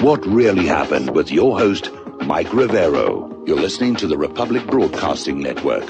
What really happened with your host, Mike Rivero. You're listening to the Republic Broadcasting Network,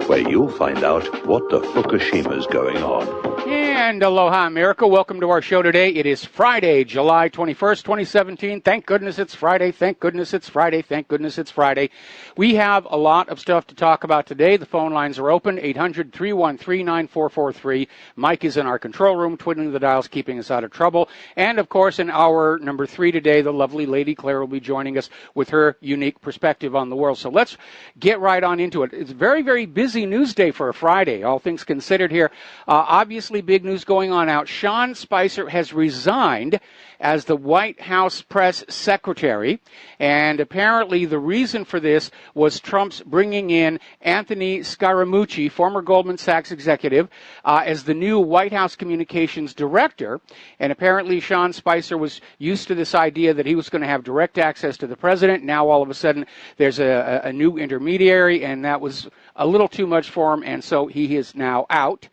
where you'll find out what the Fukushima's going on. And aloha, America. Welcome to our show today. It is Friday, July 21st, 2017. Thank goodness it's Friday. Thank goodness it's Friday. Thank goodness it's Friday. We have a lot of stuff to talk about today. The phone lines are open, 800-313-9443. Mike is in our control room, twiddling the dials, keeping us out of trouble. And, of course, in hour number 3 today, the lovely Lady Claire will be joining us with her unique perspective on the world. So let's get right on into it. It's a very, very busy news day for a Friday, all things considered here. Obviously, big news going on out. Sean Spicer has resigned as the White House press secretary, and apparently the reason for this was Trump's bringing in Anthony Scaramucci, former Goldman Sachs executive, as the new White House communications director. And apparently Sean Spicer was used to this idea that he was going to have direct access to the president. Now all of a sudden there's a new intermediary, and that was a little too much for him, and so he is now out.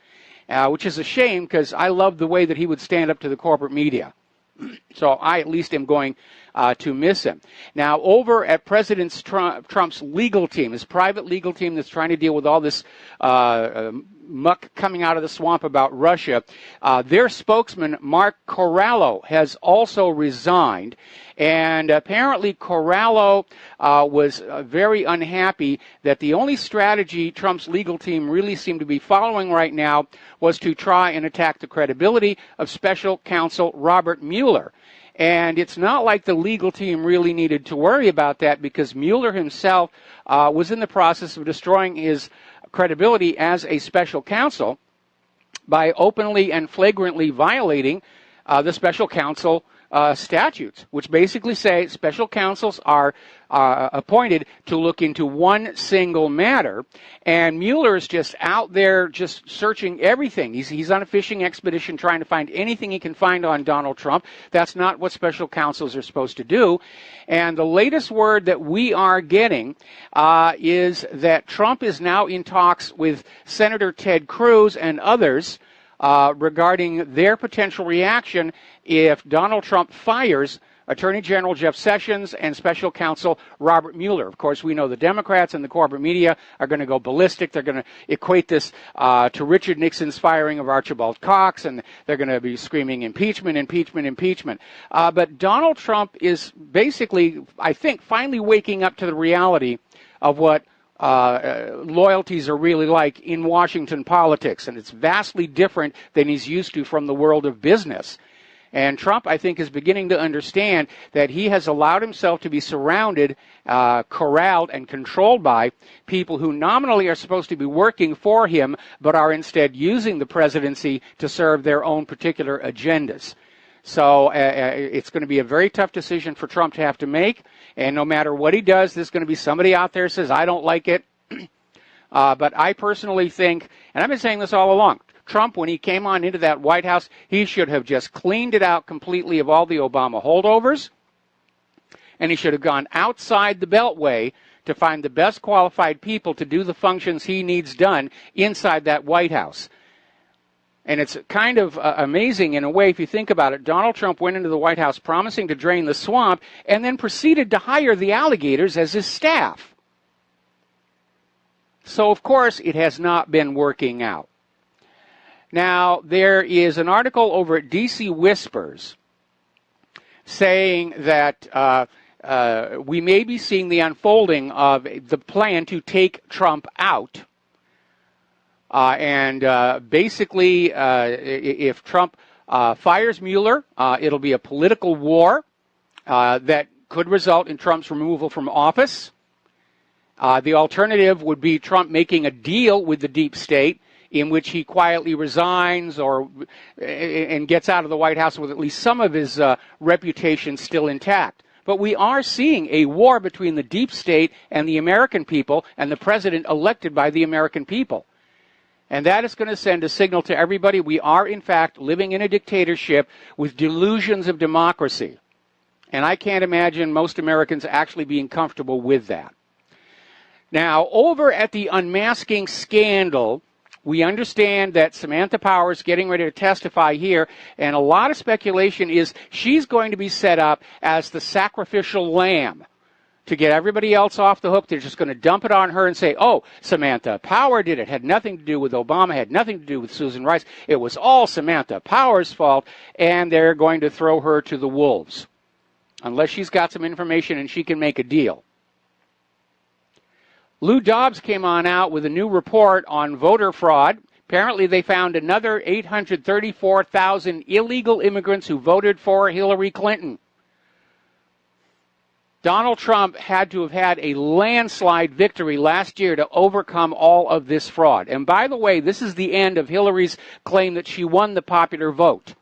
Which is a shame, because I love the way that he would stand up to the corporate media. So I at least am going to miss him. Now, over at President Trump's legal team, his private legal team that's trying to deal with all this muck coming out of the swamp about Russia, their spokesman, Mark Corallo, has also resigned. And apparently Corallo was very unhappy that the only strategy Trump's legal team really seemed to be following right now was to try and attack the credibility of special counsel Robert Mueller. And it's not like the legal team really needed to worry about that, because Mueller himself was in the process of destroying his credibility as a special counsel by openly and flagrantly violating the special counsel statutes, which basically say special counsels are appointed to look into one single matter, and Mueller is just out there just searching everything. He's on a fishing expedition trying to find anything he can find on Donald Trump. That's not what special counsels are supposed to do. And the latest word that we are getting is that Trump is now in talks with Senator Ted Cruz and others regarding their potential reaction if Donald Trump fires Attorney General Jeff Sessions and Special Counsel Robert Mueller. Of course, we know the Democrats and the corporate media are going to go ballistic. They're going to equate this to Richard Nixon's firing of Archibald Cox, and they're going to be screaming impeachment, impeachment, impeachment. But Donald Trump is basically, I think, finally waking up to the reality of what loyalties are really like in Washington politics, and it's vastly different than he's used to from the world of business. And Trump, I think, is beginning to understand that he has allowed himself to be surrounded, corralled, and controlled by people who nominally are supposed to be working for him, but are instead using the presidency to serve their own particular agendas. So it's going to be a very tough decision for Trump to have to make. And no matter what he does, there's going to be somebody out there who says, I don't like it. But I personally think, and I've been saying this all along, Trump, when he came on into that White House, he should have just cleaned it out completely of all the Obama holdovers. And he should have gone outside the Beltway to find the best qualified people to do the functions he needs done inside that White House. And it's kind of amazing in a way, if you think about it. Donald Trump went into the White House promising to drain the swamp and then proceeded to hire the alligators as his staff. So, of course, it has not been working out. Now, there is an article over at DC Whispers saying that we may be seeing the unfolding of the plan to take Trump out. Basically, if Trump fires Mueller, it'll be a political war that could result in Trump's removal from office. The alternative would be Trump making a deal with the deep state in which he quietly resigns and gets out of the White House with at least some of his reputation still intact. But we are seeing a war between the deep state and the American people and the president elected by the American people. And that is going to send a signal to everybody. We are, in fact, living in a dictatorship with delusions of democracy. And I can't imagine most Americans actually being comfortable with that. Now, over at the unmasking scandal We understand that Samantha Power is getting ready to testify here, and a lot of speculation is she's going to be set up as the sacrificial lamb to get everybody else off the hook. They're just going to dump it on her and say, oh, Samantha Power did it. Had nothing to do with Obama, had nothing to do with Susan Rice. It was all Samantha Power's fault, and they're going to throw her to the wolves, unless she's got some information and she can make a deal. Lou Dobbs came on out with a new report on voter fraud. Apparently they found another 834,000 illegal immigrants who voted for Hillary Clinton. Donald Trump had to have had a landslide victory last year to overcome all of this fraud. And by the way, this is the end of Hillary's claim that she won the popular vote.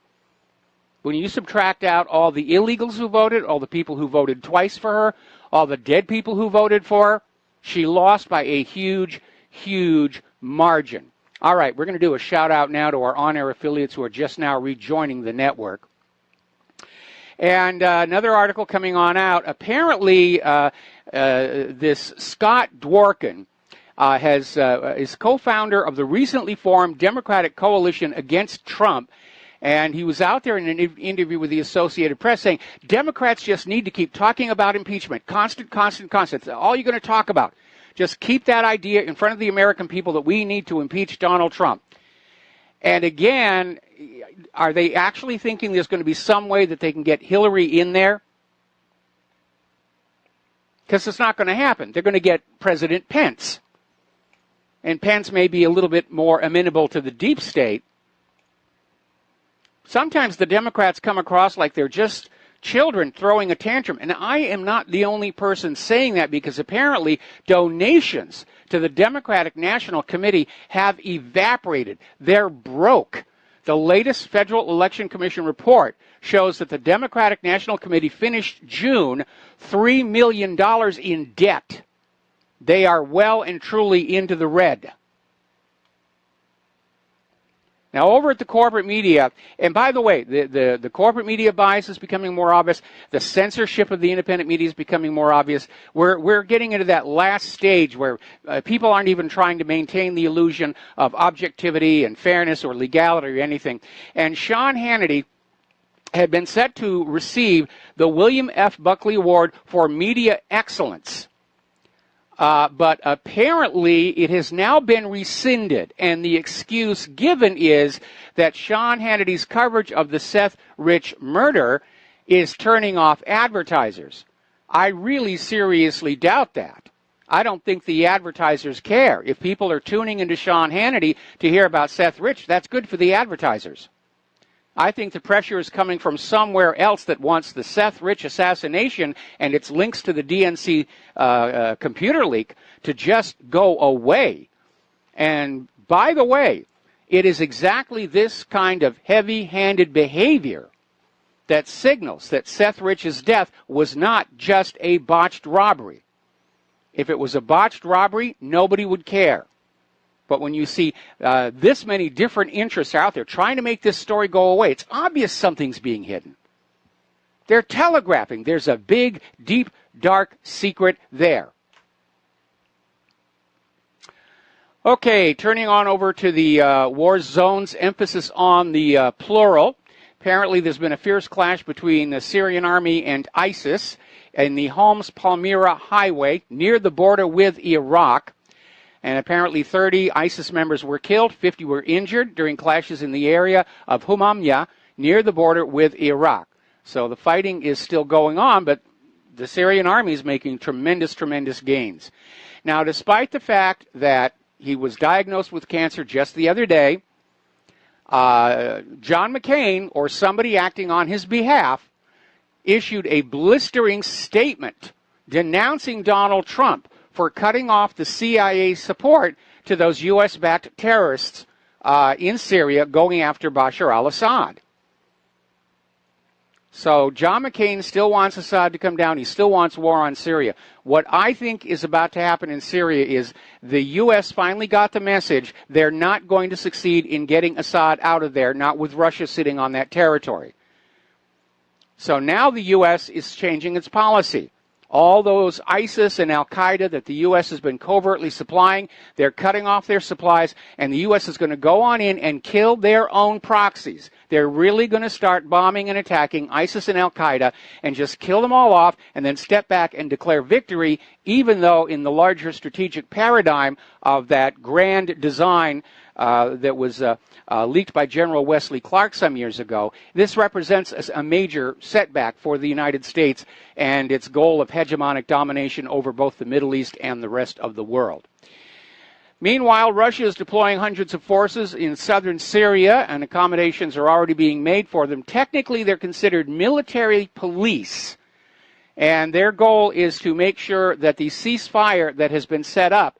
When you subtract out all the illegals who voted, all the people who voted twice for her, all the dead people who voted for her, she lost by a huge, huge margin. All right, we're going to do a shout out now to our on-air affiliates who are just now rejoining the network. And another article coming on out. Apparently, this Scott Dworkin is co-founder of the recently formed Democratic Coalition Against Trump. And he was out there in an interview with the Associated Press saying, Democrats just need to keep talking about impeachment. Constant. That's all you're going to talk about. Just keep that idea in front of the American people that we need to impeach Donald Trump. And again, are they actually thinking there's going to be some way that they can get Hillary in there? Because it's not going to happen. They're going to get President Pence. And Pence may be a little bit more amenable to the deep state. Sometimes the Democrats come across like they're just children throwing a tantrum. And I am not the only person saying that, because apparently donations to the Democratic National Committee have evaporated. They're broke. The latest Federal Election Commission report shows that the Democratic National Committee finished June $3 million in debt. They are well and truly into the red. Now, over at the corporate media, and by the way, the corporate media bias is becoming more obvious. The censorship of the independent media is becoming more obvious. We're getting into that last stage where people aren't even trying to maintain the illusion of objectivity and fairness or legality or anything. And Sean Hannity had been set to receive the William F. Buckley Award for Media Excellence. But apparently it has now been rescinded, and the excuse given is that Sean Hannity's coverage of the Seth Rich murder is turning off advertisers. I really seriously doubt that. I don't think the advertisers care. If people are tuning into Sean Hannity to hear about Seth Rich, that's good for the advertisers. I think the pressure is coming from somewhere else that wants the Seth Rich assassination and its links to the DNC computer leak to just go away. And by the way, it is exactly this kind of heavy-handed behavior that signals that Seth Rich's death was not just a botched robbery. If it was a botched robbery, nobody would care. But when you see this many different interests out there trying to make this story go away, it's obvious something's being hidden. They're telegraphing. There's a big, deep, dark secret there. Okay, turning on over to the war zones, emphasis on the plural. Apparently there's been a fierce clash between the Syrian army and ISIS in the Homs-Palmyra highway near the border with Iraq. And apparently 30 ISIS members were killed, 50 were injured during clashes in the area of Humamya near the border with Iraq. So the fighting is still going on, but the Syrian army is making tremendous, tremendous gains. Now, despite the fact that he was diagnosed with cancer just the other day, John McCain, or somebody acting on his behalf, issued a blistering statement denouncing Donald Trump for cutting off the CIA support to those U.S.-backed terrorists in Syria going after Bashar al-Assad. So John McCain still wants Assad to come down. He still wants war on Syria. What I think is about to happen in Syria is the U.S. finally got the message they're not going to succeed in getting Assad out of there, not with Russia sitting on that territory. So now the U.S. is changing its policy. All those ISIS and Al-Qaeda that the U.S. has been covertly supplying, they're cutting off their supplies, and the U.S. is going to go on in and kill their own proxies. They're really going to start bombing and attacking ISIS and Al-Qaeda and just kill them all off and then step back and declare victory, even though in the larger strategic paradigm of that grand design that was leaked by General Wesley Clark some years ago, this represents a major setback for the United States and its goal of hegemonic domination over both the Middle East and the rest of the world. Meanwhile, Russia is deploying hundreds of forces in southern Syria, and accommodations are already being made for them. Technically, they're considered military police, and their goal is to make sure that the ceasefire that has been set up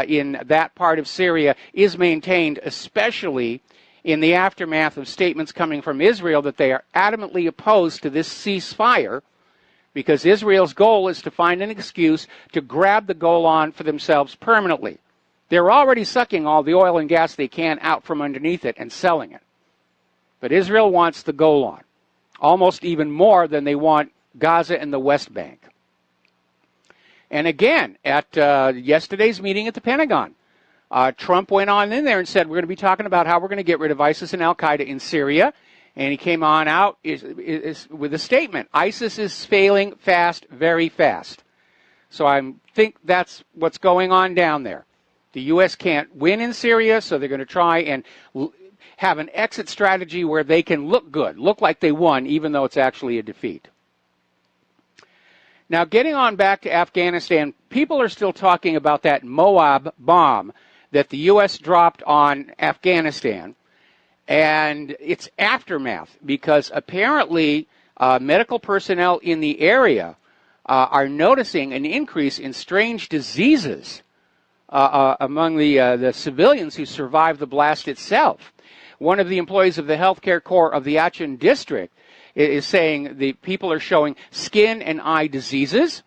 in that part of Syria is maintained, especially in the aftermath of statements coming from Israel that they are adamantly opposed to this ceasefire, because Israel's goal is to find an excuse to grab the Golan for themselves permanently. They're already sucking all the oil and gas they can out from underneath it and selling it. But Israel wants the Golan, almost even more than they want Gaza and the West Bank. And again, at yesterday's meeting at the Pentagon, Trump went on in there and said, we're going to be talking about how we're going to get rid of ISIS and Al-Qaeda in Syria. And he came on out with a statement, ISIS is failing fast, very fast. So I think that's what's going on down there. The U.S. can't win in Syria, so they're going to try and have an exit strategy where they can look good, look like they won, even though it's actually a defeat. Now, getting on back to Afghanistan, people are still talking about that Moab bomb that the U.S. dropped on Afghanistan and its aftermath, because apparently medical personnel in the area are noticing an increase in strange diseases among the civilians who survived the blast itself. One of the employees of the healthcare corps of the Achin district is saying the people are showing skin and eye diseases,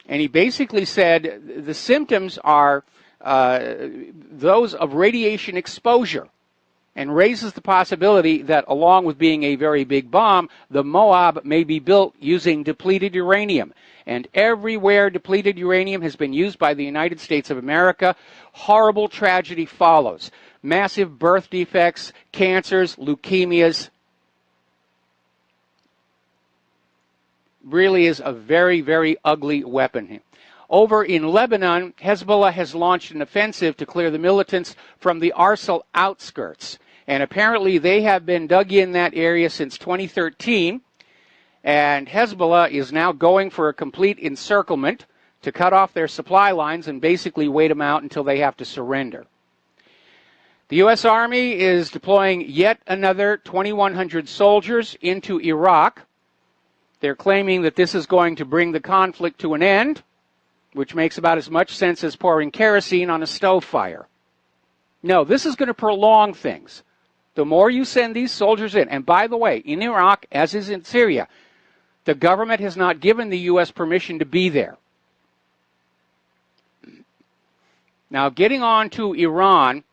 and he basically said the symptoms are those of radiation exposure, and raises the possibility that along with being a very big bomb, the Moab may be built using depleted uranium. And everywhere depleted uranium has been used by the United States of America, horrible tragedy follows. Massive birth defects, cancers, leukemias. Really is a very, very ugly weapon. Over in Lebanon, Hezbollah has launched an offensive to clear the militants from the Arsal outskirts. And apparently they have been dug in that area since 2013. And Hezbollah is now going for a complete encirclement to cut off their supply lines and basically wait them out until they have to surrender. The U.S. Army is deploying yet another 2,100 soldiers into Iraq. They're claiming that this is going to bring the conflict to an end, which makes about as much sense as pouring kerosene on a stove fire. No, this is going to prolong things. The more you send these soldiers in, and by the way, in Iraq, as is in Syria, the government has not given the U.S. permission to be there. Now, getting on to Iran,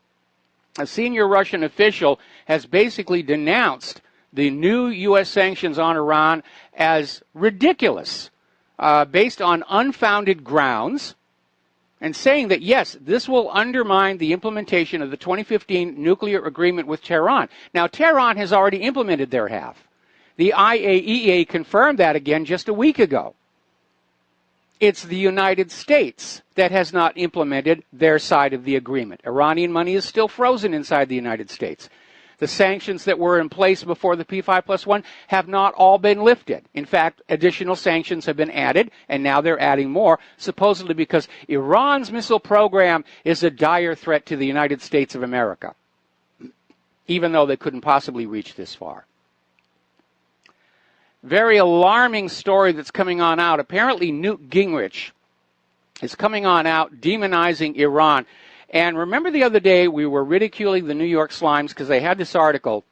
a senior Russian official has basically denounced the new U.S. sanctions on Iran as ridiculous, based on unfounded grounds, and saying that, yes, this will undermine the implementation of the 2015 nuclear agreement with Tehran. Now, Tehran has already implemented their half. The IAEA confirmed that again just a week ago. It's the United States that has not implemented their side of the agreement. Iranian money is still frozen inside the United States. The sanctions that were in place before the P5+1 have not all been lifted. In fact, additional sanctions have been added, and now they're adding more, supposedly because Iran's missile program is a dire threat to the United States of America, even though they couldn't possibly reach this far. Very alarming story that's coming on out. Apparently Newt Gingrich is coming on out demonizing Iran. And remember the other day we were ridiculing the New York Slimes because they had this article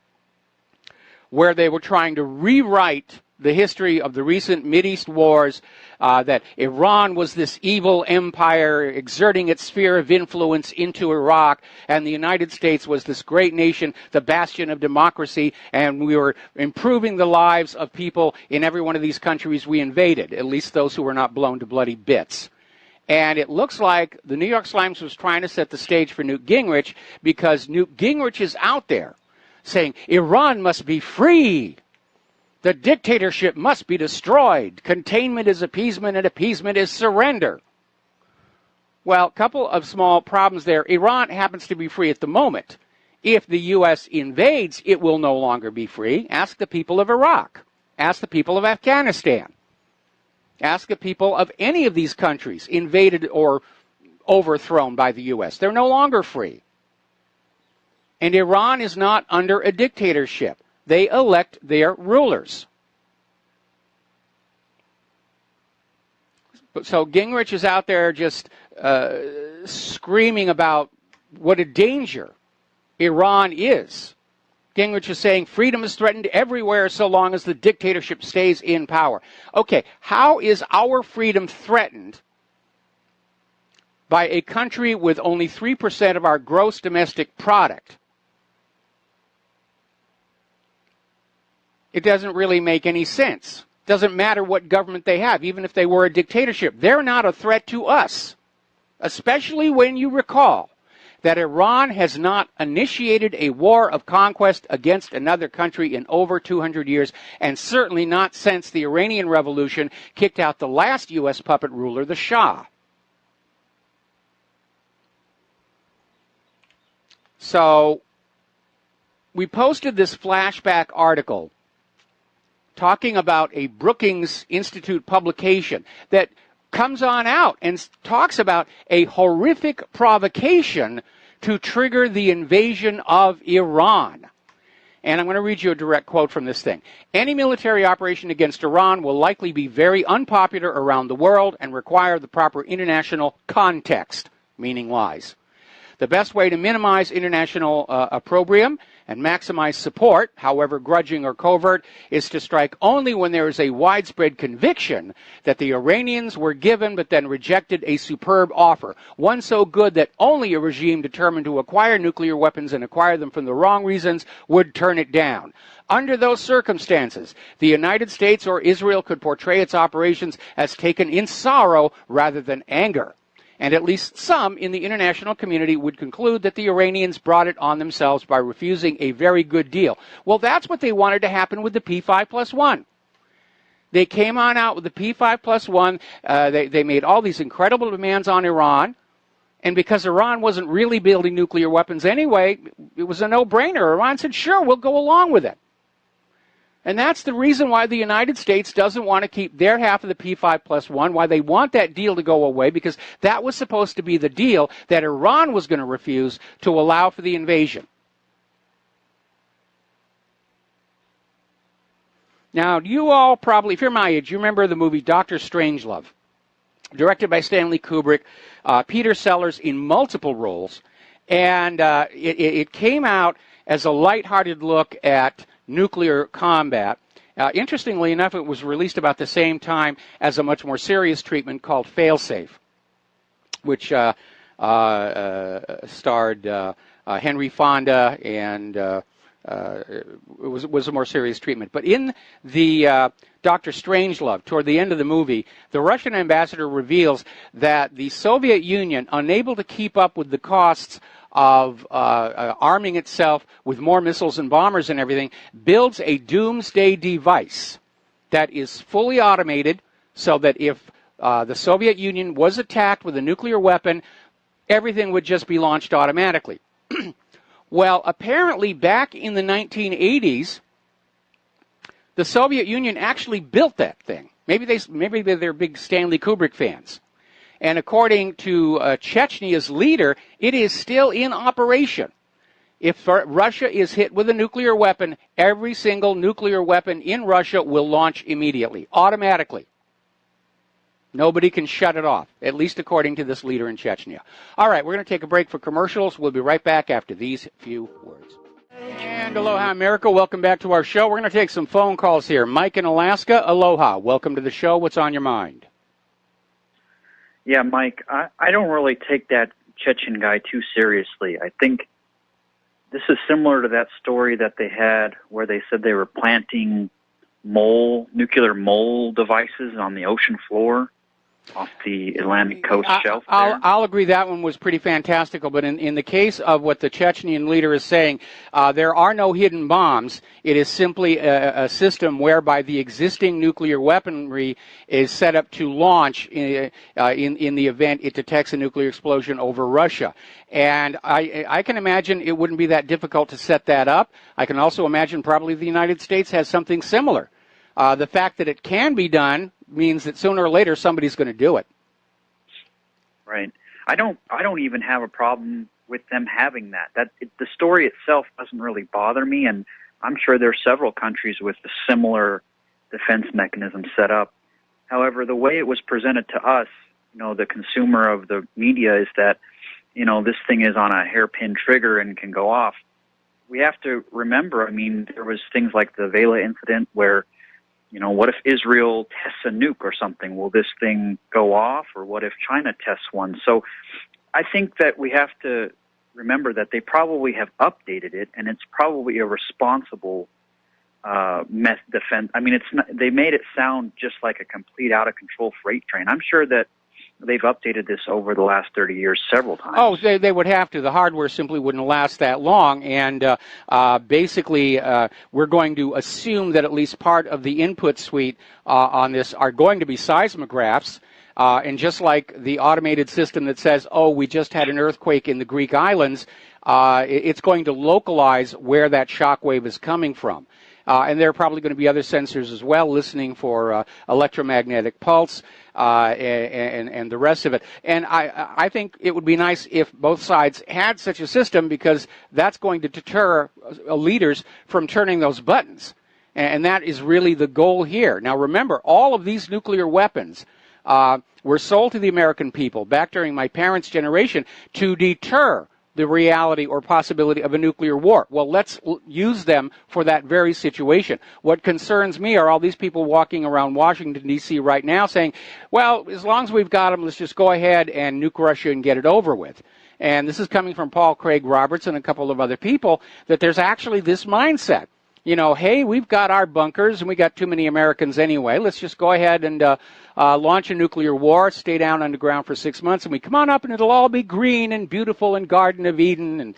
where they were trying to rewrite the history of the recent Mideast wars, that Iran was this evil empire exerting its sphere of influence into Iraq, and the United States was this great nation, the bastion of democracy, and we were improving the lives of people in every one of these countries we invaded, at least those who were not blown to bloody bits. And it looks like the New York Slimes was trying to set the stage for Newt Gingrich, because Newt Gingrich is out there saying Iran must be free. The dictatorship must be destroyed. Containment is appeasement, and appeasement is surrender. Well, a couple of small problems there. Iran happens to be free at the moment. If the U.S. invades, it will no longer be free. Ask the people of Iraq. Ask the people of Afghanistan. Ask the people of any of these countries invaded or overthrown by the U.S. They're no longer free. And Iran is not under a dictatorship. They elect their rulers. So Gingrich is out there just screaming about what a danger Iran is. Gingrich is saying freedom is threatened everywhere so long as the dictatorship stays in power. Okay, how is our freedom threatened by a country with only 3% of our gross domestic product? It doesn't really make any sense. Doesn't matter what government they have, even if they were a dictatorship. They're not a threat to us, especially when you recall that Iran has not initiated a war of conquest against another country in over 200 years, and certainly not since the Iranian Revolution kicked out the last U.S. puppet ruler, the Shah. So we posted this flashback article talking about a Brookings Institute publication that comes on out and talks about a horrific provocation to trigger the invasion of Iran. And I'm going to read you a direct quote from this thing. Any military operation against Iran will likely be very unpopular around the world and require the proper international context, meaning lies. The best way to minimize international opprobrium and maximize support, however grudging or covert, is to strike only when there is a widespread conviction that the Iranians were given but then rejected a superb offer, one so good that only a regime determined to acquire nuclear weapons and acquire them for the wrong reasons would turn it down. Under those circumstances, the United States or Israel could portray its operations as taken in sorrow rather than anger. And at least some in the international community would conclude that the Iranians brought it on themselves by refusing a very good deal. Well, that's what they wanted to happen with the P5+1. They came on out with the P5+1. They made all these incredible demands on Iran. And because Iran wasn't really building nuclear weapons anyway, it was a no-brainer. Iran said, sure, we'll go along with it. And that's the reason why the United States doesn't want to keep their half of the P5+1, why they want that deal to go away, because that was supposed to be the deal that Iran was going to refuse to allow for the invasion. Now, you all probably, if you're my age, you remember the movie Dr. Strangelove, directed by Stanley Kubrick, Peter Sellers in multiple roles, and it came out as a lighthearted look at nuclear combat. Interestingly enough, it was released about the same time as a much more serious treatment called Failsafe, which starred Henry Fonda, and it was a more serious treatment. But in the Dr. Strangelove, toward the end of the movie, the Russian ambassador reveals that the Soviet Union, unable to keep up with the costs of arming itself with more missiles and bombers and everything, builds a doomsday device that is fully automated so that if the Soviet Union was attacked with a nuclear weapon, everything would just be launched automatically. Well, apparently back in the 1980s, the Soviet Union actually built that thing. Maybe they're big Stanley Kubrick fans. And according to Chechny's leader, it is still in operation. If Russia is hit with a nuclear weapon, every single nuclear weapon in Russia will launch immediately, automatically. Nobody can shut it off, at least according to this leader in Chechnya. All right, we're going to take a break for commercials. We'll be right back after these few words. And aloha, America. Welcome back to our show. We're going to take some phone calls here. Mike in Alaska, aloha. Welcome to the show. What's on your mind? Yeah, Mike, I don't really take that Chechen guy too seriously. I think this is similar to that story that they had where they said they were planting nuclear mole devices on the ocean floor off the Atlantic coast shelf there. I'll agree that one was pretty fantastical, but in the case of what the Chechnyan leader is saying, there are no hidden bombs. It is simply a system whereby the existing nuclear weaponry is set up to launch in the event it detects a nuclear explosion over Russia. And I can imagine it wouldn't be that difficult to set that up. I can also imagine probably the United States has something similar. The fact that it can be done means that sooner or later somebody's going to do it. Right. I don't even have a problem with them having that. The story itself doesn't really bother me, and I'm sure there are several countries with a similar defense mechanism set up. However, the way it was presented to us, the consumer of the media, is that, this thing is on a hairpin trigger and can go off. We have to remember, there was things like the Vela incident where, what if Israel tests a nuke or something? Will this thing go off? Or what if China tests one? So I think that we have to remember that they probably have updated it, and it's probably a responsible defense. They made it sound just like a complete out-of-control freight train. I'm sure that they've updated this over the last 30 years several times. Oh, they would have to. The hardware simply wouldn't last that long. And basically, we're going to assume that at least part of the input suite on this are going to be seismographs. And just like the automated system that says, oh, we just had an earthquake in the Greek islands, it's going to localize where that shock wave is coming from. And there are probably going to be other sensors as well, listening for electromagnetic pulse and the rest of it. And I think it would be nice if both sides had such a system, because that's going to deter leaders from turning those buttons. And that is really the goal here. Now, remember, all of these nuclear weapons were sold to the American people back during my parents' generation to deter the reality or possibility of a nuclear war. Well, let's use them for that very situation. What concerns me are all these people walking around Washington, D.C. right now saying, well, as long as we've got them, let's just go ahead and nuke Russia and get it over with. And this is coming from Paul Craig Roberts and a couple of other people, that there's actually this mindset. Hey, we've got our bunkers and we got too many Americans anyway. Let's just go ahead and launch a nuclear war, stay down underground for 6 months, and we come on up and it'll all be green and beautiful and Garden of Eden and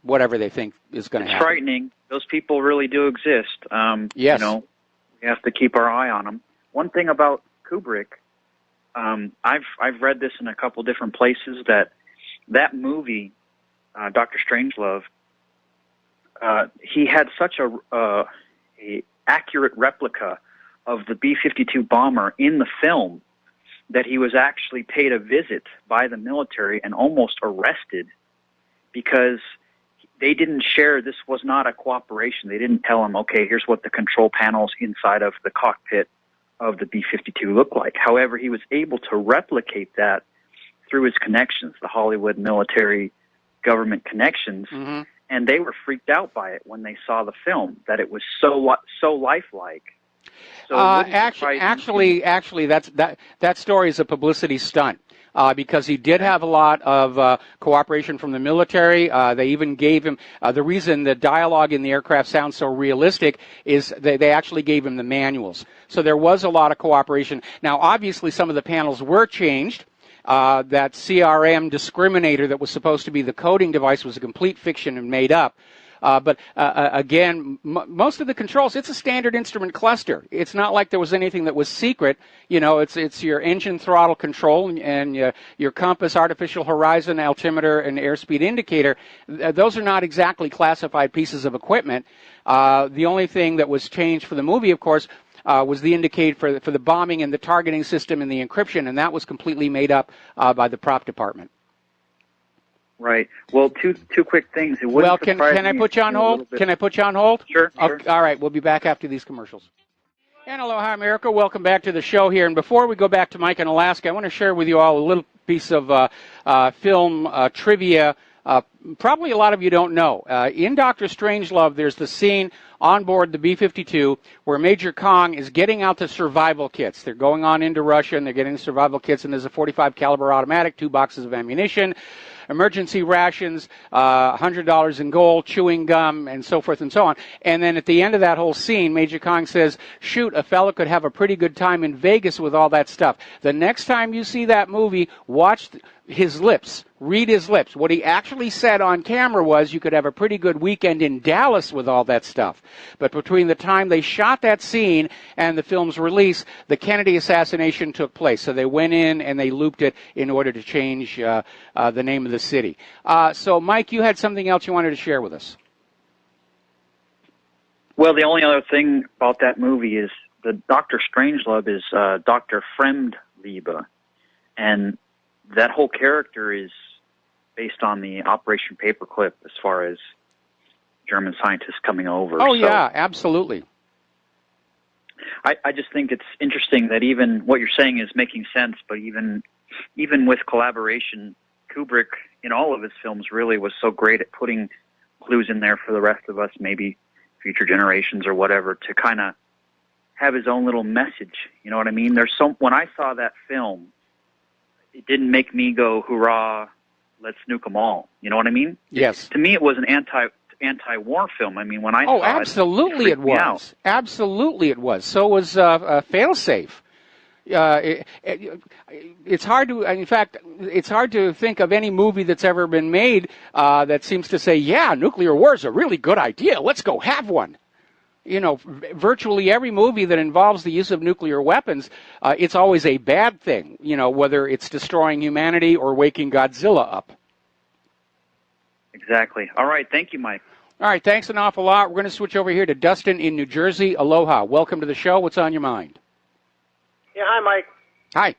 whatever they think is going to happen. It's frightening. Those people really do exist. Yes. We have to keep our eye on them. One thing about Kubrick, I've read this in a couple different places, that movie, Dr. Strangelove, he had such a accurate replica of the B-52 bomber in the film that he was actually paid a visit by the military and almost arrested because they didn't share. This was not a cooperation. They didn't tell him, okay, here's what the control panels inside of the cockpit of the B-52 look like. However, he was able to replicate that through his connections, the Hollywood military government connections. Mm-hmm. And they were freaked out by it when they saw the film, that it was so lifelike. So actually, that story is a publicity stunt. Because he did have a lot of cooperation from the military. They even gave him, the reason the dialogue in the aircraft sounds so realistic is they actually gave him the manuals. So there was a lot of cooperation. Now, obviously, some of the panels were changed. That CRM discriminator that was supposed to be the coding device was a complete fiction and made up. But again, most of the controls, it's a standard instrument cluster. It's not like there was anything that was secret. It's your engine throttle control and your compass, artificial horizon, altimeter, and airspeed indicator. Those are not exactly classified pieces of equipment. The only thing that was changed for the movie, of course, was the indicator for the bombing and the targeting system and the encryption, and that was completely made up by the prop department. Right. Well, two quick things. Can I put you on hold? Can I put you on hold? Sure. Okay, all right. We'll be back after these commercials. And aloha, America. Welcome back to the show here. And before we go back to Mike in Alaska, I want to share with you all a little piece of film trivia probably a lot of you don't know. In Dr. Strangelove, there's the scene on board the B-52 where Major Kong is getting out the survival kits. They're going on into Russia, and they're getting the survival kits, and there's a .45 caliber automatic, 2 boxes of ammunition, emergency rations, $100 in gold, chewing gum, and so forth and so on. And then at the end of that whole scene, Major Kong says, shoot, a fella could have a pretty good time in Vegas with all that stuff. The next time you see that movie, watch his lips. Read his lips. What he actually said on camera was you could have a pretty good weekend in Dallas with all that stuff. But between the time they shot that scene and the film's release, the Kennedy assassination took place. So they went in and they looped it in order to change the name of the city. So, Mike, you had something else you wanted to share with us. Well, the only other thing about that movie is the Dr. Strangelove is Dr. Fremdliebe. And that whole character is based on the Operation Paperclip as far as German scientists coming over. Oh, yeah, absolutely. I just think it's interesting that even what you're saying is making sense, but even with collaboration, Kubrick, in all of his films, really was so great at putting clues in there for the rest of us, maybe future generations or whatever, to kind of have his own little message. You know what I mean? When I saw that film, it didn't make me go, hurrah, let's nuke them all. You know what I mean? Yes. To me, it was an anti-war film. I mean, when I saw absolutely it was. Absolutely it was. So was Failsafe. It's hard to, in fact, it's hard to think of any movie that's ever been made that seems to say, yeah, nuclear war is a really good idea. Let's go have one. You know, virtually every movie that involves the use of nuclear weapons, it's always a bad thing, you know, whether it's destroying humanity or waking Godzilla up. Exactly. All right. Thank you, Mike. All right. Thanks an awful lot. We're going to switch over here to Dustin in New Jersey. Aloha. Welcome to the show. What's on your mind? Yeah, hi, Mike. Hi.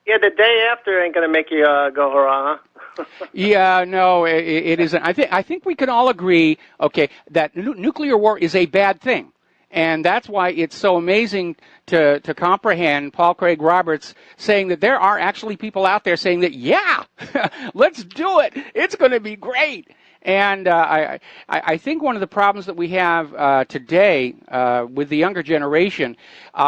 Yeah, the day after ain't going to make you go hurrah, huh? Yeah, no, it isn't. I think we can all agree, okay, that nuclear war is a bad thing. And that's why it's so amazing to comprehend Paul Craig Roberts saying that there are actually people out there saying that, yeah, let's do it. It's going to be great. And I think one of the problems that we have today with the younger generation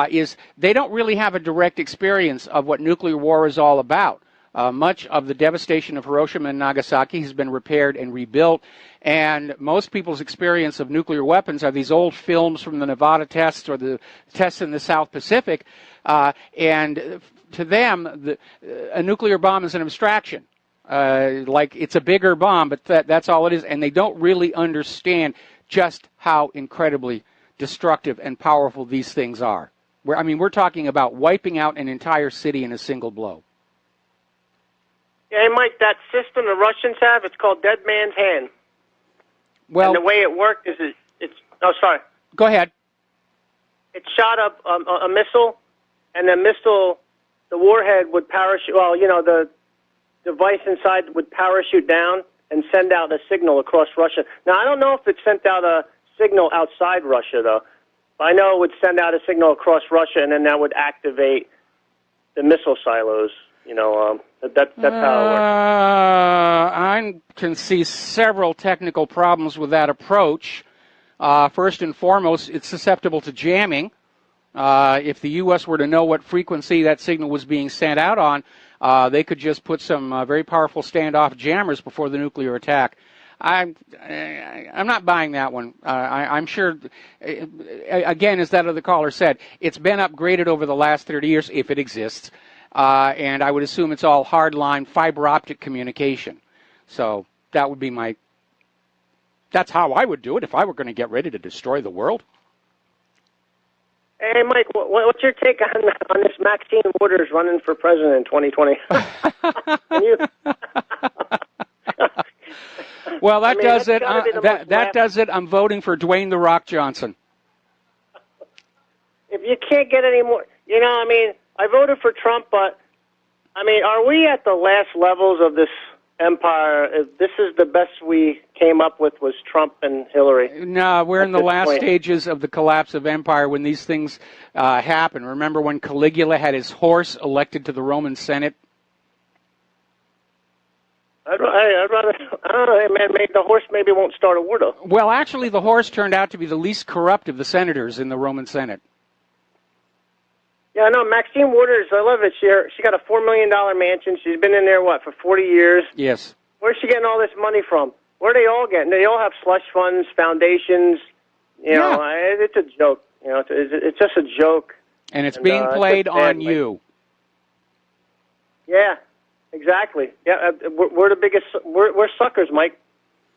is they don't really have a direct experience of what nuclear war is all about. Much of the devastation of Hiroshima and Nagasaki has been repaired and rebuilt, and most people's experience of nuclear weapons are these old films from the Nevada tests or the tests in the South Pacific, and to them, a nuclear bomb is an abstraction. Like it's a bigger bomb, but that's all it is, and they don't really understand just how incredibly destructive and powerful these things are. We're talking about wiping out an entire city in a single blow. Yeah, hey, Mike, that system the Russians have, it's called Dead Man's Hand. Well, and the way it worked is it's oh, sorry. Go ahead. It shot up a missile, and the missile, the warhead would parachute, well, you know, the device inside would parachute down and send out a signal across Russia. Now, I don't know if it sent out a signal outside Russia, though. I know it would send out a signal across Russia, and then that would activate the missile silos. You know, that's how it works. I can see several technical problems with that approach. First and foremost, it's susceptible to jamming. If the U.S. were to know what frequency that signal was being sent out on, they could just put some very powerful standoff jammers before the nuclear attack. I'm not buying that one. I'm sure, again, as that other caller said, it's been upgraded over the last 30 years, if it exists. And I would assume it's all hardline fiber optic communication. So that would be that's how I would do it if I were going to get ready to destroy the world. Hey, Mike, what's your take on this Maxine Waters running for president in 2020? Well, that does it. That does it. I'm voting for Dwayne "The Rock" Johnson. If you can't get any more, you know, I mean, I voted for Trump, but, I mean, are we at the last levels of this empire? If this is the best we came up with was Trump and Hillary. No, we're in the last stages of the collapse of empire when these things happen. Remember when Caligula had his horse elected to the Roman Senate? I'd rather, I don't know, hey, man, maybe the horse maybe won't start a war, though. Well, actually, the horse turned out to be the least corrupt of the senators in the Roman Senate. Yeah, I know. Maxine Waters, I love it. She got a $4 million mansion. She's been in there, for 40 years? Yes. Where's she getting all this money from? Where are they all getting? They all have slush funds, foundations. You know, it's a joke. You know, it's just a joke. And it's being played on you. Yeah, exactly. Yeah, we're the biggest. We're suckers, Mike.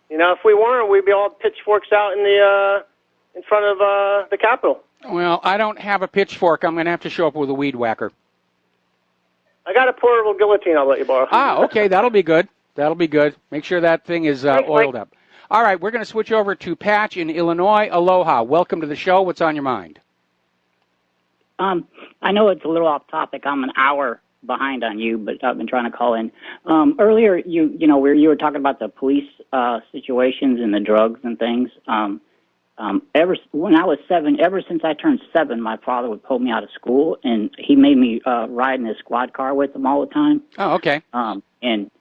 You know, if we weren't, we'd be all pitchforks out in front of the Capitol. Well, I don't have a pitchfork. I'm going to have to show up with a weed whacker. I got a portable guillotine. I'll let you borrow. Okay, that'll be good. That'll be good. Make sure that thing is oiled up. All right, we're going to switch over to Patch in Illinois. Aloha. Welcome to the show. What's on your mind? I know it's a little off topic. I'm an hour behind on you, but I've been trying to call in. Earlier, you were talking about the police situations and the drugs and things. When I was 7, ever since I turned 7, my father would pull me out of school, and he made me ride in his squad car with him all the time. Oh, okay. And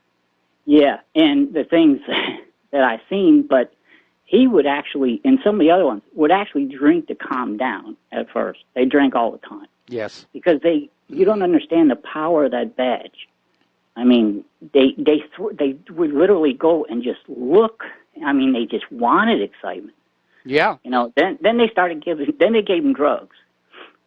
the things that I seen, but he would actually, and some of the other ones, would actually drink to calm down at first. They drank all the time. Yes. Because you don't understand the power of that badge. I mean, they would literally go and just look. I mean, they just wanted excitement. Yeah. You know, then they gave him drugs.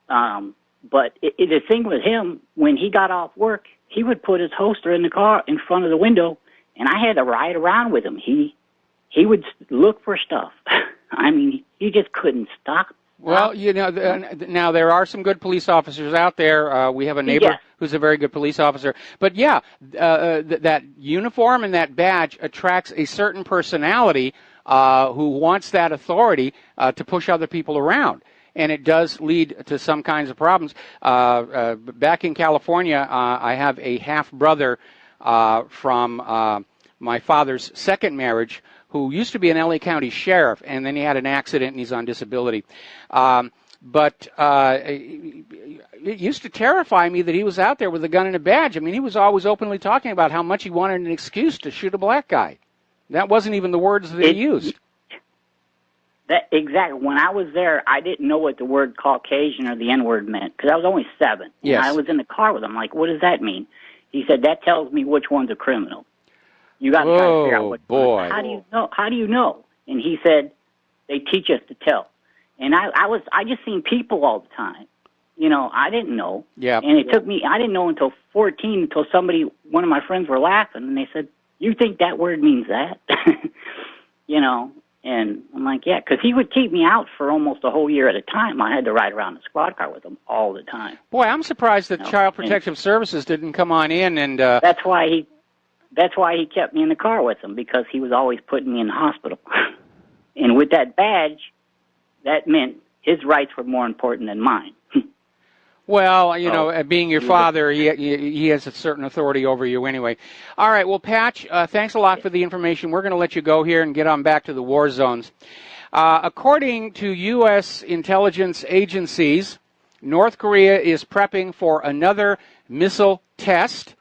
But the thing with him, when he got off work, he would put his holster in the car in front of the window, and I had to ride around with him. He would look for stuff. I mean, he just couldn't stop. Well, you know, now there are some good police officers out there. We have a neighbor who's a very good police officer. But yeah, that uniform and that badge attracts a certain personality who wants that authority to push other people around. And it does lead to some kinds of problems. Back in California, I have a half-brother from my father's second marriage who used to be an LA County sheriff, and then he had an accident and he's on disability. But it used to terrify me that he was out there with a gun and a badge. I mean, he was always openly talking about how much he wanted an excuse to shoot a black guy. That wasn't even the words that he used. Exactly. When I was there, I didn't know what the word Caucasian or the N-word meant, because I was only 7. Yes. And I was in the car with him, like, what does that mean? He said, that tells me which one's a criminal. You got to try to figure out which one. How do you know? How do you know? And he said, they teach us to tell. And I just seen people all the time. You know, I didn't know. Yeah. And it took me, I didn't know until 14, until one of my friends were laughing, and they said, you think that word means that? You know, and I'm like, yeah, because he would keep me out for almost a whole year at a time. I had to ride around the squad car with him all the time. Boy, I'm surprised that Child Protective Services didn't come on in and... That's why he kept me in the car with him, because he was always putting me in the hospital. And with that badge, that meant his rights were more important than mine. Well, you know, being your father, he has a certain authority over you anyway. All right, well, Patch, thanks a lot for the information. We're going to let you go here and get on back to the war zones. According to U.S. intelligence agencies, North Korea is prepping for another missile test.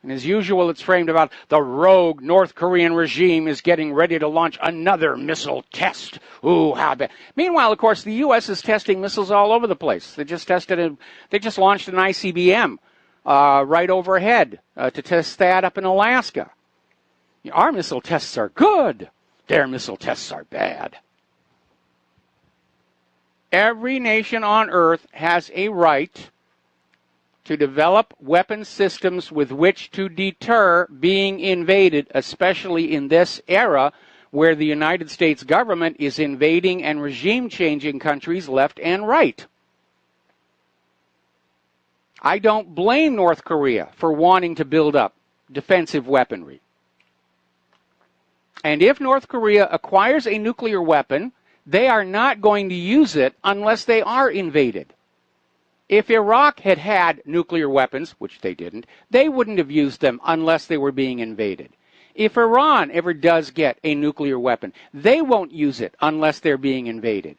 And as usual, it's framed about the rogue North Korean regime is getting ready to launch another missile test. Ooh, how bad. Meanwhile, of course, the U.S. is testing missiles all over the place. They just launched an ICBM right overhead to test that up in Alaska. Our missile tests are good. Their missile tests are bad. Every nation on Earth has a right to develop weapon systems with which to deter being invaded, especially in this era where the United States government is invading and regime-changing countries left and right. I don't blame North Korea for wanting to build up defensive weaponry. And if North Korea acquires a nuclear weapon, they are not going to use it unless they are invaded. If Iraq had had nuclear weapons, which they didn't, they wouldn't have used them unless they were being invaded. If Iran ever does get a nuclear weapon, they won't use it unless they're being invaded.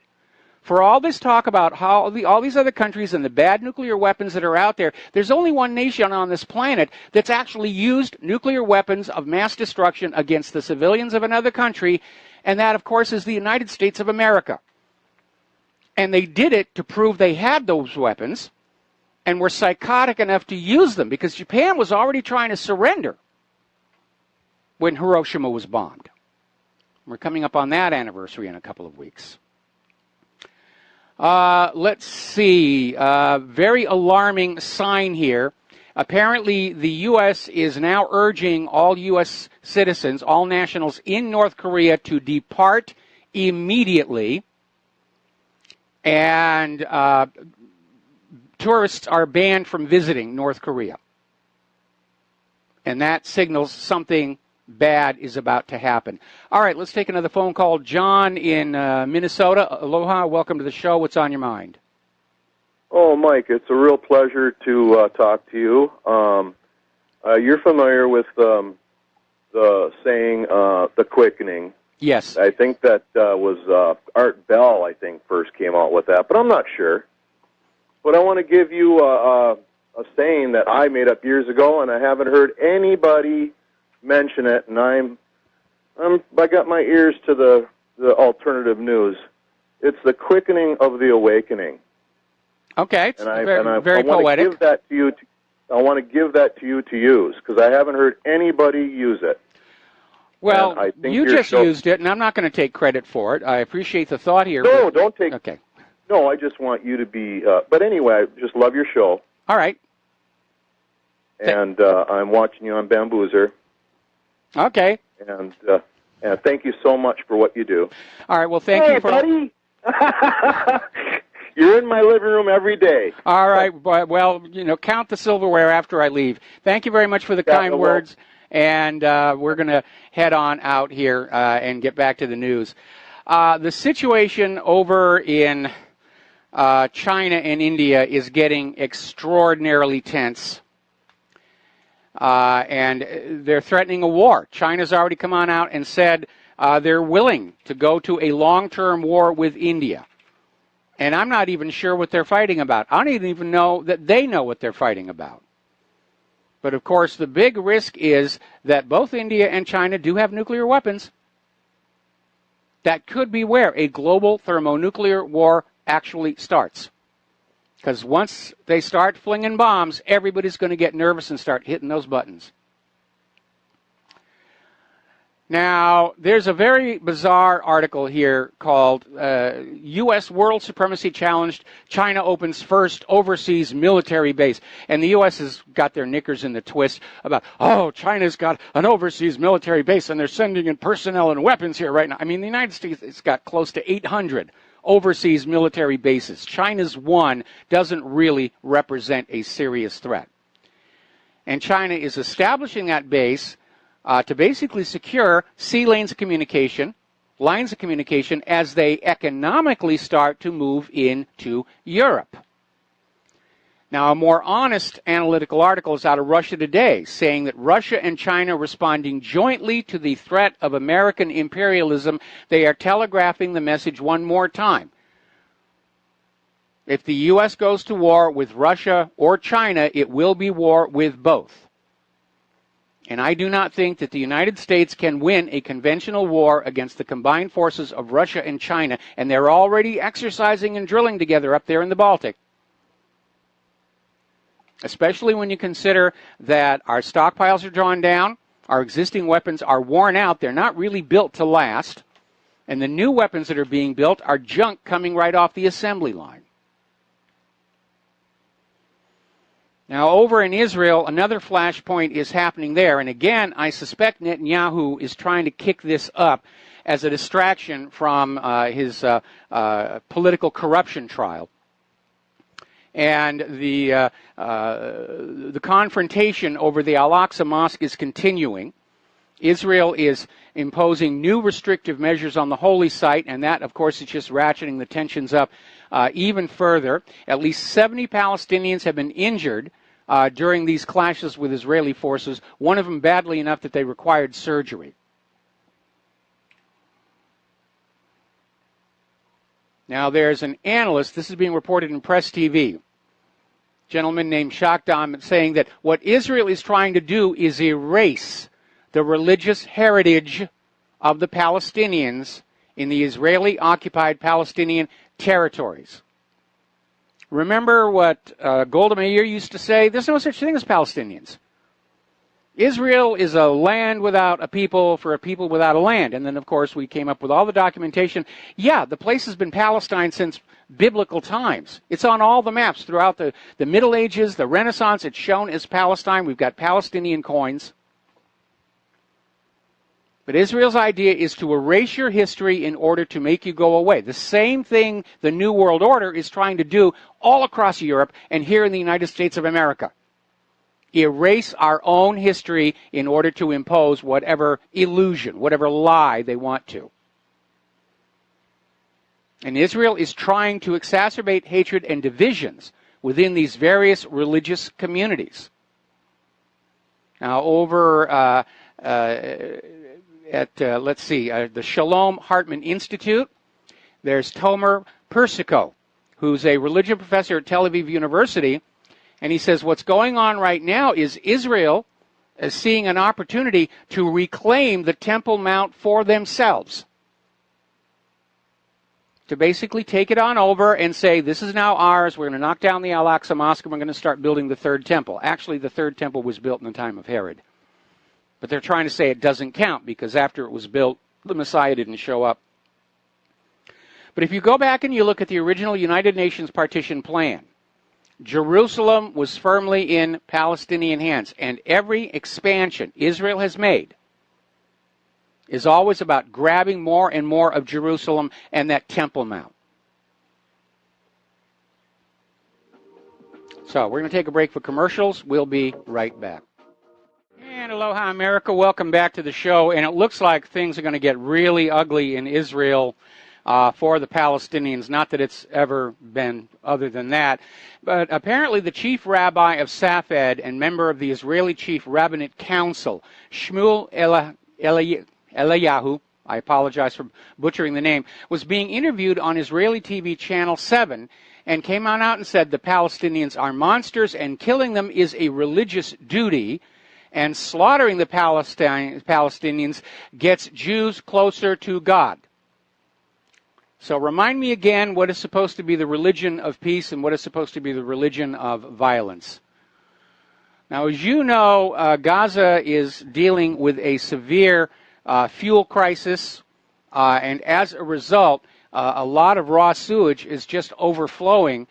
For all this talk about how all these other countries and the bad nuclear weapons that are out there, there's only one nation on this planet that's actually used nuclear weapons of mass destruction against the civilians of another country, and that, of course, is the United States of America. And they did it to prove they had those weapons and were psychotic enough to use them, because Japan was already trying to surrender when Hiroshima was bombed. We're coming up on that anniversary in a couple of weeks. Let's see. Very alarming sign here. Apparently, the U.S. is now urging all U.S. citizens, all nationals in North Korea, to depart immediately. And tourists are banned from visiting North Korea. And that signals something bad is about to happen. All right, let's take another phone call. John in Minnesota. Aloha, welcome to the show. What's on your mind? Oh, Mike, it's a real pleasure to talk to you. You're familiar with the saying, the quickening. Yes. I think that was Art Bell, I think, first came out with that, but I'm not sure. But I want to give you a saying that I made up years ago, and I haven't heard anybody mention it, and I got my ears to the alternative news. It's the quickening of the awakening. Okay, it's very I poetic. Give that to you. I want to give that to you to use, because I haven't heard anybody use it. Well, you just used it, and I'm not going to take credit for it. I appreciate the thought here. No, don't take. Okay. No, I just want you to be. But anyway, I just love your show. All right. And I'm watching you on Bamboozer. Okay. And thank you so much for what you do. All right. Well, thank you for. Buddy. You're in my living room every day. All right. Well, count the silverware after I leave. Thank you very much for the kind words. And we're going to head on out here and get back to the news. The situation over in China and India is getting extraordinarily tense. And they're threatening a war. China's already come on out and said they're willing to go to a long-term war with India. And I'm not even sure what they're fighting about. I don't even know that they know what they're fighting about. But, of course, the big risk is that both India and China do have nuclear weapons. That could be where a global thermonuclear war actually starts. Because once they start flinging bombs, everybody's going to get nervous and start hitting those buttons. Now, there's a very bizarre article here called U.S. World Supremacy Challenged, China Opens First Overseas Military Base. And the U.S. has got their knickers in the twist about, China's got an overseas military base and they're sending in personnel and weapons here right now. I mean, the United States has got close to 800 overseas military bases. China's one doesn't really represent a serious threat. And China is establishing that base to basically secure sea lines of communication as they economically start to move into Europe. Now, a more honest analytical article is out of Russia Today saying that Russia and China responding jointly to the threat of American imperialism, they are telegraphing the message one more time. If the U.S. goes to war with Russia or China, it will be war with both. And I do not think that the United States can win a conventional war against the combined forces of Russia and China, and they're already exercising and drilling together up there in the Baltic. Especially when you consider that our stockpiles are drawn down, our existing weapons are worn out, they're not really built to last, and the new weapons that are being built are junk coming right off the assembly line. Now, over in Israel, another flashpoint is happening there. And again, I suspect Netanyahu is trying to kick this up as a distraction from his political corruption trial. And the confrontation over the Al-Aqsa Mosque is continuing. Israel is imposing new restrictive measures on the holy site, and that, of course, is just ratcheting the tensions up even further. At least 70 Palestinians have been injured during these clashes with Israeli forces, one of them badly enough that they required surgery. Now, there's an analyst, this is being reported in Press TV, gentleman named Shakdam, saying that what Israel is trying to do is erase the religious heritage of the Palestinians in the Israeli-occupied Palestinian territories. Remember what Golda Meir used to say? There's no such thing as Palestinians. Israel is a land without a people for a people without a land. And then, of course, we came up with all the documentation. Yeah, the place has been Palestine since biblical times. It's on all the maps throughout the Middle Ages, the Renaissance. It's shown as Palestine. We've got Palestinian coins. But Israel's idea is to erase your history in order to make you go away. The same thing the New World Order is trying to do all across Europe and here in the United States of America. Erase our own history in order to impose whatever illusion, whatever lie they want to. And Israel is trying to exacerbate hatred and divisions within these various religious communities. Now, over at the Shalom Hartman Institute, there's Tomer Persico, who's a religion professor at Tel Aviv University, and he says what's going on right now is Israel is seeing an opportunity to reclaim the Temple Mount for themselves. To basically take it on over and say, this is now ours, we're going to knock down the Al-Aqsa Mosque, and we're going to start building the third temple. Actually, the third temple was built in the time of Herod. But they're trying to say it doesn't count because after it was built, the Messiah didn't show up. But if you go back and you look at the original United Nations partition plan, Jerusalem was firmly in Palestinian hands, and every expansion Israel has made is always about grabbing more and more of Jerusalem and that Temple Mount. So we're going to take a break for commercials. We'll be right back. And aloha, America. Welcome back to the show. And it looks like things are going to get really ugly in Israel for the Palestinians. Not that it's ever been other than that. But apparently the chief rabbi of Safed and member of the Israeli Chief Rabbinate Council, Shmuel Eliyahu, I apologize for butchering the name, was being interviewed on Israeli TV Channel 7 and came on out and said the Palestinians are monsters and killing them is a religious duty, and slaughtering the Palestinians gets Jews closer to God. So remind me again what is supposed to be the religion of peace and what is supposed to be the religion of violence. Now, as you know, Gaza is dealing with a severe fuel crisis, and as a result, a lot of raw sewage is just overflowing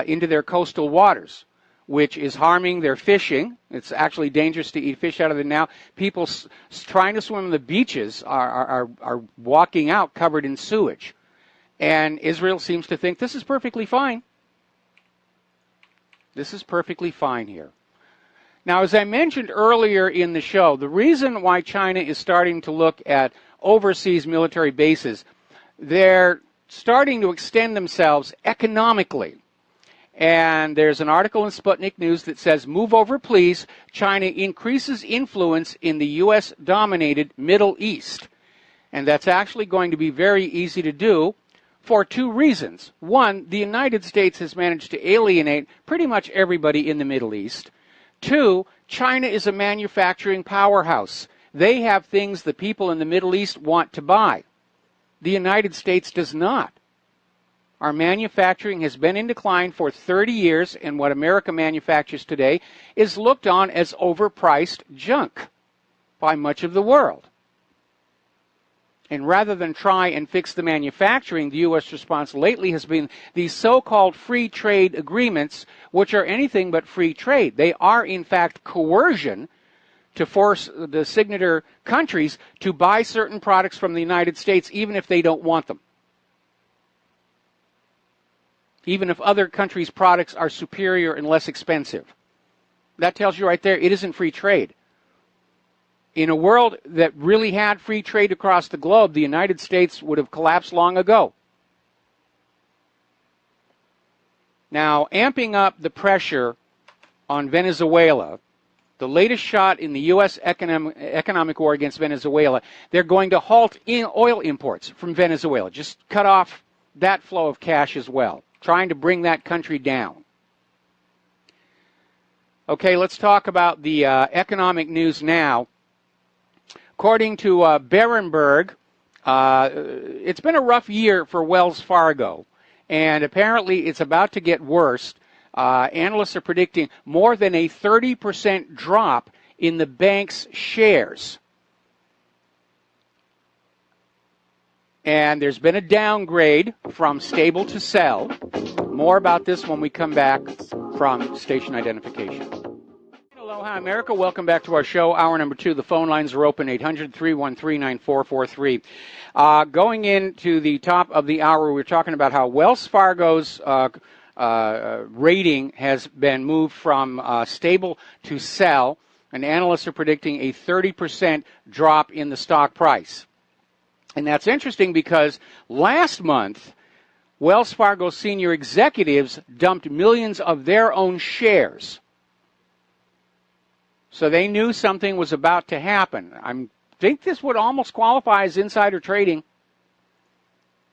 into their coastal waters, which is harming their fishing. It's actually dangerous to eat fish out of it now. People trying to swim on the beaches are walking out covered in sewage. And Israel seems to think this is perfectly fine. This is perfectly fine here. Now, as I mentioned earlier in the show, the reason why China is starting to look at overseas military bases, they're starting to extend themselves economically. And there's an article in Sputnik News that says, "Move over, please. China increases influence in the U.S.-dominated Middle East." And that's actually going to be very easy to do for two reasons. One, the United States has managed to alienate pretty much everybody in the Middle East. Two, China is a manufacturing powerhouse. They have things the people in the Middle East want to buy. The United States does not. Our manufacturing has been in decline for 30 years, and what America manufactures today is looked on as overpriced junk by much of the world. And rather than try and fix the manufacturing, the U.S. response lately has been these so-called free trade agreements, which are anything but free trade. They are, in fact, coercion to force the signatory countries to buy certain products from the United States, even if they don't want them. Even if other countries' products are superior and less expensive. That tells you right there, it isn't free trade. In a world that really had free trade across the globe, the United States would have collapsed long ago. Now, amping up the pressure on Venezuela, the latest shot in the U.S. economic war against Venezuela, they're going to halt oil imports from Venezuela. Just cut off that flow of cash as well, trying to bring that country down. Okay, let's talk about the economic news now. According to Berenberg, it's been a rough year for Wells Fargo, and apparently it's about to get worse. Analysts are predicting more than a 30% drop in the bank's shares. And there's been a downgrade from stable to sell. More about this when we come back from station identification. Aloha, America. Welcome back to our show, hour number 2. The phone lines are open, 800-313-9443. Going into the top of the hour, we're talking about how Wells Fargo's rating has been moved from stable to sell, and analysts are predicting a 30% drop in the stock price. And that's interesting because last month, Wells Fargo senior executives dumped millions of their own shares. So they knew something was about to happen. I think this would almost qualify as insider trading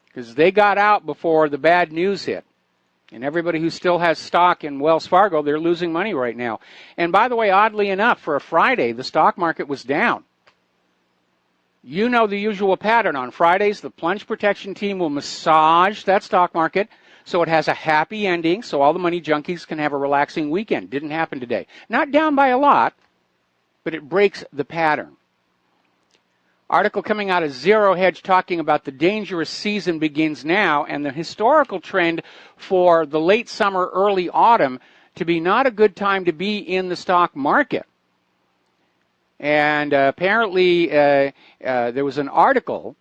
because they got out before the bad news hit. And everybody who still has stock in Wells Fargo, they're losing money right now. And by the way, oddly enough, for a Friday, the stock market was down. You know the usual pattern. On Fridays, the plunge protection team will massage that stock market so it has a happy ending, so all the money junkies can have a relaxing weekend. Didn't happen today. Not down by a lot, but it breaks the pattern. Article coming out of Zero Hedge talking about the dangerous season begins now and the historical trend for the late summer, early autumn to be not a good time to be in the stock market. And apparently there was an article,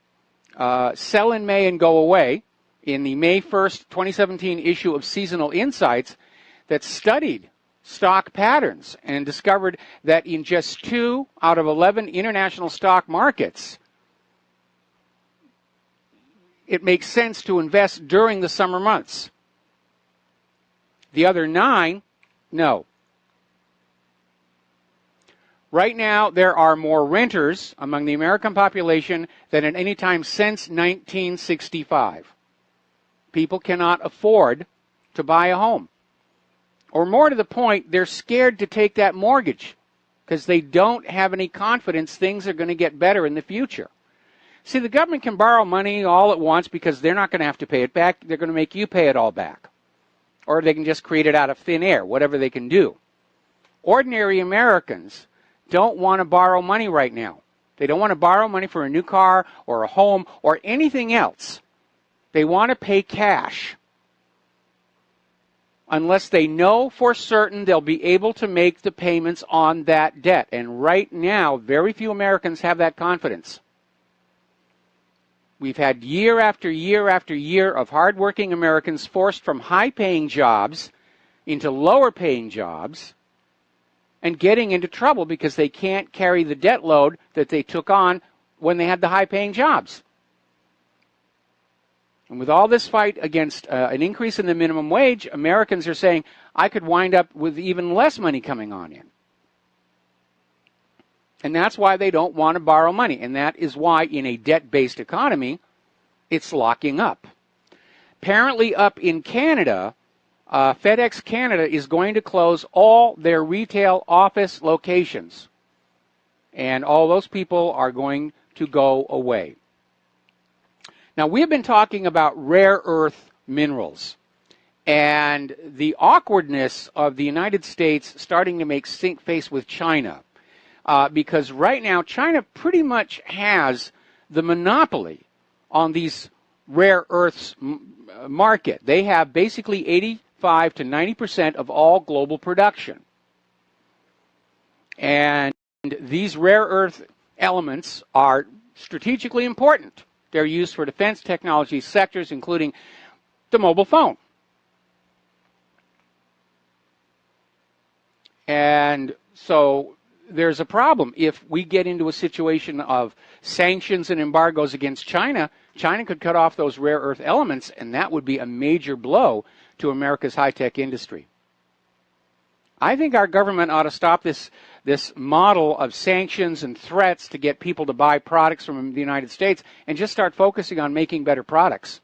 Sell in May and Go Away, in the May 1st, 2017 issue of Seasonal Insights that studied stock patterns and discovered that in just 2 out of 11 international stock markets, it makes sense to invest during the summer months. The other 9, no. Right now, there are more renters among the American population than at any time since 1965. People cannot afford to buy a home. Or more to the point, they're scared to take that mortgage because they don't have any confidence things are going to get better in the future. See, the government can borrow money all at once because they're not going to have to pay it back. They're going to make you pay it all back. Or they can just create it out of thin air, whatever they can do. Ordinary Americans don't want to borrow money right now. They don't want to borrow money for a new car or a home or anything else. They want to pay cash. Unless they know for certain they'll be able to make the payments on that debt. And right now, very few Americans have that confidence. We've had year after year after year of hardworking Americans forced from high-paying jobs into lower-paying jobs and getting into trouble because they can't carry the debt load that they took on when they had the high-paying jobs. And with all this fight against an increase in the minimum wage, Americans are saying, I could wind up with even less money coming on in. And that's why they don't want to borrow money. And that is why in a debt-based economy, it's locking up. Apparently up in Canada, FedEx Canada is going to close all their retail office locations. And all those people are going to go away. Now, we've been talking about rare earth minerals and the awkwardness of the United States starting to make stink face with China. Because right now, China pretty much has the monopoly on these rare earths market. They have basically 85 to 90% of all global production. And these rare earth elements are strategically important. They're used for defense technology sectors, including the mobile phone. And so there's a problem. If we get into a situation of sanctions and embargoes against China, China could cut off those rare earth elements, and that would be a major blow to America's high-tech industry. I think our government ought to stop this model of sanctions and threats to get people to buy products from the United States and just start focusing on making better products.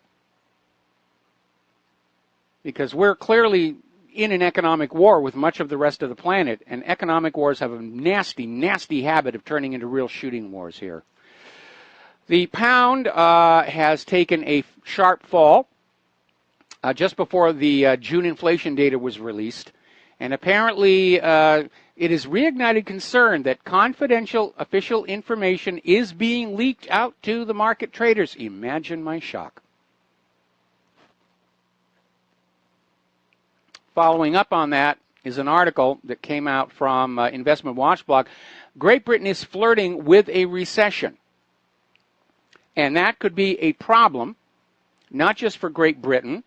because we're clearly in an economic war with much of the rest of the planet, and economic wars have a nasty, nasty habit of turning into real shooting wars here. The pound has taken a sharp fall just before the June inflation data was released, and apparently it has reignited concern that confidential official information is being leaked out to the market traders. Imagine my shock. Following up on that is an article that came out from Investment Watch blog. Great Britain is flirting with a recession. And that could be a problem, not just for Great Britain,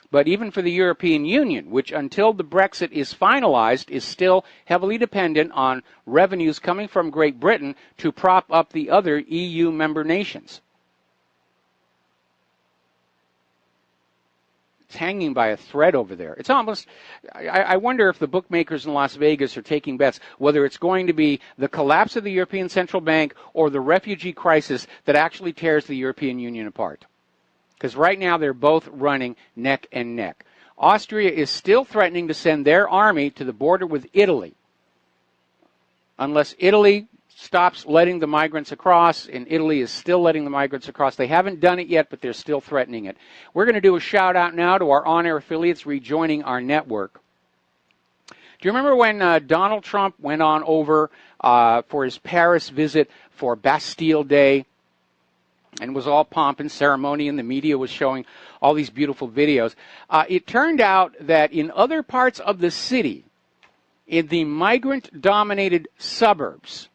but even for the European Union, which until the Brexit is finalized is still heavily dependent on revenues coming from Great Britain to prop up the other EU member nations. It's hanging by a thread over there. It's almost, I wonder if the bookmakers in Las Vegas are taking bets whether it's going to be the collapse of the European Central Bank or the refugee crisis that actually tears the European Union apart. Because right now they're both running neck and neck. Austria is still threatening to send their army to the border with Italy unless Italy stops letting the migrants across, and Italy is still letting the migrants across. They haven't done it yet, but they're still threatening it. We're going to do a shout out now to our on-air affiliates rejoining our network. Do you remember when Donald Trump went on over for his Paris visit for Bastille Day? And was all pomp and ceremony, and the media was showing all these beautiful videos. It turned out that in other parts of the city, in the migrant-dominated suburbs,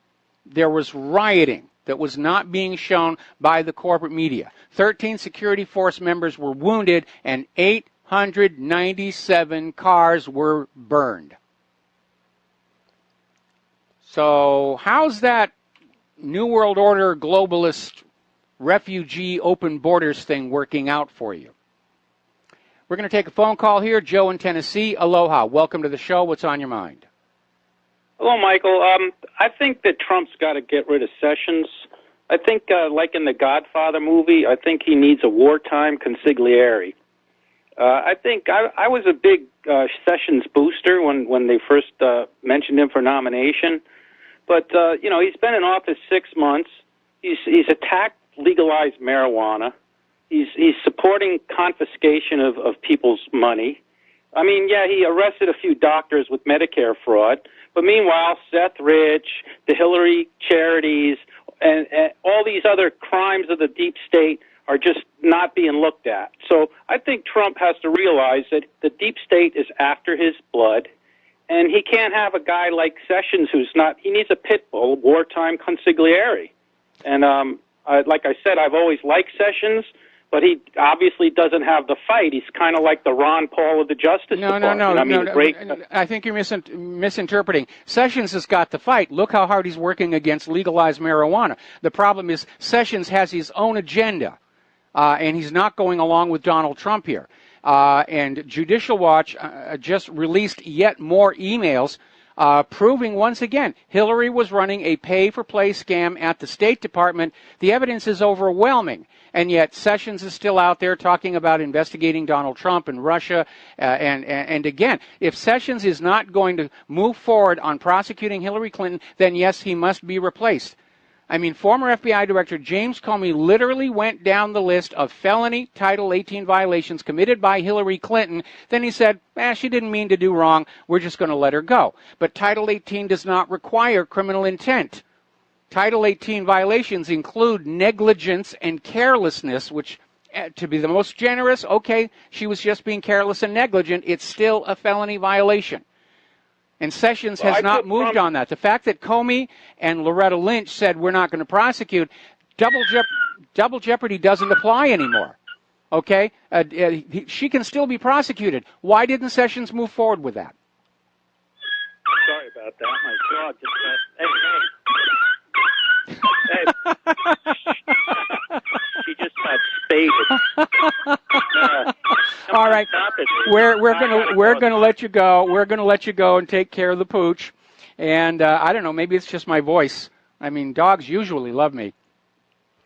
there was rioting that was not being shown by the corporate media. 13 security force members were wounded, and 897 cars were burned. So how's that New World Order globalist refugee open borders thing working out for you? We're going to take a phone call here. Joe in Tennessee. Aloha. Welcome to the show. What's on your mind? Hello, Michael. I think that Trump's got to get rid of Sessions. I think, like in the Godfather movie, I think he needs a wartime consigliere. I think I was a big Sessions booster when they first mentioned him for nomination. But, he's been in office 6 months. He's attacked legalized marijuana. He's supporting confiscation of people's money. I mean, yeah, he arrested a few doctors with Medicare fraud, but meanwhile, Seth Rich, the Hillary charities, and all these other crimes of the deep state are just not being looked at. So I think Trump has to realize that the deep state is after his blood, and he can't have a guy like Sessions who's not, he needs a pit bull, wartime consigliere. And like I said, I've always liked Sessions, but he obviously doesn't have the fight. He's kind of like the Ron Paul of the Justice Department. No. I think you're misinterpreting. Sessions has got the fight. Look how hard he's working against legalized marijuana. The problem is Sessions has his own agenda, and he's not going along with Donald Trump here. And Judicial Watch just released yet more emails proving once again Hillary was running a pay-for-play scam at the State Department. The evidence is overwhelming. And yet Sessions is still out there talking about investigating Donald Trump and Russia. And again, if Sessions is not going to move forward on prosecuting Hillary Clinton, then yes, he must be replaced. I mean, former FBI Director James Comey literally went down the list of felony Title 18 violations committed by Hillary Clinton. Then he said, she didn't mean to do wrong. We're just going to let her go. But Title 18 does not require criminal intent. Title 18 violations include negligence and carelessness, which, to be the most generous, okay, she was just being careless and negligent. It's still a felony violation. And Sessions has not moved on that. The fact that Comey and Loretta Lynch said we're not going to prosecute, double jeopardy doesn't apply anymore. Okay? She can still be prosecuted. Why didn't Sessions move forward with that? Sorry about that. My dog just she just got spaded. All right, we're gonna let you go. We're gonna let you go and take care of the pooch. And I don't know, maybe it's just my voice. I mean, dogs usually love me,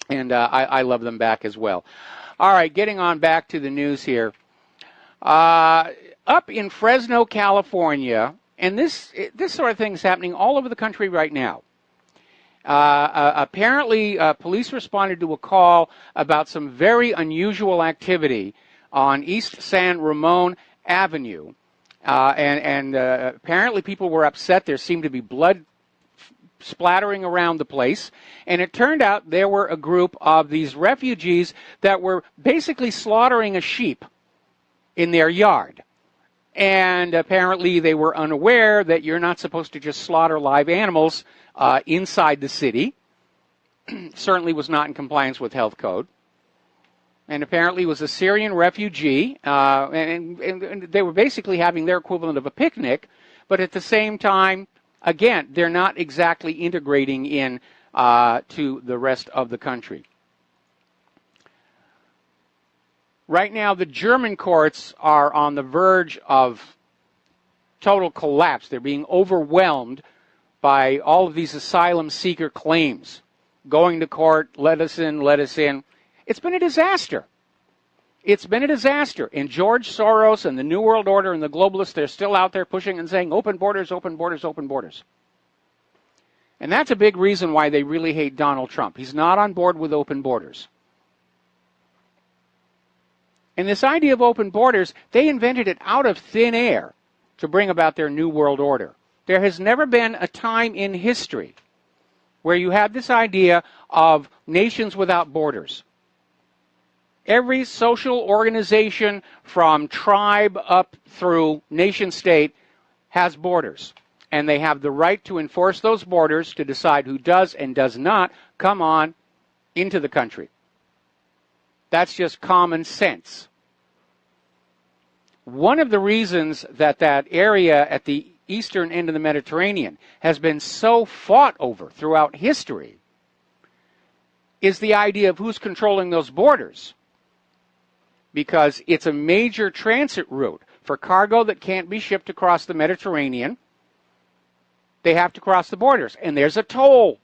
and I love them back as well. All right, getting on back to the news here. Up in Fresno, California, and this sort of thing is happening all over the country right now. Apparently, police responded to a call about some very unusual activity on East San Ramon Avenue. And apparently people were upset. There seemed to be blood splattering around the place. And it turned out there were a group of these refugees that were basically slaughtering a sheep in their yard. And apparently they were unaware that you're not supposed to just slaughter live animals inside the city. Certainly was not in compliance with health code. And apparently was a Syrian refugee, and they were basically having their equivalent of a picnic, but at the same time, again, they're not exactly integrating in to the rest of the country. Right now, the German courts are on the verge of total collapse. They're being overwhelmed by all of these asylum seeker claims. Going to court, let us in, let us in. It's been a disaster. It's been a disaster. And George Soros and the New World Order and the globalists, they're still out there pushing and saying, open borders, open borders, open borders. And that's a big reason why they really hate Donald Trump. He's not on board with open borders. And this idea of open borders, they invented it out of thin air to bring about their New World Order. There has never been a time in history where you had this idea of nations without borders. Every social organization from tribe up through nation state has borders. And they have the right to enforce those borders to decide who does and does not come on into the country. That's just common sense. One of the reasons that that area at the eastern end of the Mediterranean has been so fought over throughout history is the idea of who's controlling those borders. Because it's a major transit route for cargo that can't be shipped across the Mediterranean. They have to cross the borders, and there's a toll.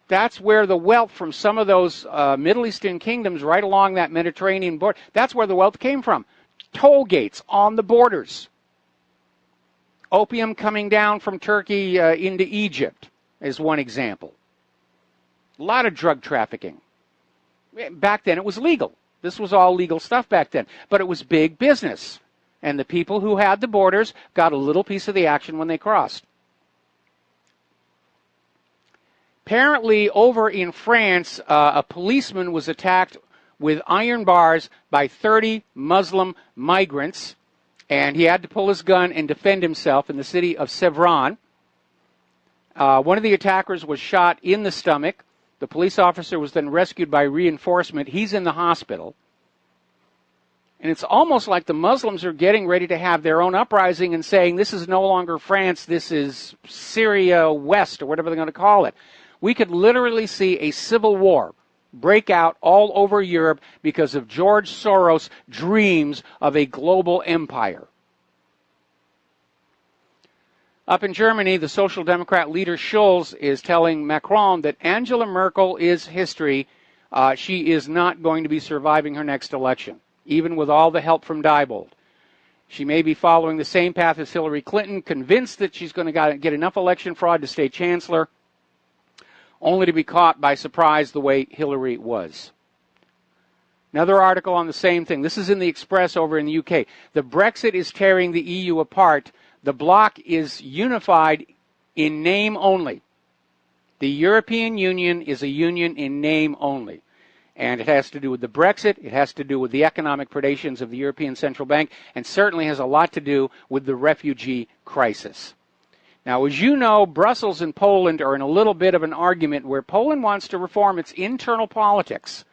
That's where the wealth from some of those Middle Eastern kingdoms right along that Mediterranean border, that's where the wealth came from. Toll gates on the borders. Opium coming down from Turkey into Egypt is one example. A lot of drug trafficking. Back then it was legal. This was all legal stuff back then. But it was big business. And the people who had the borders got a little piece of the action when they crossed. Apparently, over in France, a policeman was attacked with iron bars by 30 Muslim migrants, and he had to pull his gun and defend himself in the city of Sevran. One of the attackers was shot in the stomach. The police officer was then rescued by reinforcement. He's in the hospital. And it's almost like the Muslims are getting ready to have their own uprising and saying, this is no longer France, this is Syria West, or whatever they're going to call it. We could literally see a civil war break out all over Europe because of George Soros' dreams of a global empire. Up in Germany, the Social Democrat leader Schulz is telling Macron that Angela Merkel is history. She is not going to be surviving her next election, even with all the help from Diebold. She may be following the same path as Hillary Clinton, convinced that she's going to get enough election fraud to stay chancellor, only to be caught by surprise the way Hillary was. Another article on the same thing. This is in the Express over in the UK. The Brexit is tearing the EU apart. The bloc is unified in name only. The European Union is a union in name only. And it has to do with the Brexit. It has to do with the economic predations of the European Central Bank, and certainly has a lot to do with the refugee crisis. Now, as you know, Brussels and Poland are in a little bit of an argument where Poland wants to reform its internal politics,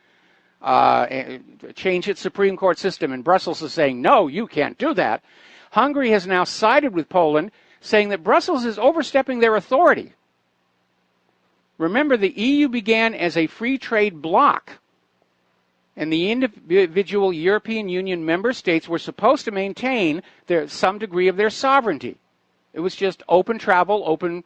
change its Supreme Court system, and Brussels is saying, no, you can't do that. Hungary has now sided with Poland, saying that Brussels is overstepping their authority. Remember, the EU began as a free trade bloc, and the individual European Union member states were supposed to maintain some degree of their sovereignty. It was just open travel, open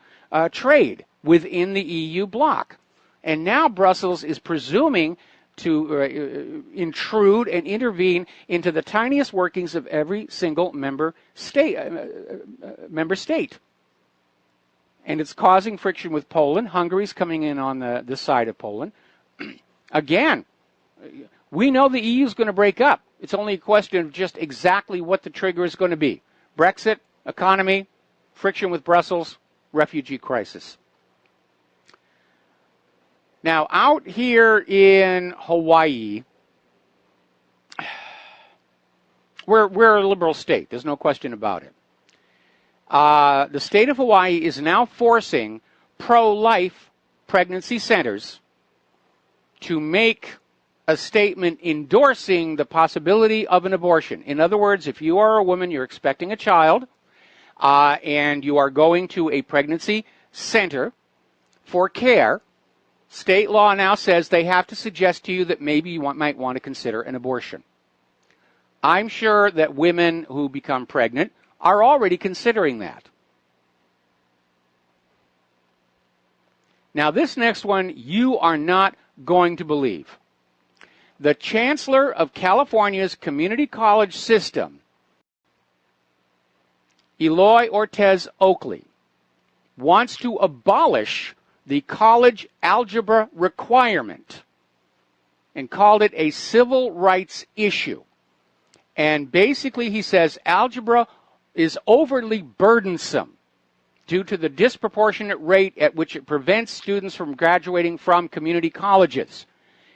trade within the EU bloc. And now Brussels is presuming to intrude and intervene into the tiniest workings of every single member state. And it's causing friction with Poland. Hungary's coming in on the side of Poland. Again, we know the EU is going to break up. It's only a question of just exactly what the trigger is going to be. Brexit, economy, friction with Brussels, refugee crisis. Now, out here in Hawaii, we're a liberal state. There's no question about it. The state of Hawaii is now forcing pro-life pregnancy centers to make a statement endorsing the possibility of an abortion. In other words, if you are a woman, you're expecting a child, and you are going to a pregnancy center for care, state law now says they have to suggest to you that maybe you might want to consider an abortion. I'm sure that women who become pregnant are already considering that. Now, this next one you are not going to believe. The Chancellor of California's community college system, Eloy Ortiz Oakley, wants to abolish the college algebra requirement and called it a civil rights issue. And basically he says algebra is overly burdensome due to the disproportionate rate at which it prevents students from graduating from community colleges.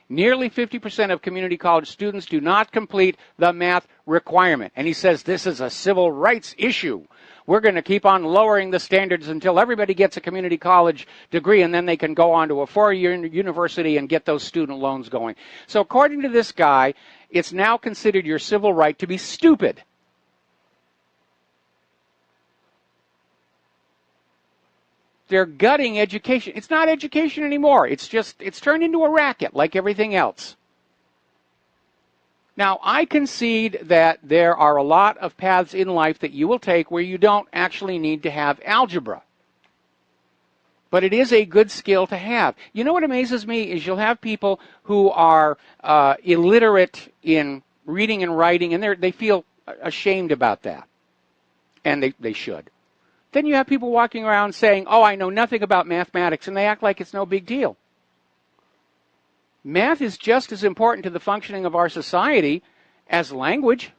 Nearly 50% of community college students do not complete the math requirement. And he says this is a civil rights issue. We're going to keep on lowering the standards until everybody gets a community college degree, and then they can go on to a four-year university and get those student loans going. So according to this guy, it's now considered your civil right to be stupid. They're gutting education. It's not education anymore. It's turned into a racket like everything else. Now, I concede that there are a lot of paths in life that you will take where you don't actually need to have algebra. But it is a good skill to have. You know what amazes me is you'll have people who are illiterate in reading and writing, and they feel ashamed about that. And they should. Then you have people walking around saying, oh, I know nothing about mathematics, and they act like it's no big deal. Math is just as important to the functioning of our society as language.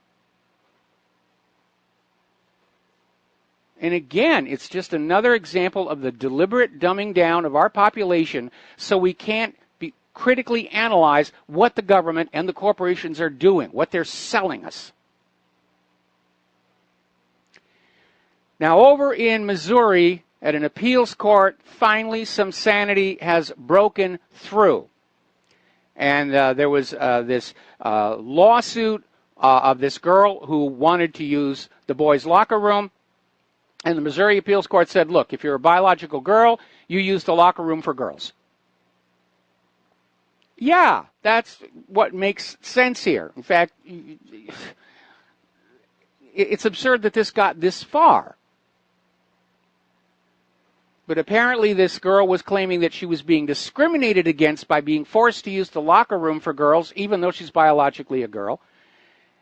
And again, it's just another example of the deliberate dumbing down of our population so we can't critically analyze what the government and the corporations are doing, what they're selling us. Now, over in Missouri, at an appeals court, finally some sanity has broken through. And there was this lawsuit of this girl who wanted to use the boys' locker room. And the Missouri appeals court said, look, if you're a biological girl, you use the locker room for girls. Yeah, that's what makes sense here. In fact, it's absurd that this got this far. But apparently this girl was claiming that she was being discriminated against by being forced to use the locker room for girls, even though she's biologically a girl,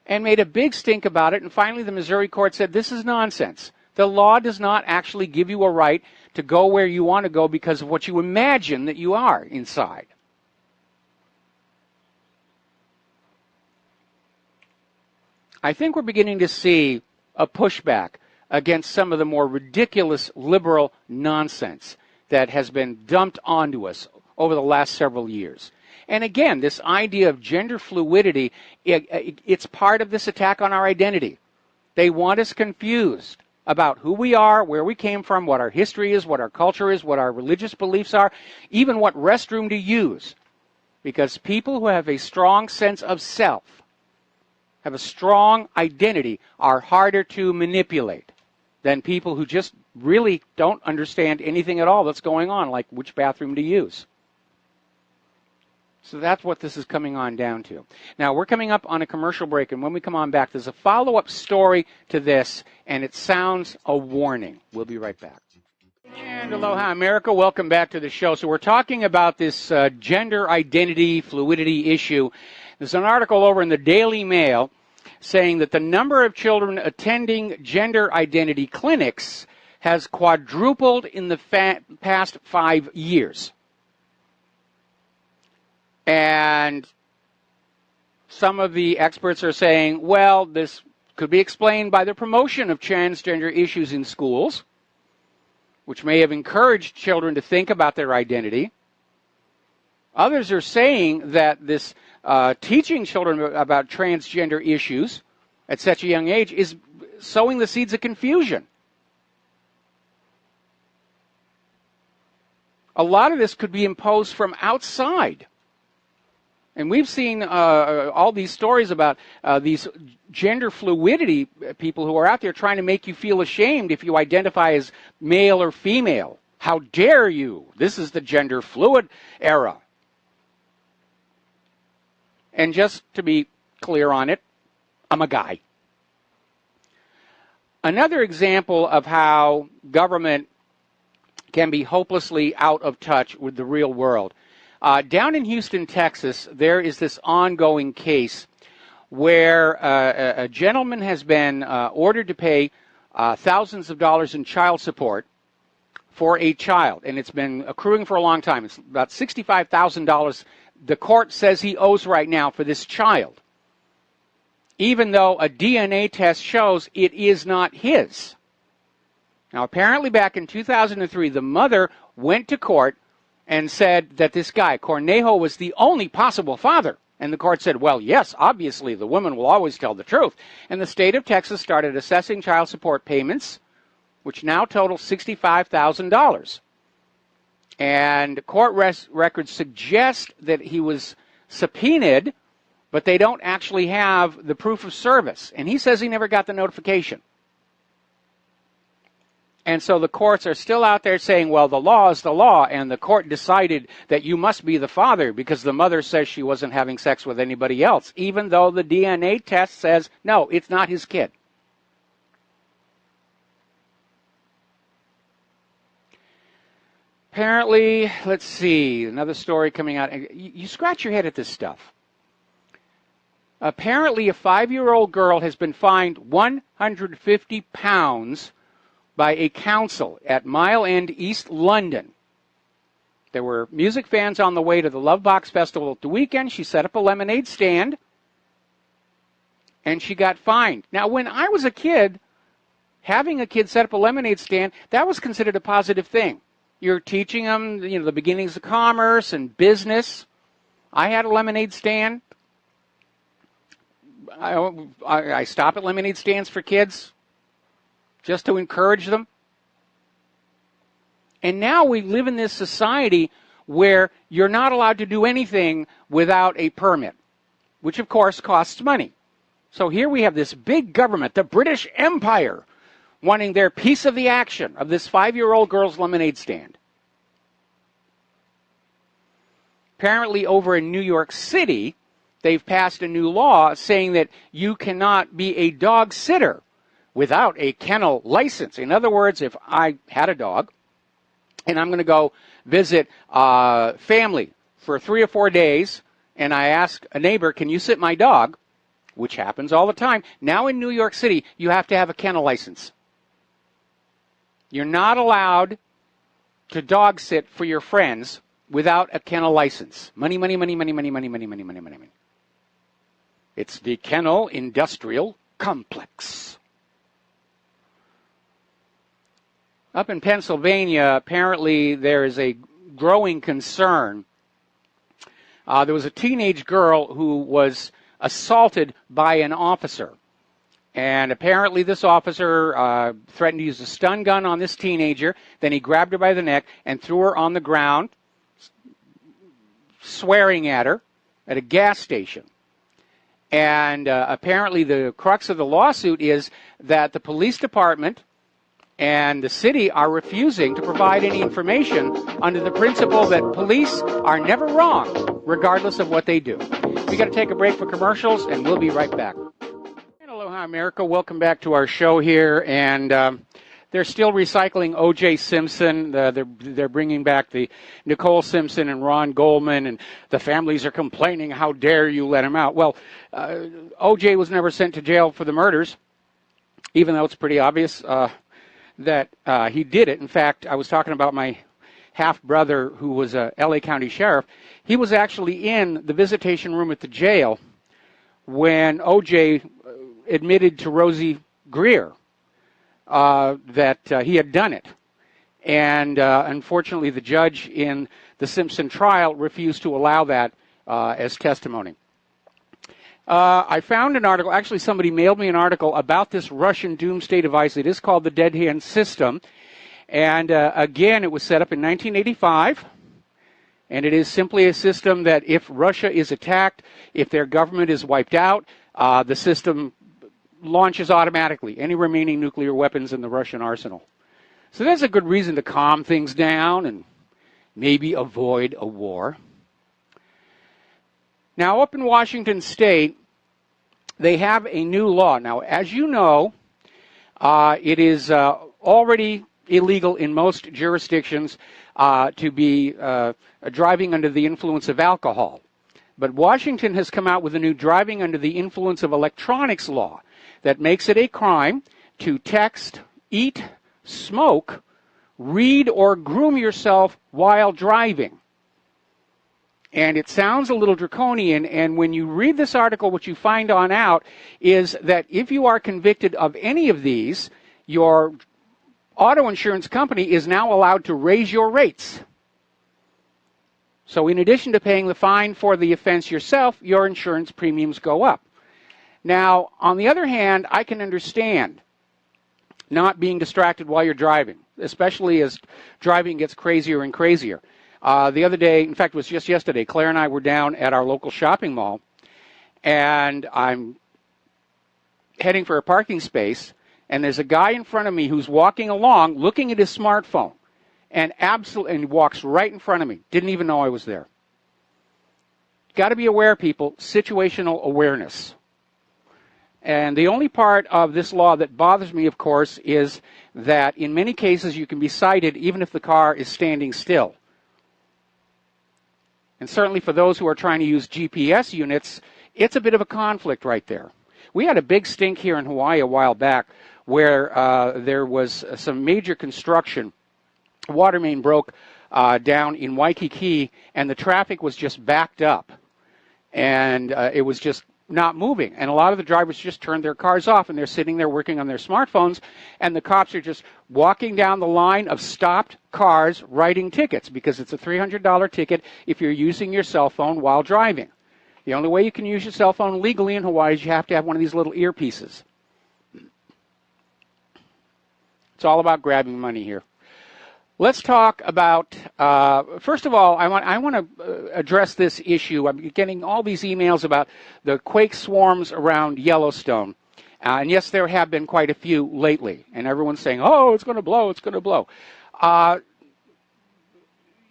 and made a big stink about it. And finally the Missouri court said, this is nonsense. The law does not actually give you a right to go where you want to go because of what you imagine that you are inside. I think we're beginning to see a pushback against some of the more ridiculous liberal nonsense that has been dumped onto us over the last several years. And again, this idea of gender fluidity, it's part of this attack on our identity. They want us confused about who we are, where we came from, what our history is, what our culture is, what our religious beliefs are, even what restroom to use. Because people who have a strong sense of self, have a strong identity, are harder to manipulate than people who just really don't understand anything at all that's going on, like which bathroom to use. So that's what this is coming on down to. Now, we're coming up on a commercial break, and when we come on back, there's a follow-up story to this, and it sounds a warning. We'll be right back. And aloha, America. Welcome back to the show. So we're talking about this gender identity fluidity issue. There's an article over in the Daily Mail saying that the number of children attending gender identity clinics has quadrupled in the past 5 years. And some of the experts are saying, well, this could be explained by the promotion of transgender issues in schools, which may have encouraged children to think about their identity. Others are saying that this teaching children about transgender issues at such a young age is sowing the seeds of confusion. A lot of this could be imposed from outside. And we've seen all these stories about these gender fluidity people who are out there trying to make you feel ashamed if you identify as male or female. How dare you? This is the gender fluid era. And just to be clear on it, I'm a guy. Another example of how government can be hopelessly out of touch with the real world. Down in Houston, Texas, there is this ongoing case where a gentleman has been ordered to pay thousands of dollars in child support for a child, and it's been accruing for a long time. It's about $65,000 the court says he owes right now for this child, even though a DNA test shows it is not his. Now, apparently back in 2003, the mother went to court and said that this guy, Cornejo, was the only possible father. And the court said, well, yes, obviously, the woman will always tell the truth. And the state of Texas started assessing child support payments, which now total $65,000. And court records suggest that he was subpoenaed, but they don't actually have the proof of service. And he says he never got the notification. And so the courts are still out there saying, well, the law is the law, and the court decided that you must be the father because the mother says she wasn't having sex with anybody else, even though the DNA test says, no, it's not his kid. Apparently, let's see, another story coming out. You scratch your head at this stuff. Apparently, a 5-year-old girl has been fined 150 pounds by a council at Mile End, East London. There were music fans on the way to the Love Box Festival at the weekend. She set up a lemonade stand, and she got fined. Now, when I was a kid, having a kid set up a lemonade stand, that was considered a positive thing. You're teaching them, the beginnings of commerce and business. I had a lemonade stand. I stop at lemonade stands for kids just to encourage them. And now we live in this society where you're not allowed to do anything without a permit, which of course costs money. So here we have this big government, the British Empire, wanting their piece of the action of this 5-year-old girl's lemonade stand. Apparently over in New York City, they've passed a new law saying that you cannot be a dog sitter without a kennel license. In other words, if I had a dog and I'm going to go visit family for 3 or 4 days and I ask a neighbor, can you sit my dog, which happens all the time, now in New York City, you have to have a kennel license. You're not allowed to dog sit for your friends without a kennel license. Money, money, money, money, money, money, money, money, money, money, money. It's the Kennel Industrial Complex. Up in Pennsylvania, apparently there is a growing concern. There was a teenage girl who was assaulted by an officer. And apparently this officer threatened to use a stun gun on this teenager. Then he grabbed her by the neck and threw her on the ground, swearing at her at a gas station. And apparently the crux of the lawsuit is that the police department and the city are refusing to provide any information under the principle that police are never wrong, regardless of what they do. We got to take a break for commercials, and we'll be right back. Aloha, America. Welcome back to our show here. And they're still recycling O.J. Simpson. They're bringing back the Nicole Simpson and Ron Goldman, and the families are complaining, how dare you let him out? Well, O.J. was never sent to jail for the murders, even though it's pretty obvious that he did it. In fact, I was talking about my half-brother who was a L.A. County sheriff. He was actually in the visitation room at the jail when O.J. admitted to Rosie Greer that he had done it. And unfortunately, the judge in the Simpson trial refused to allow that as testimony. I found an article, actually somebody mailed me an article about this Russian doomsday device. It is called the Dead Hand System. And again, it was set up in 1985. And it is simply a system that if Russia is attacked, if their government is wiped out, the system launches automatically any remaining nuclear weapons in the Russian arsenal. So there's a good reason to calm things down and maybe avoid a war. Now, up in Washington State, they have a new law. Now, as you know, it is already illegal in most jurisdictions to be driving under the influence of alcohol. But Washington has come out with a new driving under the influence of electronics law that makes it a crime to text, eat, smoke, read, or groom yourself while driving. And it sounds a little draconian, and when you read this article, what you find on out is that if you are convicted of any of these, your auto insurance company is now allowed to raise your rates. So in addition to paying the fine for the offense yourself, your insurance premiums go up. Now, on the other hand, I can understand not being distracted while you're driving, especially as driving gets crazier and crazier. The other day, in fact, it was just yesterday, Claire and I were down at our local shopping mall, and I'm heading for a parking space, and there's a guy in front of me who's walking along, looking at his smartphone, and walks right in front of me. Didn't even know I was there. Got to be aware, people, situational awareness. And the only part of this law that bothers me, of course, is that in many cases you can be cited even if the car is standing still. And certainly for those who are trying to use GPS units, it's a bit of a conflict right there. We had a big stink here in Hawaii a while back where there was some major construction. Water main broke down in Waikiki, and the traffic was just backed up. And it was just not moving. And a lot of the drivers just turned their cars off, and they're sitting there working on their smartphones, and the cops are just walking down the line of stopped cars writing tickets, because it's a $300 ticket if you're using your cell phone while driving. The only way you can use your cell phone legally in Hawaii is you have to have one of these little earpieces. It's all about grabbing money here. Let's talk about, first of all, I want to address this issue. I'm getting all these emails about the quake swarms around Yellowstone. And yes, there have been quite a few lately. And everyone's saying, oh, it's going to blow, it's going to blow.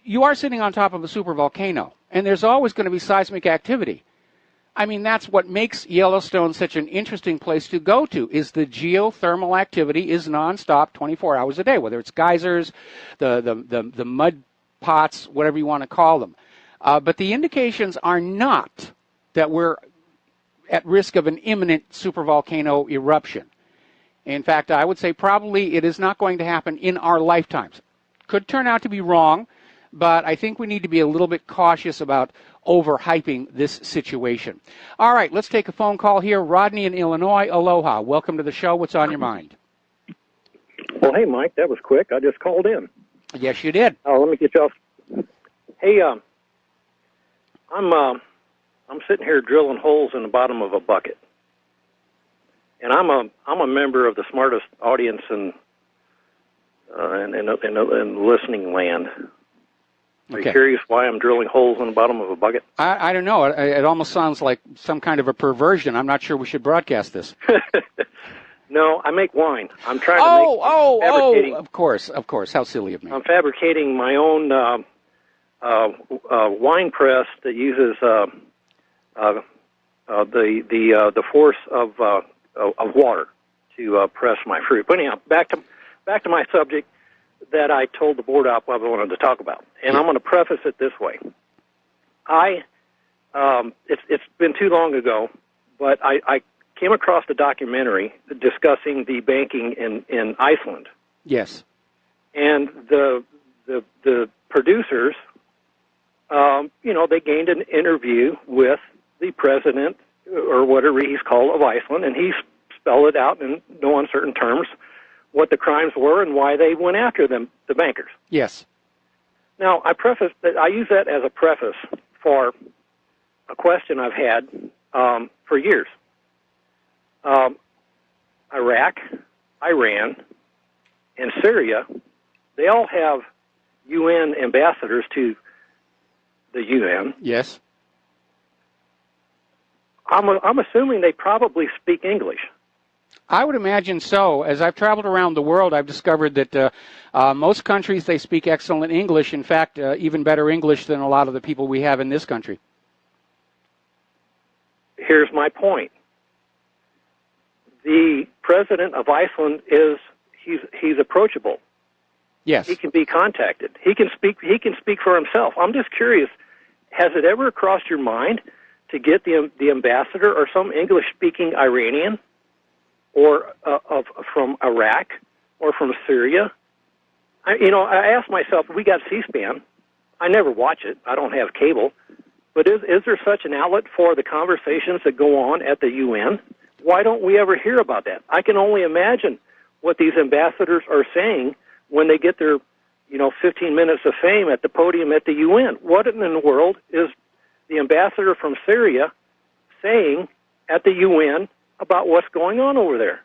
You are sitting on top of a supervolcano, and there's always going to be seismic activity. I mean, that's what makes Yellowstone such an interesting place to go to, is the geothermal activity is nonstop 24 hours a day, whether it's geysers, the mud pots, whatever you want to call them. But the indications are not that we're at risk of an imminent supervolcano eruption. In fact, I would say probably it is not going to happen in our lifetimes. Could turn out to be wrong, but I think we need to be a little bit cautious about overhyping this situation. All right, let's take a phone call here. Rodney in Illinois. Aloha. Welcome to the show. What's on your mind? Well, hey, Mike, that was quick. I just called in. Yes, you did. Oh, let me get you off. Hey, I'm sitting here drilling holes in the bottom of a bucket, and I'm a member of the smartest audience in listening land. Are you curious why I'm drilling holes in the bottom of a bucket? I don't know. It almost sounds like some kind of a perversion. I'm not sure we should broadcast this. No, I make wine. I'm trying to fabricating. Of course. How silly of me. I'm fabricating my own wine press that uses the force of water to press my fruit. But anyhow, back to back to my subject that I told the board op what I wanted to talk about, and I'm going to preface it this way. It's been too long ago, but I came across a documentary discussing the banking in Iceland. Yes. And the producers, they gained an interview with the president, or whatever he's called, of Iceland, and he spelled it out in no uncertain terms what the crimes were and why they went after them, the bankers. Yes. Now, I use that as a preface for a question I've had for years. Iraq, Iran, and Syria, they all have UN ambassadors to the UN. Yes. I'm assuming they probably speak English. I would imagine so. As I've traveled around the world, I've discovered that most countries, they speak excellent English. In fact, even better English than a lot of the people we have in this country. Here's my point. The president of Iceland he's approachable. Yes. He can be contacted. He can speak for himself. I'm just curious, has it ever crossed your mind to get the ambassador or some English-speaking Iranian or from Iraq or from Syria? I asked myself, we got C-SPAN. I never watch it. I don't have cable. But is there such an outlet for the conversations that go on at the UN? Why don't we ever hear about that? I can only imagine what these ambassadors are saying when they get their, 15 minutes of fame at the podium at the UN. What in the world is the ambassador from Syria saying at the UN about what's going on over there?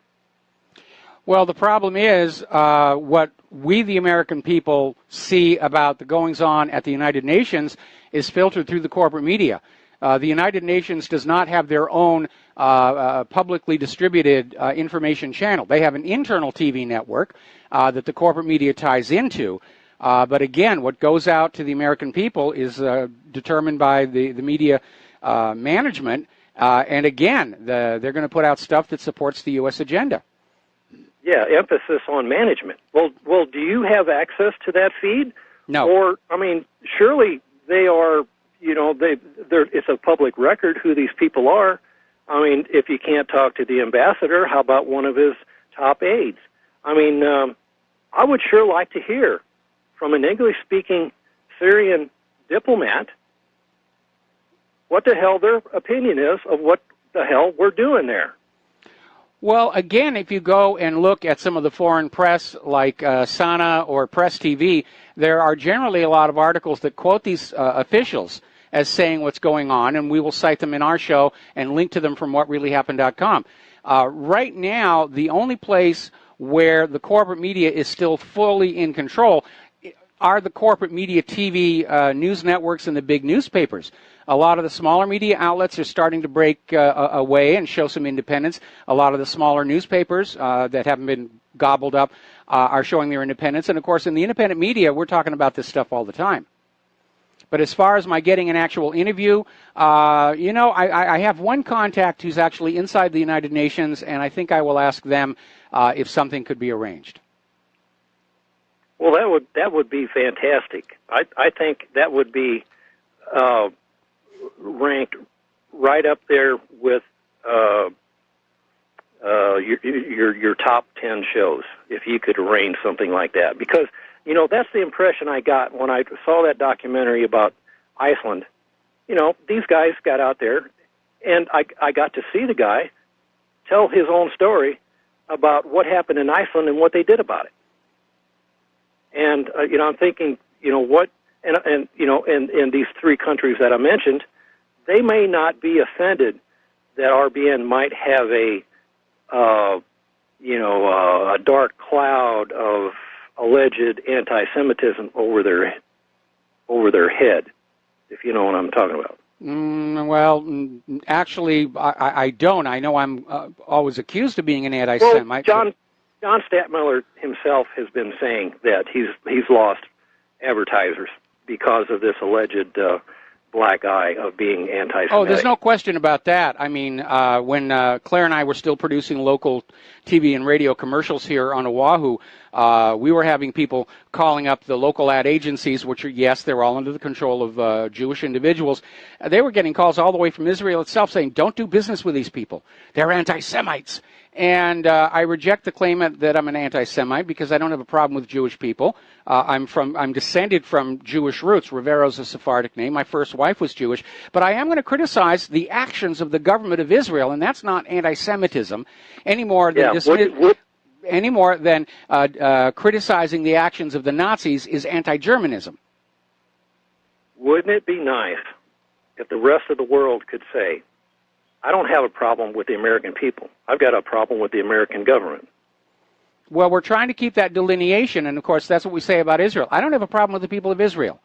Well, the problem is what we, the American people, see about the goings-on at the United Nations is filtered through the corporate media. The United Nations does not have their own publicly distributed information channel. They have an internal TV network that the corporate media ties into. But again, what goes out to the American people is determined by the media management. And again, they're going to put out stuff that supports the U.S. agenda. Yeah, emphasis on management. Well, do you have access to that feed? No. Or, surely they are, it's a public record who these people are. If you can't talk to the ambassador, how about one of his top aides? I would sure like to hear from an English-speaking Syrian diplomat what the hell their opinion is of what the hell we're doing there. Well, again, if you go and look at some of the foreign press like Sana or Press TV, there are generally a lot of articles that quote these officials as saying what's going on, and we will cite them in our show and link to them from whatreallyhappened.com. Right now, the only place where the corporate media is still fully in control are the corporate media TV news networks and the big newspapers. A lot of the smaller media outlets are starting to break away and show some independence. A lot of the smaller newspapers that haven't been gobbled up are showing their independence. And, of course, in the independent media, we're talking about this stuff all the time. But as far as my getting an actual interview, I have one contact who's actually inside the United Nations, and I think I will ask them if something could be arranged. Well, that would be fantastic. I think that would be ranked right up there with your top 10 shows if you could arrange something like that. Because that's the impression I got when I saw that documentary about Iceland. These guys got out there, and I got to see the guy tell his own story about what happened in Iceland and what they did about it. And I'm thinking, what, and these three countries that I mentioned, they may not be offended that RBN might have a dark cloud of alleged anti-Semitism over their head, if you know what I'm talking about. Actually, I don't. I know I'm always accused of being an anti-Semite. Well, John Stadtmiller himself has been saying that he's lost advertisers because of this alleged black eye of being anti-Semitic. Oh, there's no question about that. I mean, when Claire and I were still producing local TV and radio commercials here on Oahu, we were having people calling up the local ad agencies, which are, yes, they're all under the control of Jewish individuals. They were getting calls all the way from Israel itself saying, don't do business with these people. They're anti-Semites. And I reject the claim that I'm an anti-Semite because I don't have a problem with Jewish people. I'm descended from Jewish roots. Rivero's a Sephardic name. My first wife was Jewish. But I am going to criticize the actions of the government of Israel, and that's not anti-Semitism any more than criticizing the actions of the Nazis is anti-Germanism. Wouldn't it be nice if the rest of the world could say, I don't have a problem with the American people. I've got a problem with the American government. Well, we're trying to keep that delineation, and of course that's what we say about Israel. I don't have a problem with the people of Israel.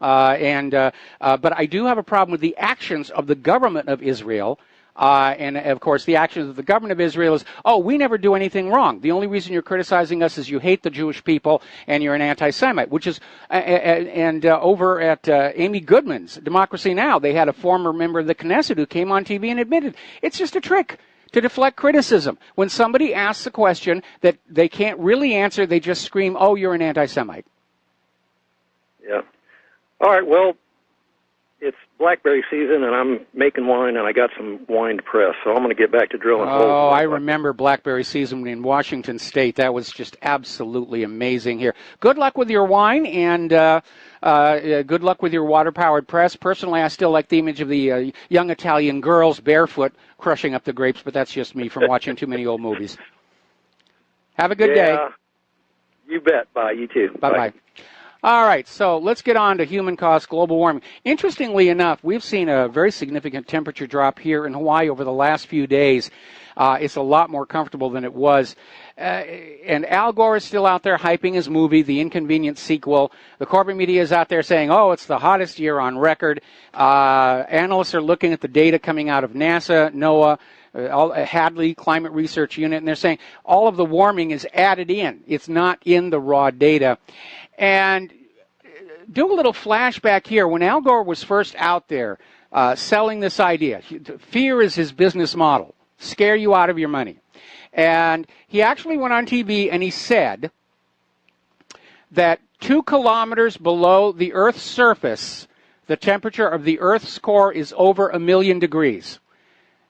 But I do have a problem with the actions of the government of Israel. And, of course, the actions of the government of Israel is, oh, we never do anything wrong. The only reason you're criticizing us is you hate the Jewish people and you're an anti-Semite, which is, over at Amy Goodman's Democracy Now!, they had a former member of the Knesset who came on TV and admitted it's just a trick to deflect criticism. When somebody asks a question that they can't really answer, they just scream, oh, you're an anti-Semite. Yeah. All right, well, it's blackberry season, and I'm making wine, and I got some wine to press, so I'm going to get back to drilling holes. Oh, I remember blackberry season in Washington State. That was just absolutely amazing here. Good luck with your wine, and good luck with your water-powered press. Personally, I still like the image of the young Italian girls barefoot crushing up the grapes, but that's just me from watching too many old movies. Have a good day. You bet. Bye. You too. Bye-bye. All right, so let's get on to human-caused global warming. Interestingly enough, we've seen a very significant temperature drop here in Hawaii over the last few days. It's a lot more comfortable than it was. And Al Gore is still out there hyping his movie, The Inconvenient Sequel. The corporate media is out there saying, oh, it's the hottest year on record. Analysts are looking at the data coming out of NASA, NOAA, Hadley Climate Research Unit, and they're saying all of the warming is added in. It's not in the raw data. And do a little flashback here. When Al Gore was first out there selling this idea, fear is his business model, scare you out of your money. And he actually went on TV and he said that 2 kilometers below the Earth's surface, the temperature of the Earth's core is over 1 million degrees.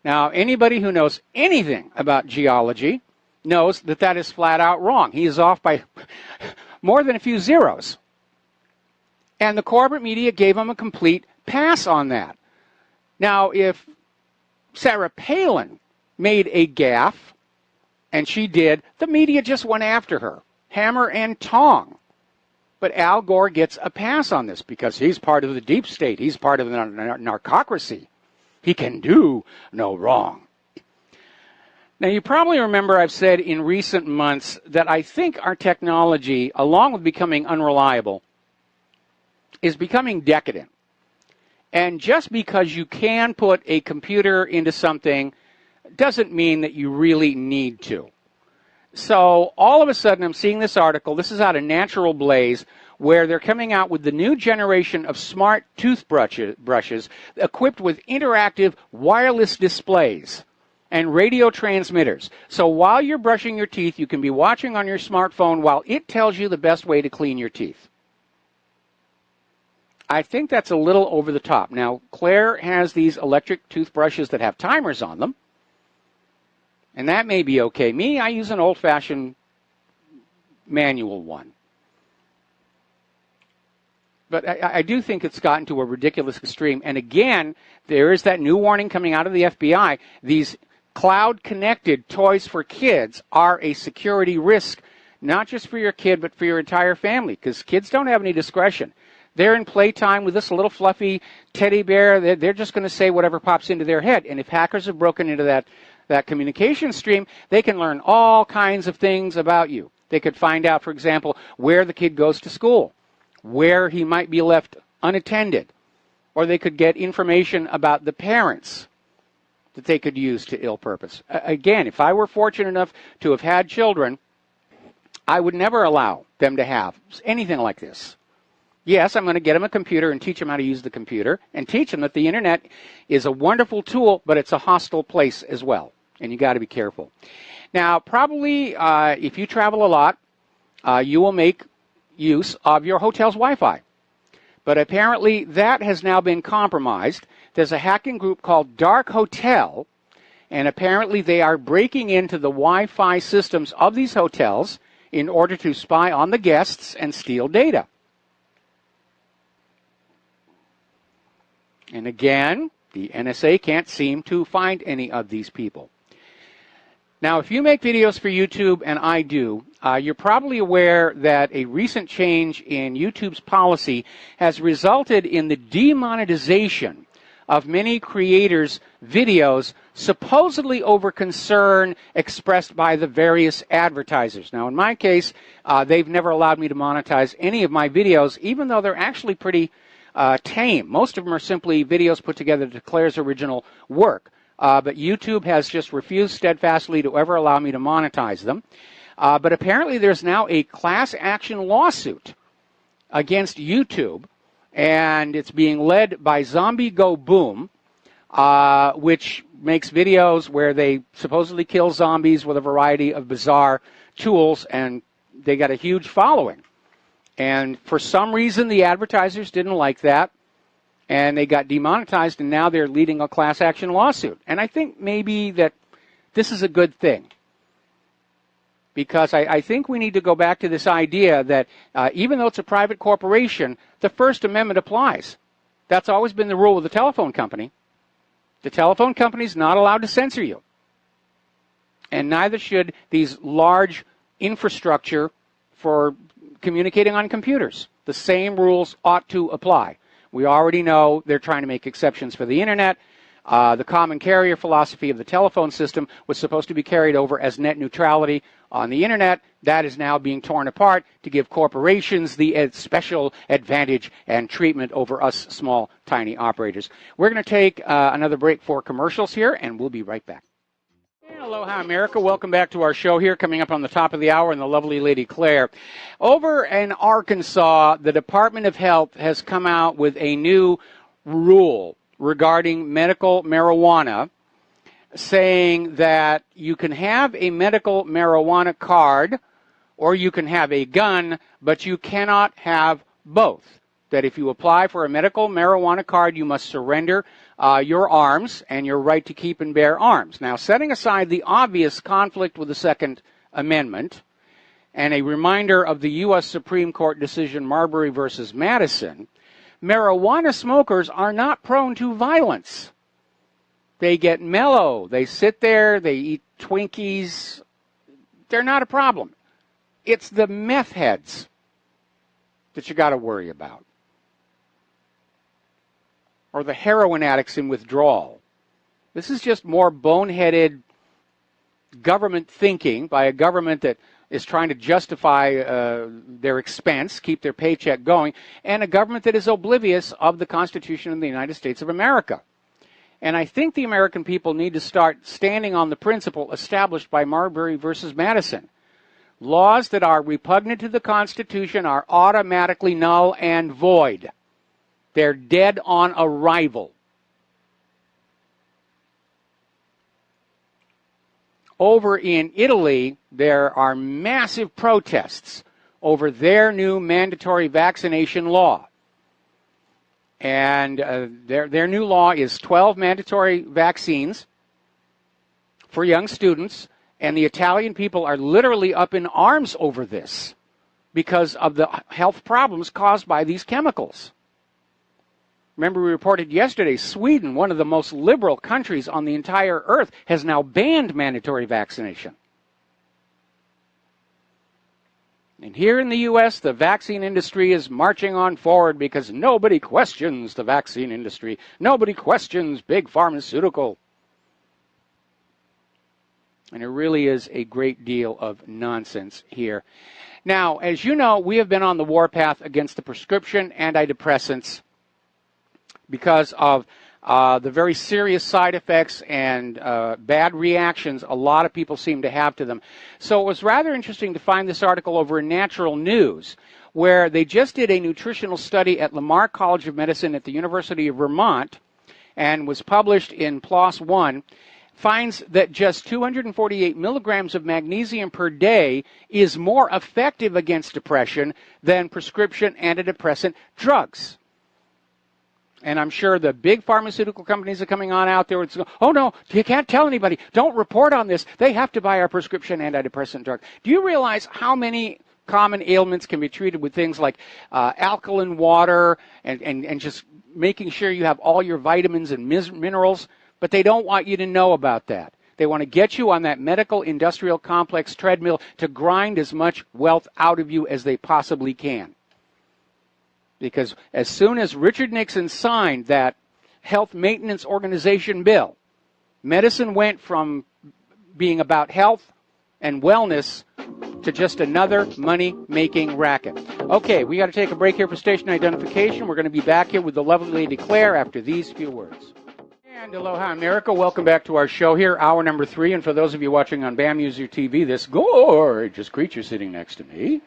Now, anybody who knows anything about geology knows that that is flat out wrong. He is off by more than a few zeros. And the corporate media gave him a complete pass on that. Now, if Sarah Palin made a gaffe, and she did, the media just went after her, hammer and tong. But Al Gore gets a pass on this because he's part of the deep state. He's part of the narcocracy. He can do no wrong. Now, you probably remember I've said in recent months that I think our technology, along with becoming unreliable, is becoming decadent. And just because you can put a computer into something doesn't mean that you really need to. So all of a sudden I'm seeing this article, this is out of Natural Blaze, where they're coming out with the new generation of smart toothbrushes equipped with interactive wireless displays and radio transmitters. So while you're brushing your teeth, you can be watching on your smartphone while it tells you the best way to clean your teeth. I think that's a little over the top. Now, Claire has these electric toothbrushes that have timers on them, and that may be okay. Me, I use an old-fashioned manual one. But I do think it's gotten to a ridiculous extreme. And again, there is that new warning coming out of the FBI. These cloud-connected toys for kids are a security risk, not just for your kid, but for your entire family, because kids don't have any discretion. They're in playtime with this little fluffy teddy bear. They're just going to say whatever pops into their head. And if hackers have broken into that communication stream, they can learn all kinds of things about you. They could find out, for example, where the kid goes to school, where he might be left unattended, or they could get information about the parents that they could use to ill purpose. Again, if I were fortunate enough to have had children, I would never allow them to have anything like this. Yes, I'm going to get them a computer and teach them how to use the computer and teach them that the internet is a wonderful tool, but it's a hostile place as well, and you got to be careful. Now, probably if you travel a lot, you will make use of your hotel's Wi-Fi. But apparently that has now been compromised. There's a hacking group called Dark Hotel, and apparently they are breaking into the Wi-Fi systems of these hotels in order to spy on the guests and steal data. And again, the NSA can't seem to find any of these people. Now, if you make videos for YouTube, and I do, you're probably aware that a recent change in YouTube's policy has resulted in the demonetization of many creators' videos, supposedly over concern expressed by the various advertisers. Now, in my case, they've never allowed me to monetize any of my videos, even though they're actually pretty tame. Most of them are simply videos put together to Claire's original work. But YouTube has just refused steadfastly to ever allow me to monetize them. But apparently there's now a class action lawsuit against YouTube, and it's being led by Zombie Go Boom, which makes videos where they supposedly kill zombies with a variety of bizarre tools, and they got a huge following. And for some reason, the advertisers didn't like that, and they got demonetized, and now they're leading a class action lawsuit. And I think maybe that this is a good thing, because I think we need to go back to this idea that even though it's a private corporation, the First Amendment applies. That's always been the rule of the telephone company. The telephone company is not allowed to censor you, and neither should these large infrastructure for communicating on computers. The same rules ought to apply. We already know they're trying to make exceptions for the internet. The common carrier philosophy of the telephone system was supposed to be carried over as net neutrality on the internet. That is now being torn apart to give corporations the special advantage and treatment over us small, tiny operators. We're going to take another break for commercials here, and we'll be right back. Aloha, America. Welcome back to our show here, coming up on the top of the hour, and the lovely Lady Claire. Over in Arkansas, the Department of Health has come out with a new rule regarding medical marijuana, saying that you can have a medical marijuana card or you can have a gun, but you cannot have both. That if you apply for a medical marijuana card, you must surrender your arms and your right to keep and bear arms. Now, setting aside the obvious conflict with the Second Amendment and a reminder of the U.S. Supreme Court decision Marbury versus Madison, marijuana smokers are not prone to violence. They get mellow. They sit there. They eat Twinkies. They're not a problem. It's the meth heads that you got to worry about, or the heroin addicts in withdrawal. This is just more boneheaded government thinking by a government that is trying to justify their expense, keep their paycheck going, and a government that is oblivious of the Constitution of the United States of America. And I think the American people need to start standing on the principle established by Marbury versus Madison. Laws that are repugnant to the Constitution are automatically null and void. They're dead on arrival. Over in Italy, there are massive protests over their new mandatory vaccination law. And their new law is 12 mandatory vaccines for young students, and the Italian people are literally up in arms over this because of the health problems caused by these chemicals. Remember, we reported yesterday, Sweden, one of the most liberal countries on the entire earth, has now banned mandatory vaccination. And here in the U.S., the vaccine industry is marching on forward because nobody questions the vaccine industry. Nobody questions big pharmaceutical. And it really is a great deal of nonsense here. Now, as you know, we have been on the warpath against the prescription antidepressants because of the very serious side effects and bad reactions a lot of people seem to have to them. So it was rather interesting to find this article over in Natural News, where they just did a nutritional study at Lamar College of Medicine at the University of Vermont and was published in PLOS One, finds that just 248 milligrams of magnesium per day is more effective against depression than prescription antidepressant drugs. And I'm sure the big pharmaceutical companies are coming on out there and saying, oh, no, you can't tell anybody. Don't report on this. They have to buy our prescription antidepressant drug. Do you realize how many common ailments can be treated with things like alkaline water and just making sure you have all your vitamins and minerals? But they don't want you to know about that. They want to get you on that medical industrial complex treadmill to grind as much wealth out of you as they possibly can. Because as soon as Richard Nixon signed that Health Maintenance Organization bill, medicine went from being about health and wellness to just another money-making racket. Okay, we got to take a break here for station identification. We're going to be back here with the lovely Lady Claire after these few words. And aloha, America. Welcome back to our show here, hour number 3. And for those of you watching on BAM User TV, this gorgeous creature sitting next to me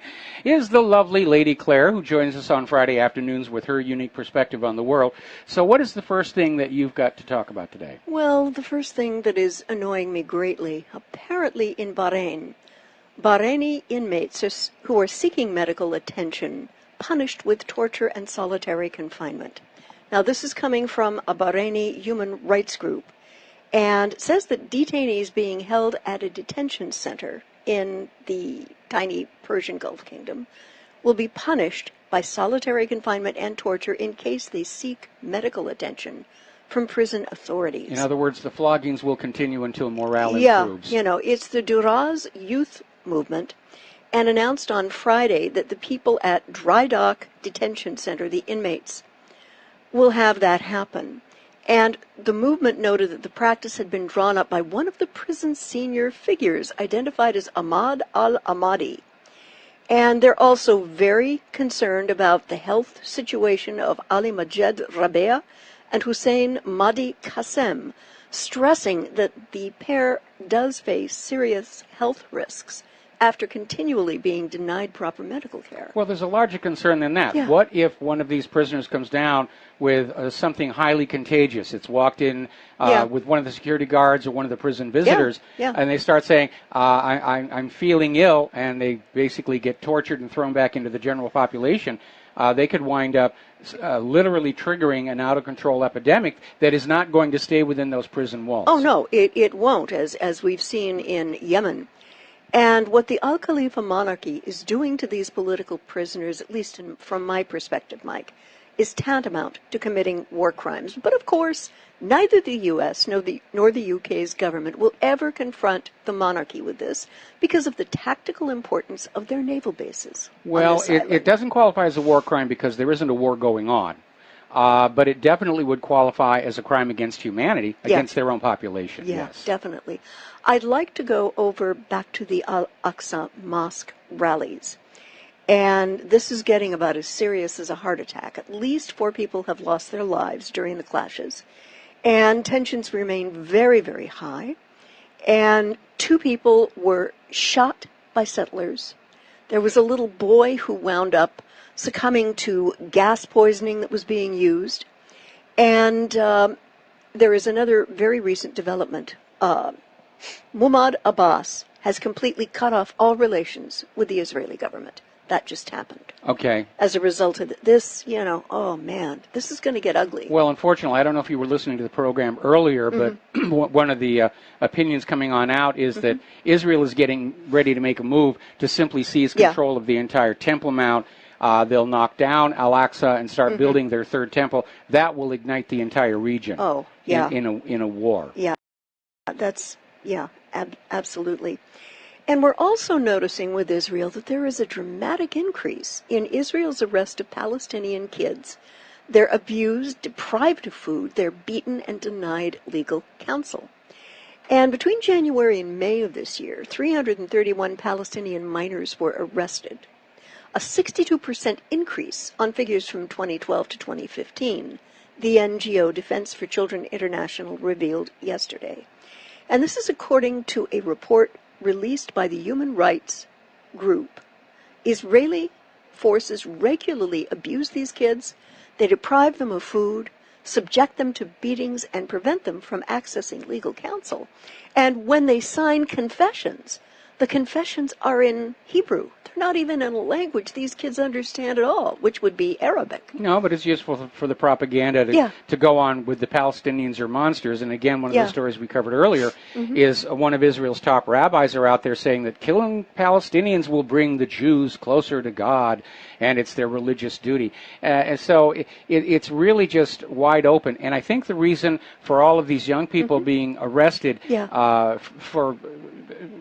is the lovely Lady Claire, who joins us on Friday afternoons with her unique perspective on the world. So what is the first thing that you've got to talk about today? Well, the first thing that is annoying me greatly, apparently in Bahrain, Bahraini inmates who are seeking medical attention punished with torture and solitary confinement. Now, this is coming from a Bahraini human rights group, and says that detainees being held at a detention center in the tiny Persian Gulf Kingdom will be punished by solitary confinement and torture in case they seek medical attention from prison authorities. In other words, the floggings will continue until morale improves. Yeah, it's the Duraz youth movement, and announced on Friday that the people at Dry Dock Detention Center, the inmates, will have that happen. And the movement noted that the practice had been drawn up by one of the prison's senior figures, identified as Ahmad al-Ahmadi. And they're also very concerned about the health situation of Ali Majed Rabea and Hussein Mahdi Qassem, stressing that the pair does face serious health risks after continually being denied proper medical care. Well, there's a larger concern than that. Yeah. What if one of these prisoners comes down with something highly contagious? It's walked in with one of the security guards or one of the prison visitors, and they start saying, I'm feeling ill, and they basically get tortured and thrown back into the general population. They could wind up literally triggering an out-of-control epidemic that is not going to stay within those prison walls. Oh, no, it won't, as we've seen in Yemen. And what the Al Khalifa monarchy is doing to these political prisoners, at least from my perspective, Mike, is tantamount to committing war crimes. But of course, neither the U.S. nor the UK's government will ever confront the monarchy with this because of the tactical importance of their naval bases. Well, it doesn't qualify as a war crime because there isn't a war going on. But it definitely would qualify as a crime against humanity, against their own population. Yeah, yes, definitely. I'd like to go back to the Al-Aqsa Mosque rallies. And this is getting about as serious as a heart attack. At least 4 people have lost their lives during the clashes. And tensions remain very, very high. And 2 people were shot by settlers. There was a little boy who wound up succumbing to gas poisoning that was being used. And there is another very recent development. Muhammad Abbas has completely cut off all relations with the Israeli government. That just happened. Okay. As a result of this, oh man, this is going to get ugly. Well, unfortunately, I don't know if you were listening to the program earlier, but one of the opinions coming on out is that Israel is getting ready to make a move to simply seize control of the entire Temple Mount. They'll knock down Al-Aqsa and start building their third temple. That will ignite the entire region. Oh, yeah. In a war. Yeah, absolutely. And we're also noticing with Israel that there is a dramatic increase in Israel's arrest of Palestinian kids. They're abused, deprived of food, they're beaten and denied legal counsel. And between January and May of this year, 331 Palestinian minors were arrested, a 62% increase on figures from 2012 to 2015, the NGO Defense for Children International revealed yesterday. And this is according to a report released by the human rights group Israeli forces regularly abuse these kids. They deprive them of food, subject them to beatings, and prevent them from accessing legal counsel. And when they sign confessions, the confessions are in Hebrew. They're not even in a language these kids understand at all, which would be Arabic. No, but it's useful for the propaganda to go on with the Palestinians are monsters. And again, one of the stories we covered earlier is one of Israel's top rabbis are out there saying that killing Palestinians will bring the Jews closer to God, and it's their religious duty. And so it's really just wide open. And I think the reason for all of these young people being arrested for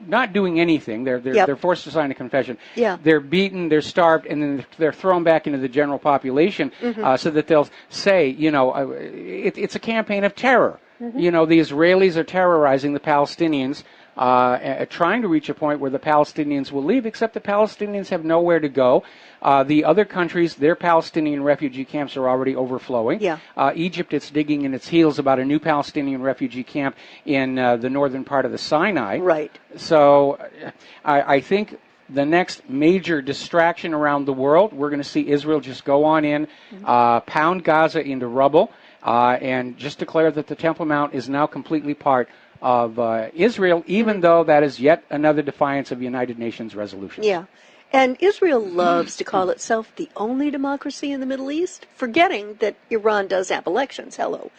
not doing anything, they're forced to sign a confession. They're beaten, they're starved, and then they're thrown back into the general population so that they'll say, it's a campaign of terror. The Israelis are terrorizing the Palestinians, trying to reach a point where the Palestinians will leave, except the Palestinians have nowhere to go. The other countries, their Palestinian refugee camps are already overflowing. Egypt is digging in its heels about a new Palestinian refugee camp in the northern part of the Sinai. Right. So I think the next major distraction around the world, we're going to see Israel just go on in, pound Gaza into rubble, and just declare that the Temple Mount is now completely part of Israel, even though that is yet another defiance of United Nations resolutions. Yeah. And Israel loves to call itself the only democracy in the Middle East, forgetting that Iran does have elections. Hello.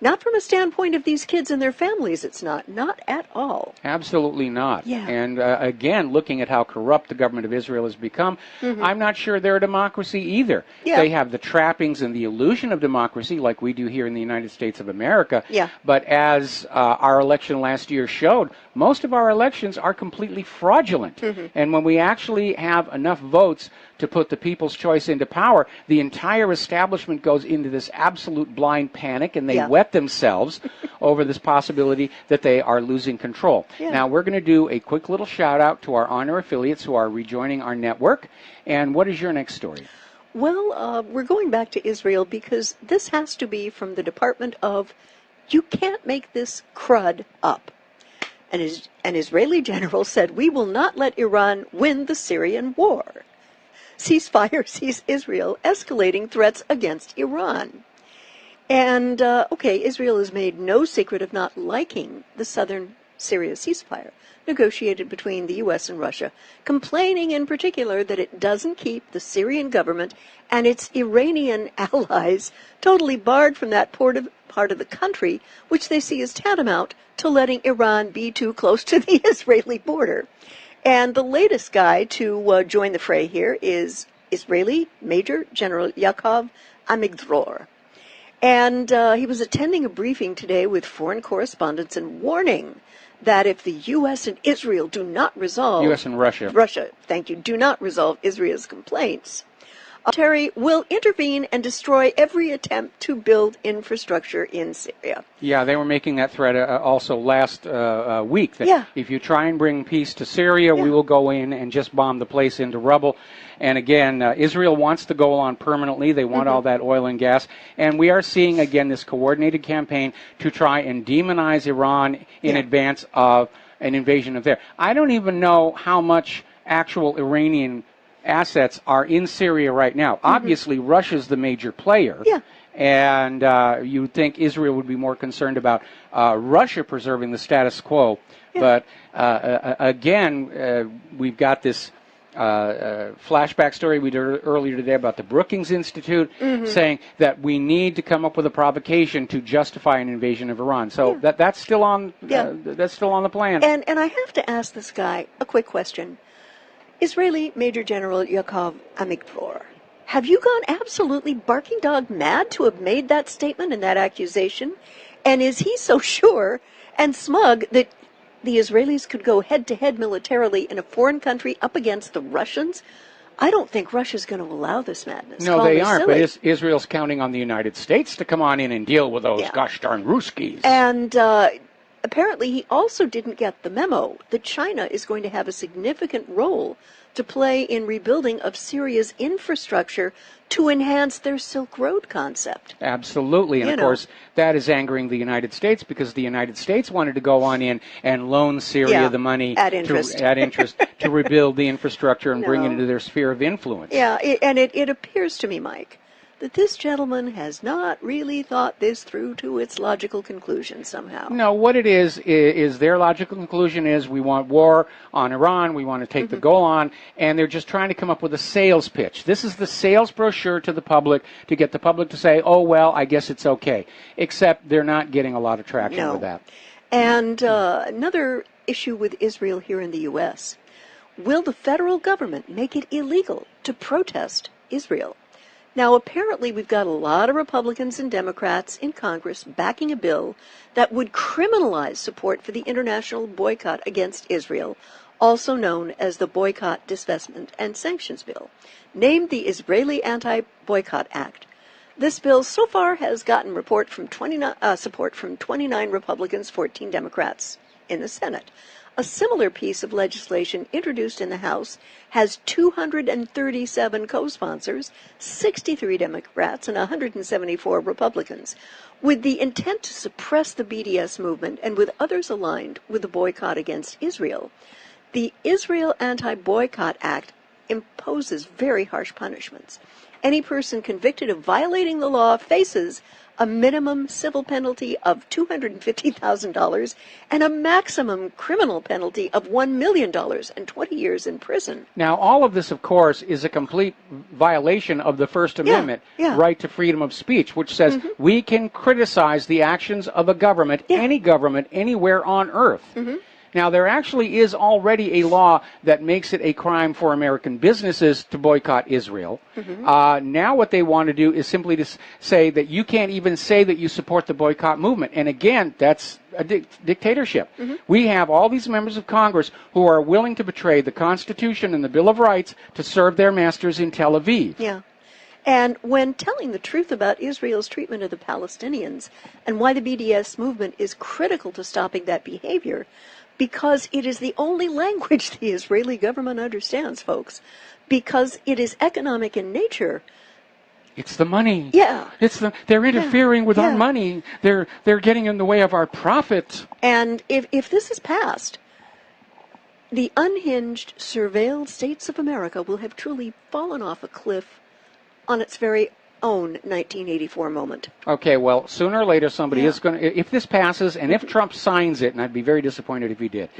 Not from a standpoint of these kids and their families, it's not. Not at all. Absolutely not. Yeah. And again, looking at how corrupt the government of Israel has become, I'm not sure they're a democracy either. They have the trappings and the illusion of democracy like we do here in the United States of America. But as our election last year showed, most of our elections are completely fraudulent. And when we actually have enough votes to put the people's choice into power, the entire establishment goes into this absolute blind panic, and they wet themselves over this possibility that they are losing control. Now, we're going to do a quick little shout out to our honor affiliates who are rejoining our network. And what is your next story? Well, we're going back to Israel because this has to be from the Department of, you can't make this crud up. An Israeli general said, we will not let Iran win the Syrian war. Ceasefire sees Israel escalating threats against Iran. And, Israel has made no secret of not liking the southern Syria ceasefire negotiated between the U.S. and Russia, complaining in particular that it doesn't keep the Syrian government and its Iranian allies totally barred from that part of the country, which they see as tantamount to letting Iran be too close to the Israeli border. And the latest guy to join the fray here is Israeli Major General Yaakov Amigdror. And he was attending a briefing today with foreign correspondents and warning that if the U.S. and Israel do not resolve... U.S. and Russia. Russia, thank you, do not resolve Israel's complaints, Terry will intervene and destroy every attempt to build infrastructure in Syria. Yeah, they were making that threat also last week. That if you try and bring peace to Syria, we will go in and just bomb the place into rubble. And again, Israel wants to go on permanently. They want all that oil and gas. And we are seeing, again, this coordinated campaign to try and demonize Iran in advance of an invasion of there. I don't even know how much actual Iranian assets are in Syria right now. Obviously, Russia's the major player. And you would think Israel would be more concerned about Russia preserving the status quo. But again, we've got this flashback story we did earlier today about the Brookings Institute saying that we need to come up with a provocation to justify an invasion of Iran. So that's still on the plan. And I have to ask this guy a quick question. Israeli Major General Yaakov Amigdror, have you gone absolutely barking dog mad to have made that statement and that accusation? And is he so sure and smug that the Israelis could go head-to-head militarily in a foreign country up against the Russians? I don't think Russia's going to allow this madness. No, they aren't, but Israel's counting on the United States to come on in and deal with those gosh darn Ruskies. And apparently he also didn't get the memo that China is going to have a significant role to play in rebuilding of Syria's infrastructure to enhance their Silk Road concept. Absolutely. And, of course, that is angering the United States because the United States wanted to go on in and loan Syria the money at interest to rebuild the infrastructure and bring it into their sphere of influence. Yeah, it appears to me, Mike, that this gentleman has not really thought this through to its logical conclusion somehow. No, what it is their logical conclusion is we want war on Iran, we want to take the Golan, and they're just trying to come up with a sales pitch. This is the sales brochure to the public to get the public to say, oh, well, I guess it's okay. Except they're not getting a lot of traction with that. And another issue with Israel here in the U.S., will the federal government make it illegal to protest Israel? Now, apparently, we've got a lot of Republicans and Democrats in Congress backing a bill that would criminalize support for the international boycott against Israel, also known as the Boycott, Divestment, and Sanctions Bill, named the Israeli Anti-Boycott Act. This bill so far has gotten support from 29 Republicans, 14 Democrats in the Senate. A similar piece of legislation introduced in the House has 237 co-sponsors, 63 Democrats and 174 Republicans, with the intent to suppress the BDS movement and with others aligned with the boycott against Israel. The Israel Anti-Boycott Act imposes very harsh punishments. Any person convicted of violating the law faces a minimum civil penalty of $250,000 and a maximum criminal penalty of $1 million and 20 years in prison. Now, all of this, of course, is a complete violation of the First Amendment right to freedom of speech, which says we can criticize the actions of a government, any government, anywhere on earth. Now, there actually is already a law that makes it a crime for American businesses to boycott Israel. Now what they want to do is simply to say that you can't even say that you support the boycott movement. And again, that's a dictatorship. We have all these members of Congress who are willing to betray the Constitution and the Bill of Rights to serve their masters in Tel Aviv. Yeah. And when telling the truth about Israel's treatment of the Palestinians and why the BDS movement is critical to stopping that behavior, because it is the only language the Israeli government understands, folks, because it is economic in nature. It's the money. Yeah. They're interfering with our money. They're getting in the way of our profit. And if this is passed, the unhinged, surveilled states of America will have truly fallen off a cliff on its very own 1984 moment. Okay, well, sooner or later somebody is going to, if this passes and if Trump signs it, and I'd be very disappointed if he did,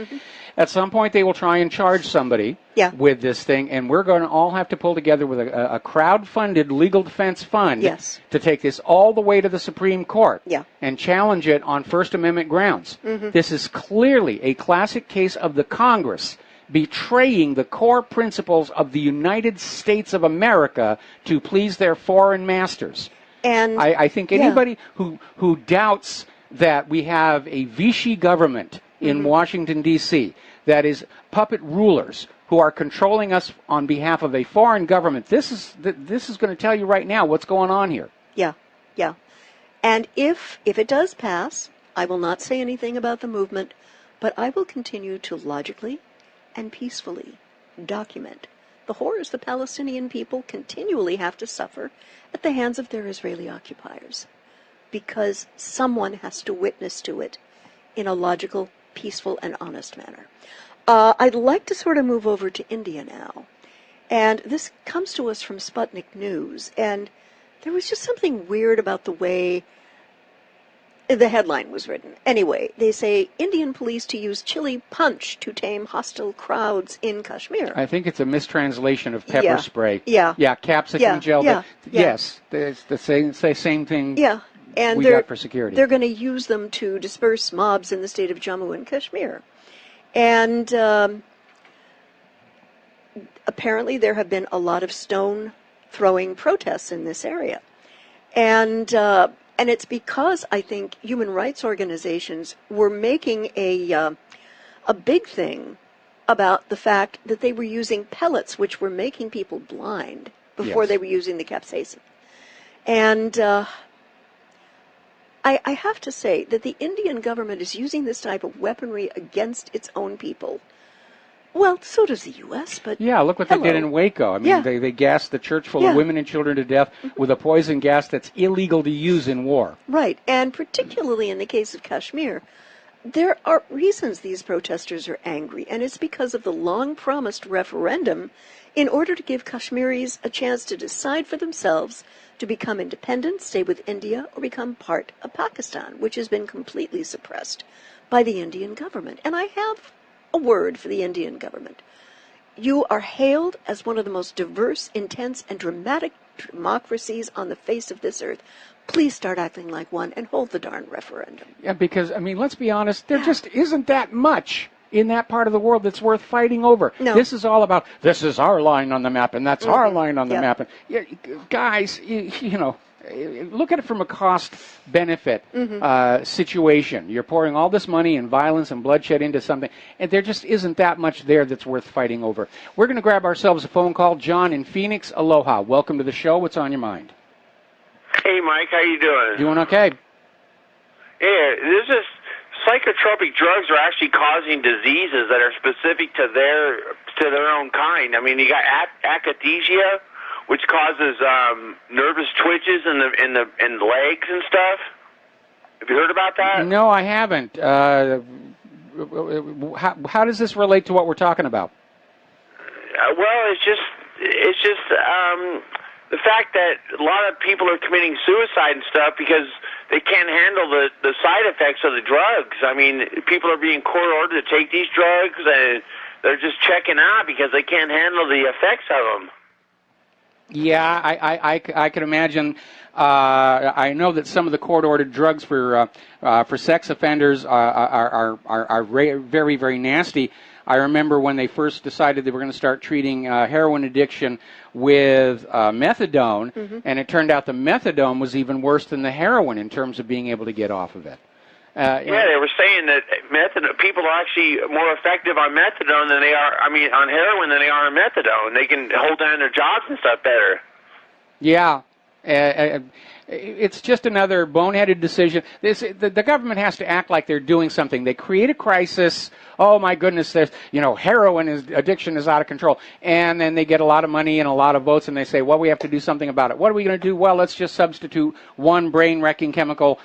at some point they will try and charge somebody with this thing, and we're going to all have to pull together with a crowd-funded legal defense fund to take this all the way to the Supreme Court and challenge it on First Amendment grounds. This is clearly a classic case of the Congress betraying the core principles of the United States of America to please their foreign masters. And I think anybody who doubts that we have a Vichy government in Washington, D.C., that is puppet rulers who are controlling us on behalf of a foreign government, this is going to tell you right now what's going on here. Yeah. And if it does pass, I will not say anything about the movement, but I will continue to logically and peacefully document the horrors the Palestinian people continually have to suffer at the hands of their Israeli occupiers, because someone has to witness to it in a logical, peaceful, and honest manner. I'd like to sort of move over to India now, and this comes to us from Sputnik News, and there was just something weird about the way the headline was written. Anyway, they say Indian police to use chili punch to tame hostile crowds in Kashmir. I think it's a mistranslation of pepper spray. Yeah, capsicum gel. Yes, it's the same thing and we got for security. They're going to use them to disperse mobs in the state of Jammu and Kashmir. And apparently there have been a lot of stone-throwing protests in this area. And it's because, I think, human rights organizations were making a big thing about the fact that they were using pellets which were making people blind before they were using the capsaicin. And I have to say that the Indian government is using this type of weaponry against its own people. Well, so does the U.S., but yeah, look what they did in Waco. I mean, they gassed the church full of women and children to death with a poison gas that's illegal to use in war. Right, and particularly in the case of Kashmir, there are reasons these protesters are angry, and it's because of the long-promised referendum in order to give Kashmiris a chance to decide for themselves to become independent, stay with India, or become part of Pakistan, which has been completely suppressed by the Indian government. And I have a word for the Indian government. You are hailed as one of the most diverse, intense, and dramatic democracies on the face of this earth. Please start acting like one and hold the darn referendum. Yeah, because, I mean, let's be honest, there just isn't that much in that part of the world that's worth fighting over. No. This is all about, this is our line on the map, and that's our line on the map. And, guys, you know, look at it from a cost-benefit situation. You're pouring all this money and violence and bloodshed into something, and there just isn't that much there that's worth fighting over. We're going to grab ourselves a phone call. John in Phoenix, aloha. Welcome to the show. What's on your mind? Hey, Mike. How you doing? Doing okay. Yeah, this is psychotropic drugs are actually causing diseases that are specific to their own kind. I mean, you got akathisia, which causes nervous twitches in the legs and stuff. Have you heard about that? No, I haven't. How does this relate to what we're talking about? Well, it's just the fact that a lot of people are committing suicide and stuff because they can't handle the side effects of the drugs. I mean, people are being court-ordered to take these drugs, and they're just checking out because they can't handle the effects of them. Yeah, I can imagine. I know that some of the court-ordered drugs for sex offenders are very, very nasty. I remember when they first decided they were going to start treating heroin addiction with methadone, and it turned out the methadone was even worse than the heroin in terms of being able to get off of it. They were saying that people are actually more effective on methadone than they are, on heroin than they are on methadone. They can hold down their jobs and stuff better. Yeah. It's just another boneheaded decision. The government has to act like they're doing something. They create a crisis. Oh my goodness, heroin addiction is out of control, and then they get a lot of money and a lot of votes, and they say, well, we have to do something about it. What are we going to do? Well, let's just substitute one brain-wrecking chemical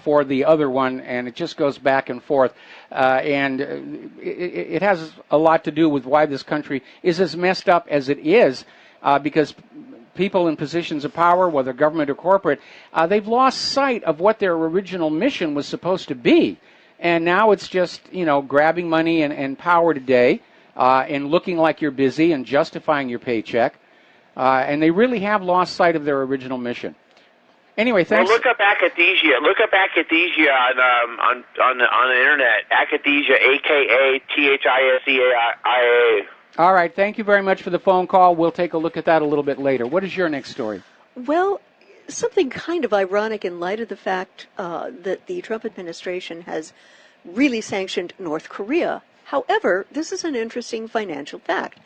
for the other one, and it just goes back and forth. And it has a lot to do with why this country is as messed up as it is, because people in positions of power, whether government or corporate, they've lost sight of what their original mission was supposed to be. And now it's just, grabbing money and power today and looking like you're busy and justifying your paycheck. And they really have lost sight of their original mission. Anyway, thanks. Well, look up akathisia. Look up akathisia on the internet. Akathisia, AKATHISEAIA. All right. Thank you very much for the phone call. We'll take a look at that a little bit later. What is your next story? Well, something kind of ironic in light of the fact that the Trump administration has really sanctioned North Korea. However, this is an interesting financial fact.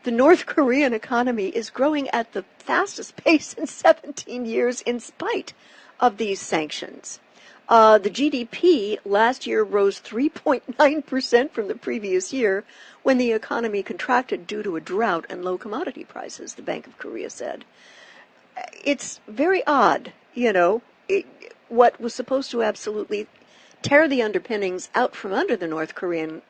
The North Korean economy is growing at the fastest pace in 17 years in spite of these sanctions. The GDP last year rose 3.9% from the previous year when the economy contracted due to a drought and low commodity prices, the Bank of Korea said. It's very odd, what was supposed to absolutely tear the underpinnings out from under the North Korean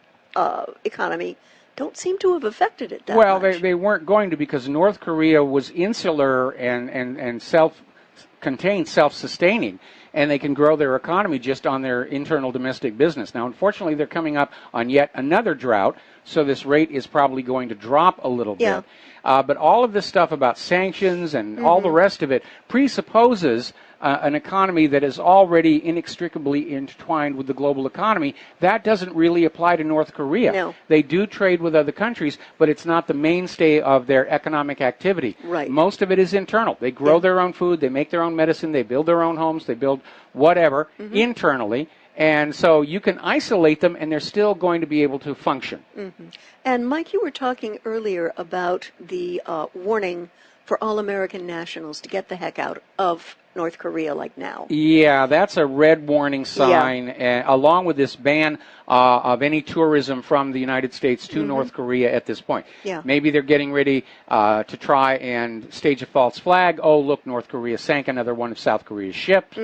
economy don't seem to have affected it that much. Well, they weren't going to, because North Korea was insular and self-contained, self-sustaining, and they can grow their economy just on their internal domestic business. Now, unfortunately, they're coming up on yet another drought, so this rate is probably going to drop a little bit. But all of this stuff about sanctions and all the rest of it presupposes an economy that is already inextricably intertwined with the global economy. That doesn't really apply to North Korea. No. They do trade with other countries, but it's not the mainstay of their economic activity. Right. Most of it is internal. They grow their own food, they make their own medicine, they build their own homes, they build whatever internally. And so you can isolate them, and they're still going to be able to function. Mm-hmm. And Mike, you were talking earlier about the warning for all American nationals to get the heck out of North Korea like now. Yeah, that's a red warning sign, along with this ban of any tourism from the United States to North Korea at this point. Yeah. Maybe they're getting ready to try and stage a false flag. Oh, look, North Korea sank another one of South Korea's ships.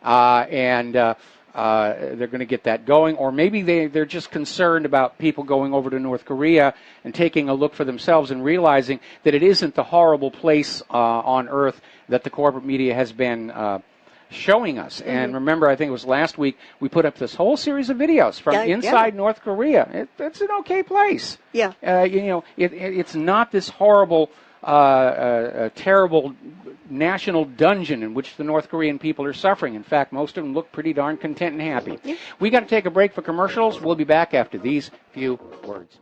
And they're going to get that going. Or maybe they're just concerned about people going over to North Korea and taking a look for themselves and realizing that it isn't the horrible place on Earth that the corporate media has been showing us. And remember, I think it was last week, we put up this whole series of videos from inside North Korea. It's an okay place. Yeah. It's not this horrible, terrible national dungeon in which the North Korean people are suffering. In fact, most of them look pretty darn content and happy. Yeah. We got to take a break for commercials. We'll be back after these few words.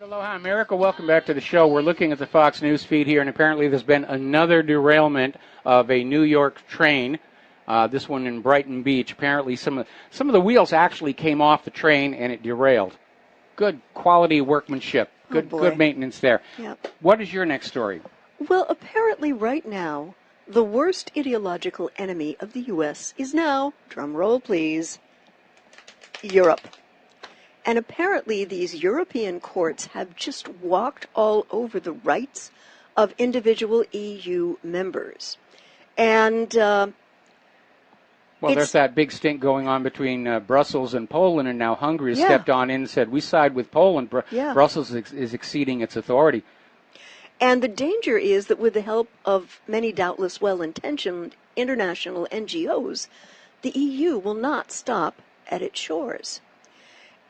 Aloha, America. Welcome back to the show. We're looking at the Fox News feed here, and apparently there's been another derailment of a New York train. This one in Brighton Beach. Apparently some of the wheels actually came off the train and it derailed. Good quality workmanship. Good maintenance there. Yep. What is your next story? Well, apparently right now, the worst ideological enemy of the U.S. is now, drum roll please, Europe. And apparently these European courts have just walked all over the rights of individual EU members. And well, there's that big stink going on between Brussels and Poland, and now Hungary has stepped on in and said, we side with Poland. Brussels is exceeding its authority. And the danger is that with the help of many doubtless well-intentioned international NGOs, the EU will not stop at its shores.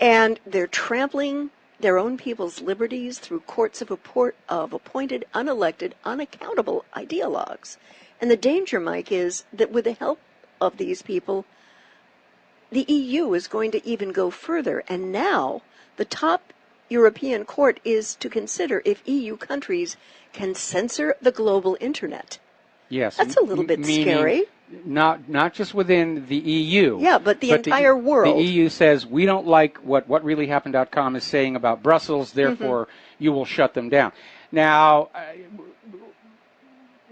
And they're trampling their own people's liberties through courts of appointed, unelected, unaccountable ideologues. And the danger, Mike, is that with the help of these people, the EU is going to even go further. And now the top European court is to consider if EU countries can censor the global internet. Yes. That's a little bit scary. Not just within the EU. Yeah, but the entire world. The EU says, we don't like what reallyhappened.com is saying about Brussels, therefore you will shut them down. Now,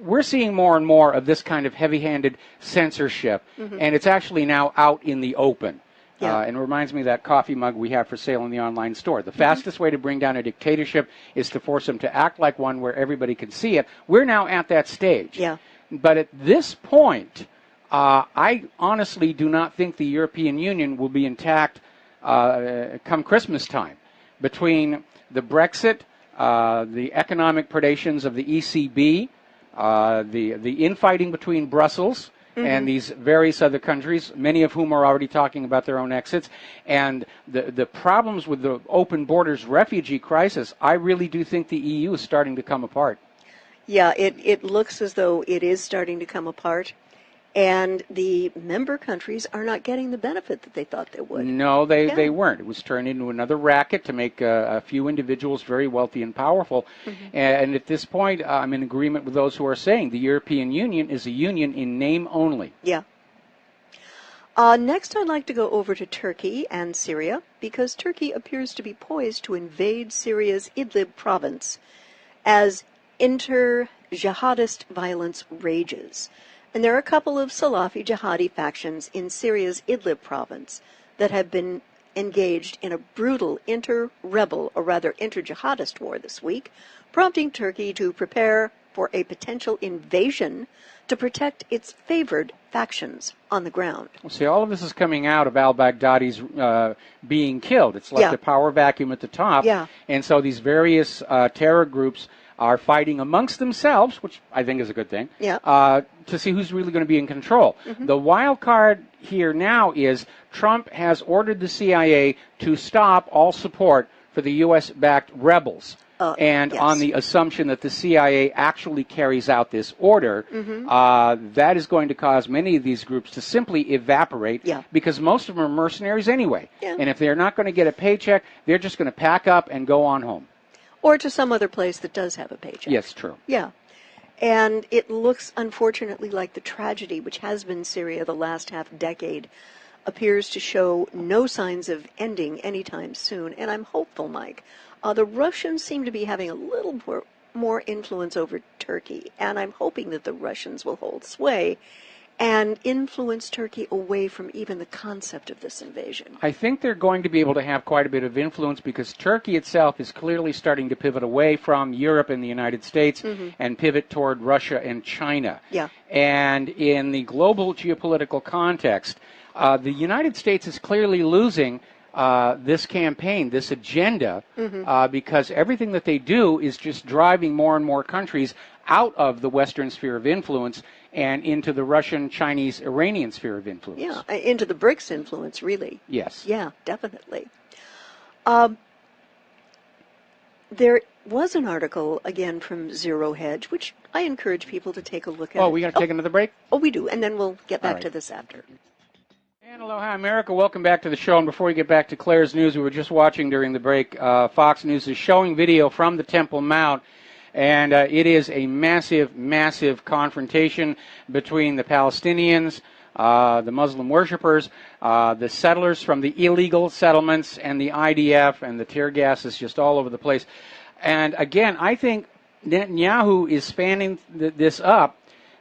we're seeing more and more of this kind of heavy-handed censorship, and it's actually now out in the open. Yeah. And it reminds me of that coffee mug we have for sale in the online store. The fastest way to bring down a dictatorship is to force them to act like one where everybody can see it. We're now at that stage. Yeah. But at this point, I honestly do not think the European Union will be intact come Christmas time. Between the Brexit, the economic predations of the ECB, the infighting between Brussels and these various other countries, many of whom are already talking about their own exits, and the problems with the open borders refugee crisis, I really do think the EU is starting to come apart. Yeah, it looks as though it is starting to come apart, and the member countries are not getting the benefit that they thought they would. No, they weren't. It was turned into another racket to make a few individuals very wealthy and powerful. And at this point, I'm in agreement with those who are saying the European Union is a union in name only. Yeah. Next, I'd like to go over to Turkey and Syria, because Turkey appears to be poised to invade Syria's Idlib province as inter-jihadist violence rages. And there are a couple of Salafi jihadi factions in Syria's Idlib province that have been engaged in a brutal inter-rebel, or rather inter-jihadist war this week, prompting Turkey to prepare for a potential invasion to protect its favored factions on the ground. Well, see, all of this is coming out of al-Baghdadi's being killed. It's like the power vacuum at the top. Yeah. And so these various terror groups are fighting amongst themselves, which I think is a good thing, to see who's really going to be in control. The wild card here now is Trump has ordered the CIA to stop all support for the U.S.-backed rebels. On the assumption that the CIA actually carries out this order, that is going to cause many of these groups to simply evaporate because most of them are mercenaries anyway. And if they're not going to get a paycheck, they're just going to pack up and go on home. Or to some other place that does have a paycheck. Yes, true. Yeah. And it looks, unfortunately, like the tragedy which has been Syria the last half decade appears to show no signs of ending anytime soon, and I'm hopeful, Mike. The Russians seem to be having a little more influence over Turkey, and I'm hoping that the Russians will hold sway and influence Turkey away from even the concept of this invasion. I think they're going to be able to have quite a bit of influence because Turkey itself is clearly starting to pivot away from Europe and the United States and pivot toward Russia and China. Yeah. And in the global geopolitical context, the United States is clearly losing this campaign, this agenda, because everything that they do is just driving more and more countries out of the Western sphere of influence and into the Russian, Chinese, Iranian sphere of influence. Yeah, into the BRICS influence, really. Yes. Yeah, definitely. There was an article, again, from Zero Hedge, which I encourage people to take a look at. Oh, we got to take another break? Oh, we do, and then we'll get back to this after. And aloha, America. Welcome back to the show. And before we get back to Claire's news, we were just watching during the break, Fox News is showing video from the Temple Mount. And it is a massive, massive confrontation between the Palestinians, the Muslim worshippers, the settlers from the illegal settlements, and the IDF, and the tear gas is just all over the place. And again, I think Netanyahu is fanning this up,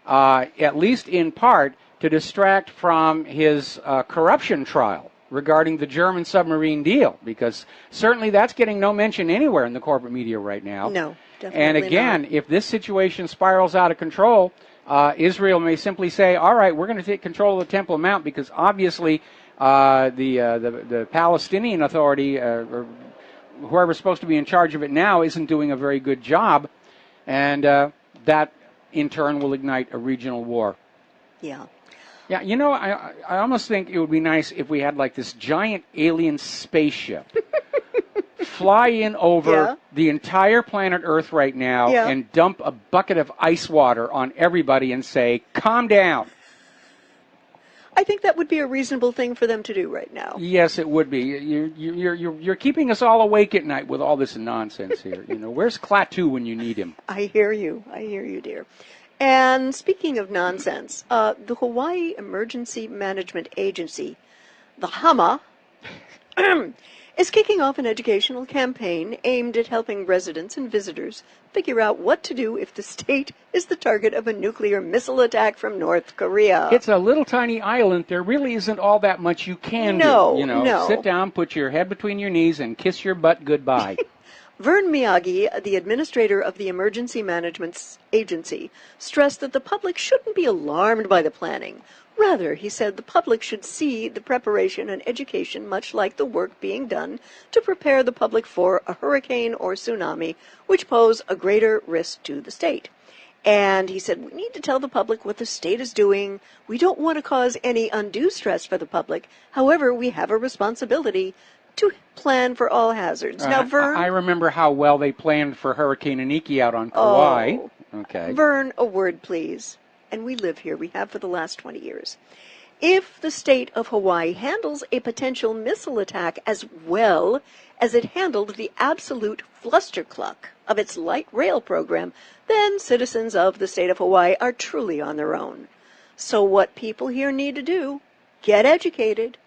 at least in part, to distract from his corruption trial regarding the German submarine deal, because certainly that's getting no mention anywhere in the corporate media right now. No. Definitely and again, not. if this situation spirals out of control, Israel may simply say, all right, we're going to take control of the Temple Mount, because obviously the Palestinian Authority, or whoever's supposed to be in charge of it now, isn't doing a very good job, and that in turn will ignite a regional war. Yeah. Yeah, you know, I almost think it would be nice if we had like this giant alien spaceship fly in over the entire planet Earth right now and dump a bucket of ice water on everybody and say, calm down. I think that would be a reasonable thing for them to do right now. Yes, it would be. You're keeping us all awake at night with all this nonsense here. You know, where's Klaatu when you need him? I hear you, dear. And speaking of nonsense, the Hawaii Emergency Management Agency, the HAMA, is kicking off an educational campaign aimed at helping residents and visitors figure out what to do if the state is the target of a nuclear missile attack from North Korea. It's a little tiny island. There really isn't all that much you can do. You know, no. Sit down, put your head between your knees, and kiss your butt goodbye. Vern Miyagi, the administrator of the Emergency Management Agency, stressed that the public shouldn't be alarmed by the planning. Rather, he said, the public should see the preparation and education much like the work being done to prepare the public for a hurricane or tsunami, which pose a greater risk to the state. And he said, we need to tell the public what the state is doing. We don't want to cause any undue stress for the public. However, we have a responsibility to plan for all hazards. Now, Vern... I remember how well they planned for Hurricane Iniki out on Kauai. Oh, okay. Vern, a word, please. And we live here. We have for the last 20 years. If the state of Hawaii handles a potential missile attack as well as it handled the absolute flustercluck of its light rail program, then citizens of the state of Hawaii are truly on their own. So what people here need to do, get educated.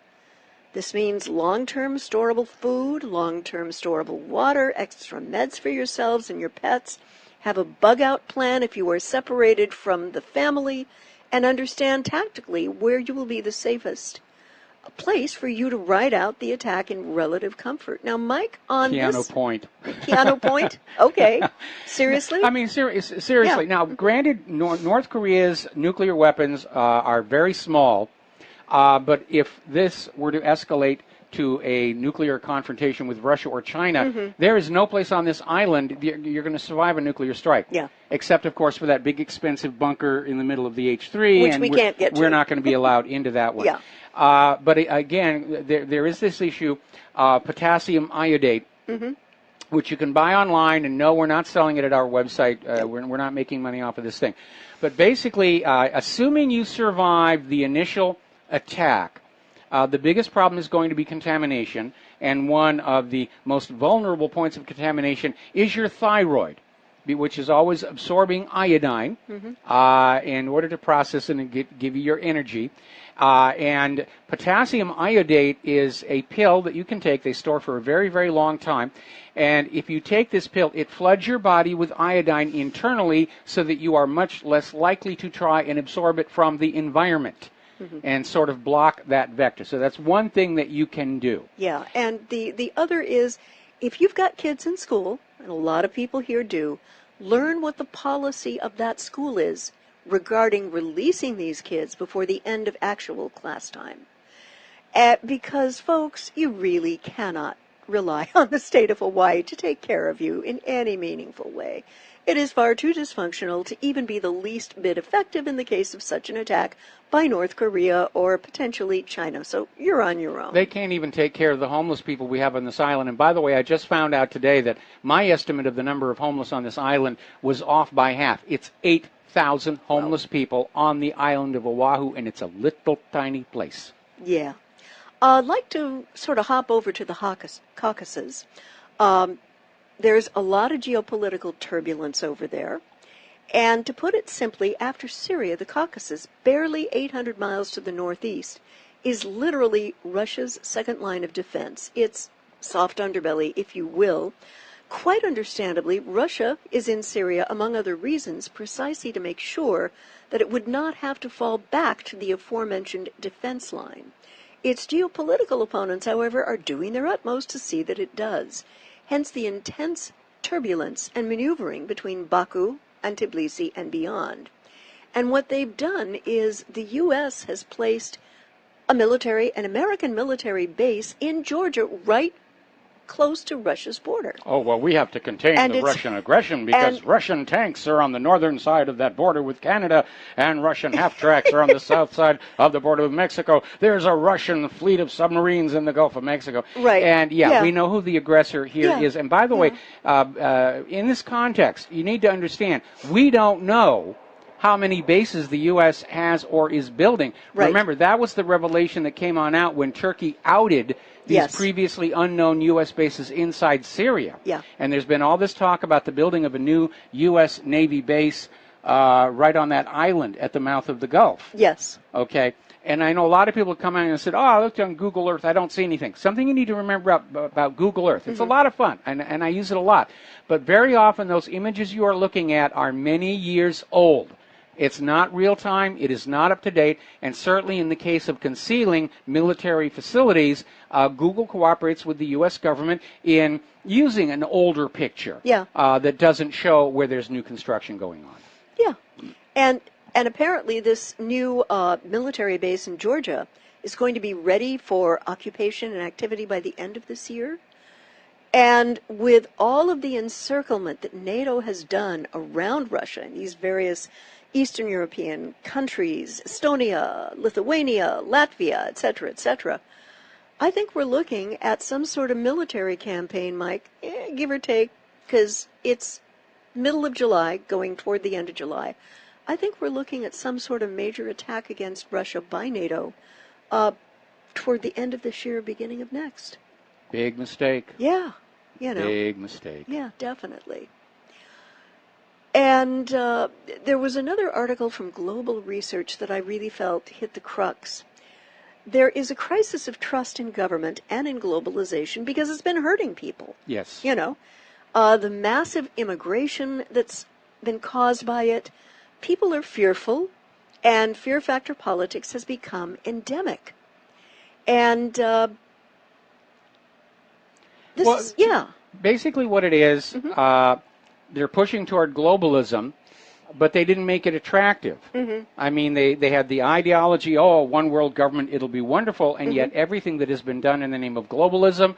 This means long-term storable food, long-term storable water, extra meds for yourselves and your pets. Have a bug-out plan if you are separated from the family, and understand tactically where you will be the safest. A place for you to ride out the attack in relative comfort. Now, Mike, on Piano Point. Piano Point? Okay. Seriously? I mean, seriously. Yeah. Now, granted, North Korea's nuclear weapons are very small, but if this were to escalate to a nuclear confrontation with Russia or China, there is no place on this island you're going to survive a nuclear strike. Yeah. Except, of course, for that big, expensive bunker in the middle of the H3. Which we can't get to. We're not going to be allowed into that one. Yeah. But again, there is this issue, potassium iodate, which you can buy online, and no, we're not selling it at our website. We're not making money off of this thing. But basically, assuming you survive the initial attack, the biggest problem is going to be contamination, and one of the most vulnerable points of contamination is your thyroid, which is always absorbing iodine in order to process it and give you your energy. And potassium iodate is a pill that you can take. They store for a very, very long time. And if you take this pill, it floods your body with iodine internally so that you are much less likely to try and absorb it from the environment and sort of block that vector. So that's one thing that you can do. Yeah, and the other is, if you've got kids in school, and a lot of people here do, learn what the policy of that school is regarding releasing these kids before the end of actual class time. Because, folks, you really cannot rely on the state of Hawaii to take care of you in any meaningful way. It is far too dysfunctional to even be the least bit effective in the case of such an attack by North Korea or potentially China. So you're on your own. They can't even take care of the homeless people we have on this island. And by the way, I just found out today that my estimate of the number of homeless on this island was off by half. It's 8,000 homeless people on the island of Oahu, and it's a little tiny place. Yeah. I'd like to sort of hop over to the Caucasus. There's a lot of geopolitical turbulence over there. And to put it simply, after Syria, the Caucasus, barely 800 miles to the northeast, is literally Russia's second line of defense. It's soft underbelly, if you will. Quite understandably, Russia is in Syria, among other reasons, precisely to make sure that it would not have to fall back to the aforementioned defense line. Its geopolitical opponents, however, are doing their utmost to see that it does. Hence the intense turbulence and maneuvering between Baku and Tbilisi and beyond. And what they've done is the U.S. has placed an American military base in Georgia, right close to Russia's border. Oh, well, we have to contain the Russian aggression because Russian tanks are on the northern side of that border with Canada and Russian half-tracks are on the south side of the border with Mexico. There's a Russian fleet of submarines in the Gulf of Mexico. Right. And, we know who the aggressor here is. And, by the way, in this context, you need to understand, we don't know how many bases the U.S. has or is building. Right. Remember, that was the revelation that came on out when Turkey outed these previously unknown U.S. bases inside Syria. Yeah. And there's been all this talk about the building of a new U.S. Navy base right on that island at the mouth of the Gulf. Yes. Okay. And I know a lot of people have come out and said, I looked on Google Earth, I don't see anything. Something you need to remember about Google Earth. It's a lot of fun, and I use it a lot. But very often those images you are looking at are many years old. It's not real time, it is not up to date, and certainly in the case of concealing military facilities, Google cooperates with the U.S. government in using an older picture that doesn't show where there's new construction going on. Yeah, and apparently this new military base in Georgia is going to be ready for occupation and activity by the end of this year. And with all of the encirclement that NATO has done around Russia in these various Eastern European countries, Estonia, Lithuania, Latvia, etc., I think we're looking at some sort of military campaign, Mike, give or take, because it's middle of July, going toward the end of July. I think we're looking at some sort of major attack against Russia by NATO toward the end of this year, beginning of next. Big mistake. Yeah, you know. Big mistake. Yeah, definitely. And there was another article from Global Research that I really felt hit the crux. There is a crisis of trust in government and in globalization because it's been hurting people. Yes. You know, the massive immigration that's been caused by it, people are fearful, and fear factor politics has become endemic. And basically what it is, they're pushing toward globalism, but they didn't make it attractive. I mean, they had the ideology, one world government, it'll be wonderful, and yet everything that has been done in the name of globalism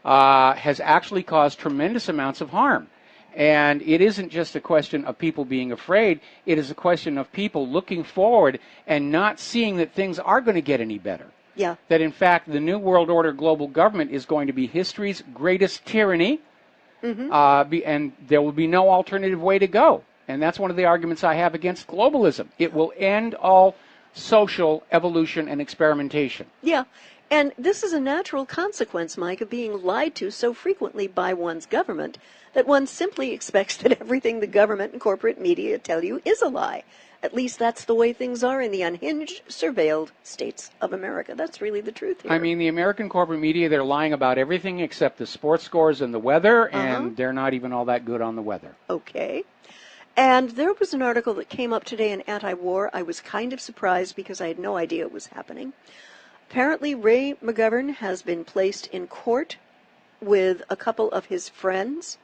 has actually caused tremendous amounts of harm. And it isn't just a question of people being afraid, it is a question of people looking forward and not seeing that things are going to get any better. Yeah. That, in fact, the New World Order global government is going to be history's greatest tyranny, and there will be no alternative way to go. And that's one of the arguments I have against globalism. It will end all social evolution and experimentation. Yeah, And this is a natural consequence, Mike, of being lied to so frequently by one's government that one simply expects that everything the government and corporate media tell you is a lie. At least that's the way things are in the unhinged, surveilled states of America. That's really the truth here. I mean, the American corporate media, they're lying about everything except the sports scores and the weather, and they're not even all that good on the weather. Okay. And there was an article that came up today in Anti-War. I was kind of surprised because I had no idea it was happening. Apparently, Ray McGovern has been placed in court with a couple of his friends,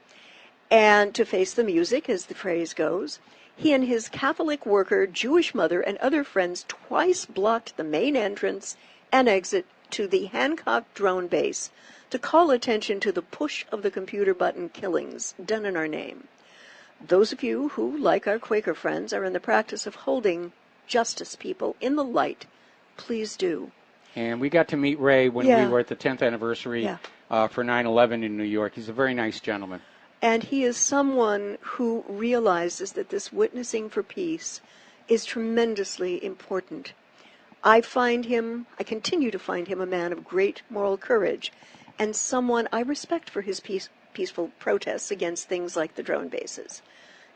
and to face the music, as the phrase goes. He and his Catholic worker, Jewish mother, and other friends twice blocked the main entrance and exit to the Hancock drone base to call attention to the push of the computer button killings done in our name. Those of you who, like our Quaker friends, are in the practice of holding justice people in the light, please do. And we got to meet Ray when we were at the 10th anniversary for 9/11 in New York. He's a very nice gentleman. And he is someone who realizes that this witnessing for peace is tremendously important. I continue to find him a man of great moral courage and someone I respect for his peaceful protests against things like the drone bases.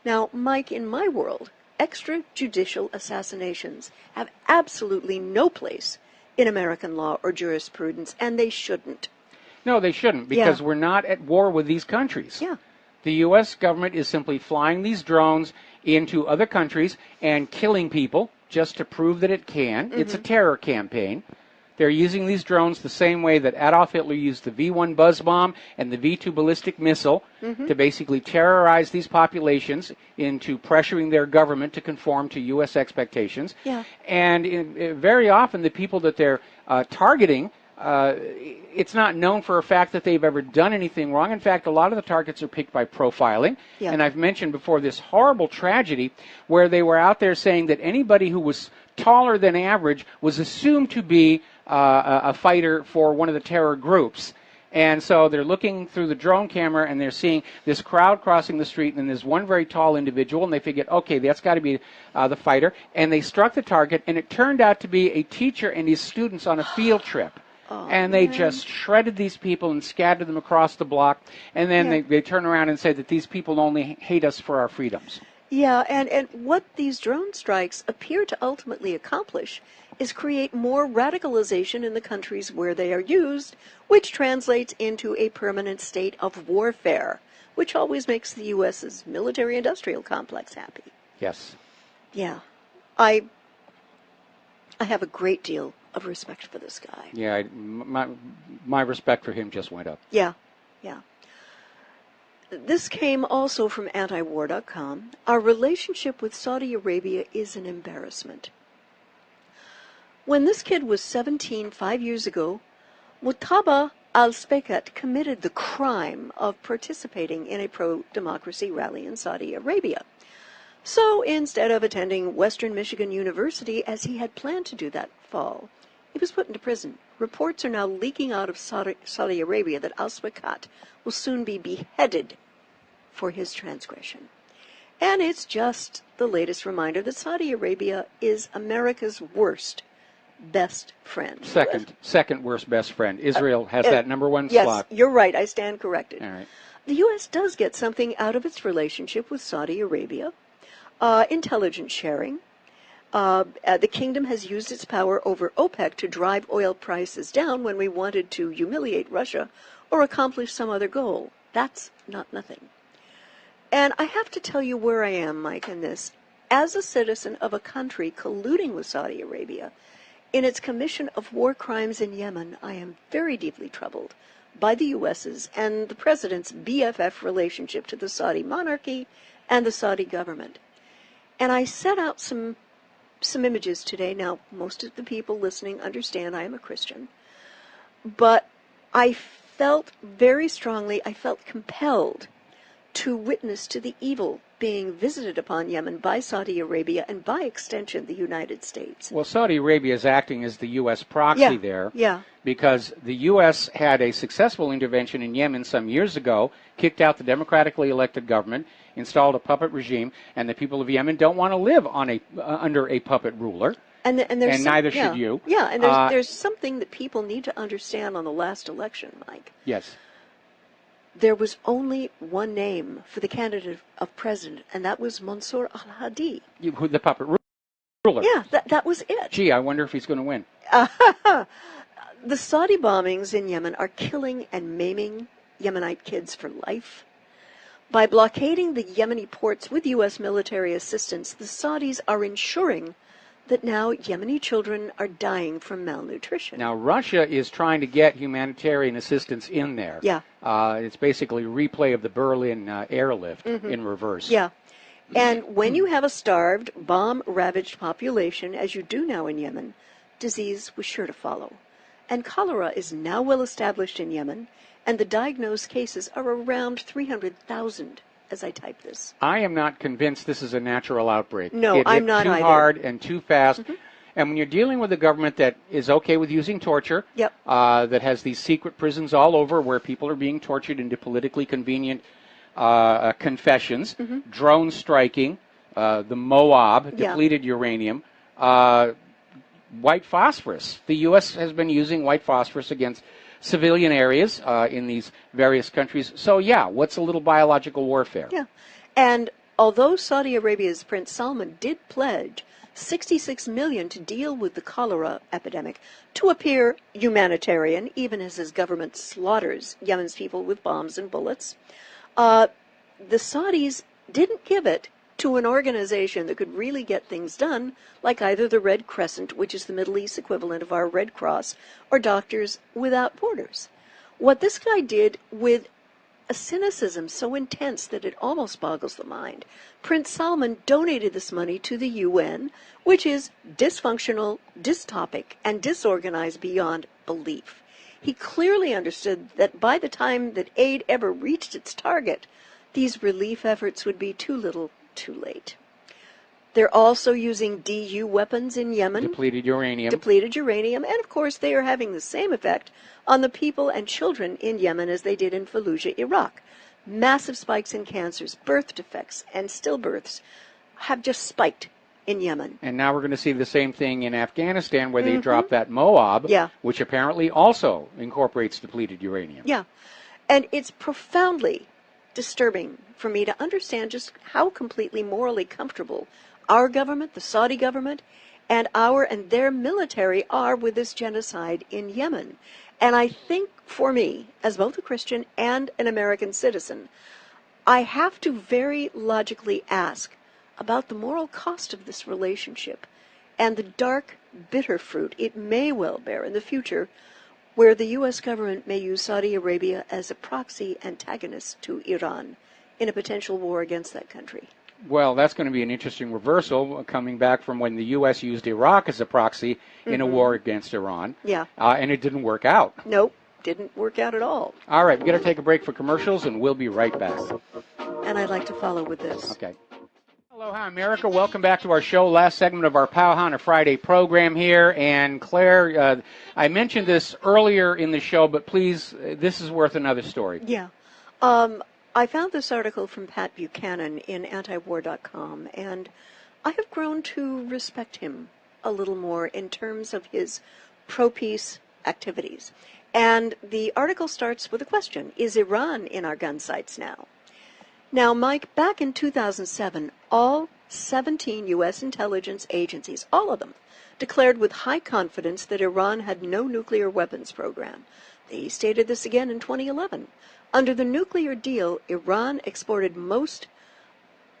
Now, Mike, in my world, extrajudicial assassinations have absolutely no place in American law or jurisprudence, and they shouldn't. No, they shouldn't, because we're not at war with these countries. Yeah. The U.S. government is simply flying these drones into other countries and killing people just to prove that it can. It's a terror campaign. They're using these drones the same way that Adolf Hitler used the V-1 buzz bomb and the V-2 ballistic missile to basically terrorize these populations into pressuring their government to conform to U.S. expectations. Yeah. And very often the people that they're targeting, it's not known for a fact that they've ever done anything wrong. In fact, a lot of the targets are picked by profiling. Yeah. And I've mentioned before this horrible tragedy where they were out there saying that anybody who was taller than average was assumed to be a fighter for one of the terror groups. And so they're looking through the drone camera and they're seeing this crowd crossing the street, and there's one very tall individual, and they figured, okay, that's got to be the fighter. And they struck the target, and it turned out to be a teacher and his students on a field trip. And they just shredded these people and scattered them across the block. And then they turn around and say that these people only hate us for our freedoms. Yeah, and what these drone strikes appear to ultimately accomplish is create more radicalization in the countries where they are used, which translates into a permanent state of warfare, which always makes the U.S.'s military-industrial complex happy. Yes. Yeah. I have a great deal of respect for this guy. Yeah, my respect for him just went up. Yeah, yeah. This came also from antiwar.com. Our relationship with Saudi Arabia is an embarrassment. When this kid was 17, 5 years ago, Muttaba al-Spekat committed the crime of participating in a pro-democracy rally in Saudi Arabia. So instead of attending Western Michigan University, as he had planned to do that fall, he was put into prison. Reports are now leaking out of Saudi Arabia that al-Spekat will soon be beheaded for his transgression. And it's just the latest reminder that Saudi Arabia is America's worst best friend. Second worst best friend. Israel has that number one yes, slot. You're right. I stand corrected. All right. The U.S. does get something out of its relationship with Saudi Arabia. Intelligence sharing. The kingdom has used its power over OPEC to drive oil prices down when we wanted to humiliate Russia or accomplish some other goal. That's not nothing. And I have to tell you where I am, Mike, in this. As a citizen of a country colluding with Saudi Arabia in its commission of war crimes in Yemen, I am very deeply troubled by the U.S.'s and the President's BFF relationship to the Saudi monarchy and the Saudi government. And I set out some images today. Now, most of the people listening understand I am a Christian. But I felt very strongly, I felt compelled to witness to the evil being visited upon Yemen by Saudi Arabia and by extension the United States. Well, Saudi Arabia is acting as the U.S. proxy there. Yeah. Because the U.S. had a successful intervention in Yemen some years ago, kicked out the democratically elected government, installed a puppet regime, and the people of Yemen don't want to live on under a puppet ruler. And and neither should you. Yeah, and there's something that people need to understand on the last election, Mike. Yes. There was only one name for the candidate of president, and that was Mansour al-Hadi. The puppet ruler. Yeah, that was it. Gee, I wonder if he's going to win. The Saudi bombings in Yemen are killing and maiming Yemenite kids for life. By blockading the Yemeni ports with U.S. military assistance, the Saudis are ensuring that now Yemeni children are dying from malnutrition. Now, Russia is trying to get humanitarian assistance in there. Yeah. It's basically a replay of the Berlin airlift in reverse. Yeah. And when you have a starved, bomb-ravaged population, as you do now in Yemen, disease was sure to follow. And cholera is now well established in Yemen, and the diagnosed cases are around 300,000 as I type this. I am not convinced this is a natural outbreak. No, I'm not either. Too either. hard and too fast. And when you're dealing with a government that is okay with using torture, that has these secret prisons all over where people are being tortured into politically convenient confessions, drone striking, the Moab, depleted uranium, white phosphorus. The U.S. has been using white phosphorus against civilian areas in these various countries. So, what's a little biological warfare? Yeah. And although Saudi Arabia's Prince Salman did pledge $66 million to deal with the cholera epidemic, to appear humanitarian, even as his government slaughters Yemen's people with bombs and bullets, the Saudis didn't give it to an organization that could really get things done, like either the Red Crescent, which is the Middle East equivalent of our Red Cross, or Doctors Without Borders. What this guy did with a cynicism so intense that it almost boggles the mind, Prince Salman donated this money to the UN, which is dysfunctional, dystopic, and disorganized beyond belief. He clearly understood that by the time that aid ever reached its target, these relief efforts would be too little, too late. They're also using DU weapons in Yemen. Depleted uranium. And of course they are having the same effect on the people and children in Yemen as they did in Fallujah, Iraq. Massive spikes in cancers, birth defects, and stillbirths have just spiked in Yemen. And now we're going to see the same thing in Afghanistan where they dropped that Moab, which apparently also incorporates depleted uranium. Yeah. And it's profoundly disturbing for me to understand just how completely morally comfortable our government, the Saudi government, and their military are with this genocide in Yemen. And I think for me, as both a Christian and an American citizen, I have to very logically ask about the moral cost of this relationship and the dark, bitter fruit it may well bear in the future, where the U.S. government may use Saudi Arabia as a proxy antagonist to Iran in a potential war against that country. Well, that's going to be an interesting reversal coming back from when the U.S. used Iraq as a proxy in a war against Iran. Yeah. And it didn't work out. Nope, didn't work out at all. All right, we're going to take a break for commercials, and we'll be right back. And I'd like to follow with this. Okay. Aloha, America. Welcome back to our show. Last segment of our Pauhana Friday program here. And Claire, I mentioned this earlier in the show, but please, this is worth another story. Yeah. I found this article from Pat Buchanan in antiwar.com, and I have grown to respect him a little more in terms of his pro-peace activities. And the article starts with a question: is Iran in our gun sights now? Now, Mike, back in 2007, all 17 U.S. intelligence agencies, all of them, declared with high confidence that Iran had no nuclear weapons program. They stated this again in 2011. Under the nuclear deal, Iran exported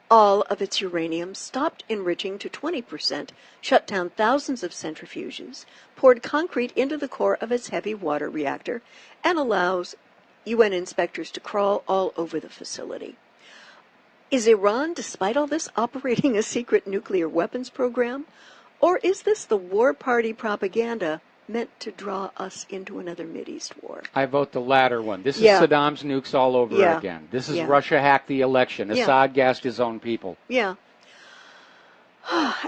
all of its uranium, stopped enriching to 20%, shut down thousands of centrifuges, poured concrete into the core of its heavy water reactor, and allows UN inspectors to crawl all over the facility. Is Iran, despite all this, operating a secret nuclear weapons program? Or is this the war party propaganda meant to draw us into another Mideast war? I vote the latter one. This is Saddam's nukes all over again. This is Russia hacked the election. Assad gassed his own people. Yeah.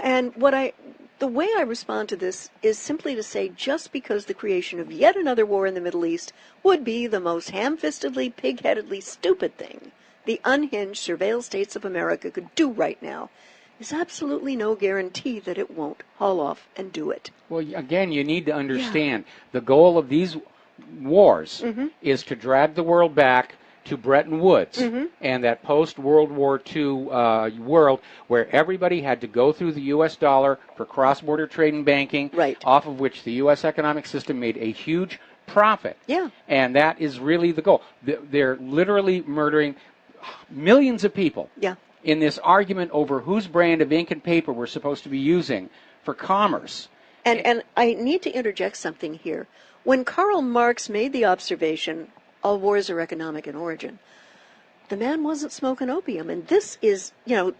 And the way I respond to this is simply to say, just because the creation of yet another war in the Middle East would be the most ham-fistedly, pig-headedly stupid thing the unhinged surveilled states of America could do right now, is absolutely no guarantee that it won't haul off and do it. Well, again, you need to understand the goal of these wars is to drag the world back to Bretton Woods and that post-World War II world where everybody had to go through the U.S. dollar for cross-border trade and banking, off of which the U.S. economic system made a huge profit. Yeah. And that is really the goal. They're literally murdering millions of people in this argument over whose brand of ink and paper we're supposed to be using for commerce. And I need to interject something here. When Karl Marx made the observation, all wars are economic in origin, the man wasn't smoking opium. And this is,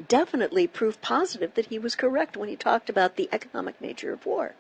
definitely proof positive that he was correct when he talked about the economic nature of war.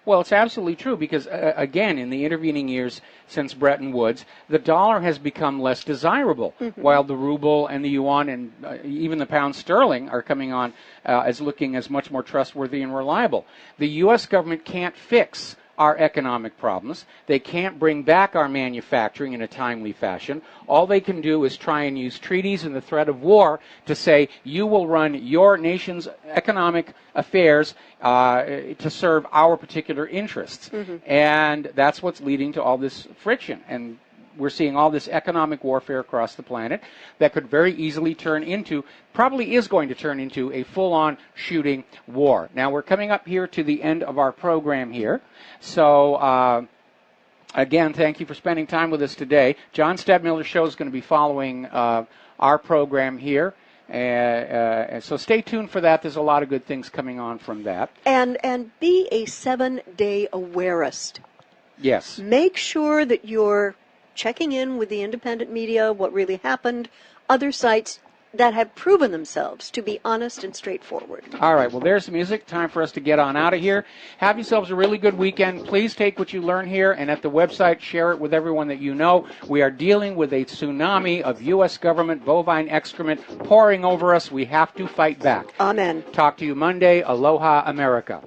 Well, it's absolutely true because, again, in the intervening years since Bretton Woods, the dollar has become less desirable, while the ruble and the yuan and even the pound sterling are coming on as looking as much more trustworthy and reliable. The U.S. government can't fix our economic problems. They can't bring back our manufacturing in a timely fashion. All they can do is try and use treaties and the threat of war to say, you will run your nation's economic affairs to serve our particular interests. And that's what's leading to all this friction. And we're seeing all this economic warfare across the planet that could very easily turn into, probably is going to turn into, a full-on shooting war. Now, we're coming up here to the end of our program here. So, again, thank you for spending time with us today. John Stedmiller's show is going to be following our program here. So stay tuned for that. There's a lot of good things coming on from that. And be a 7-day awareist. Yes. Make sure that you're checking in with the independent media, what really happened, other sites that have proven themselves to be honest and straightforward. All right, well, there's the music. Time for us to get on out of here. Have yourselves a really good weekend. Please take what you learn here and at the website, share it with everyone that you know. We are dealing with a tsunami of U.S. government bovine excrement pouring over us. We have to fight back. Amen. Talk to you Monday. Aloha, America.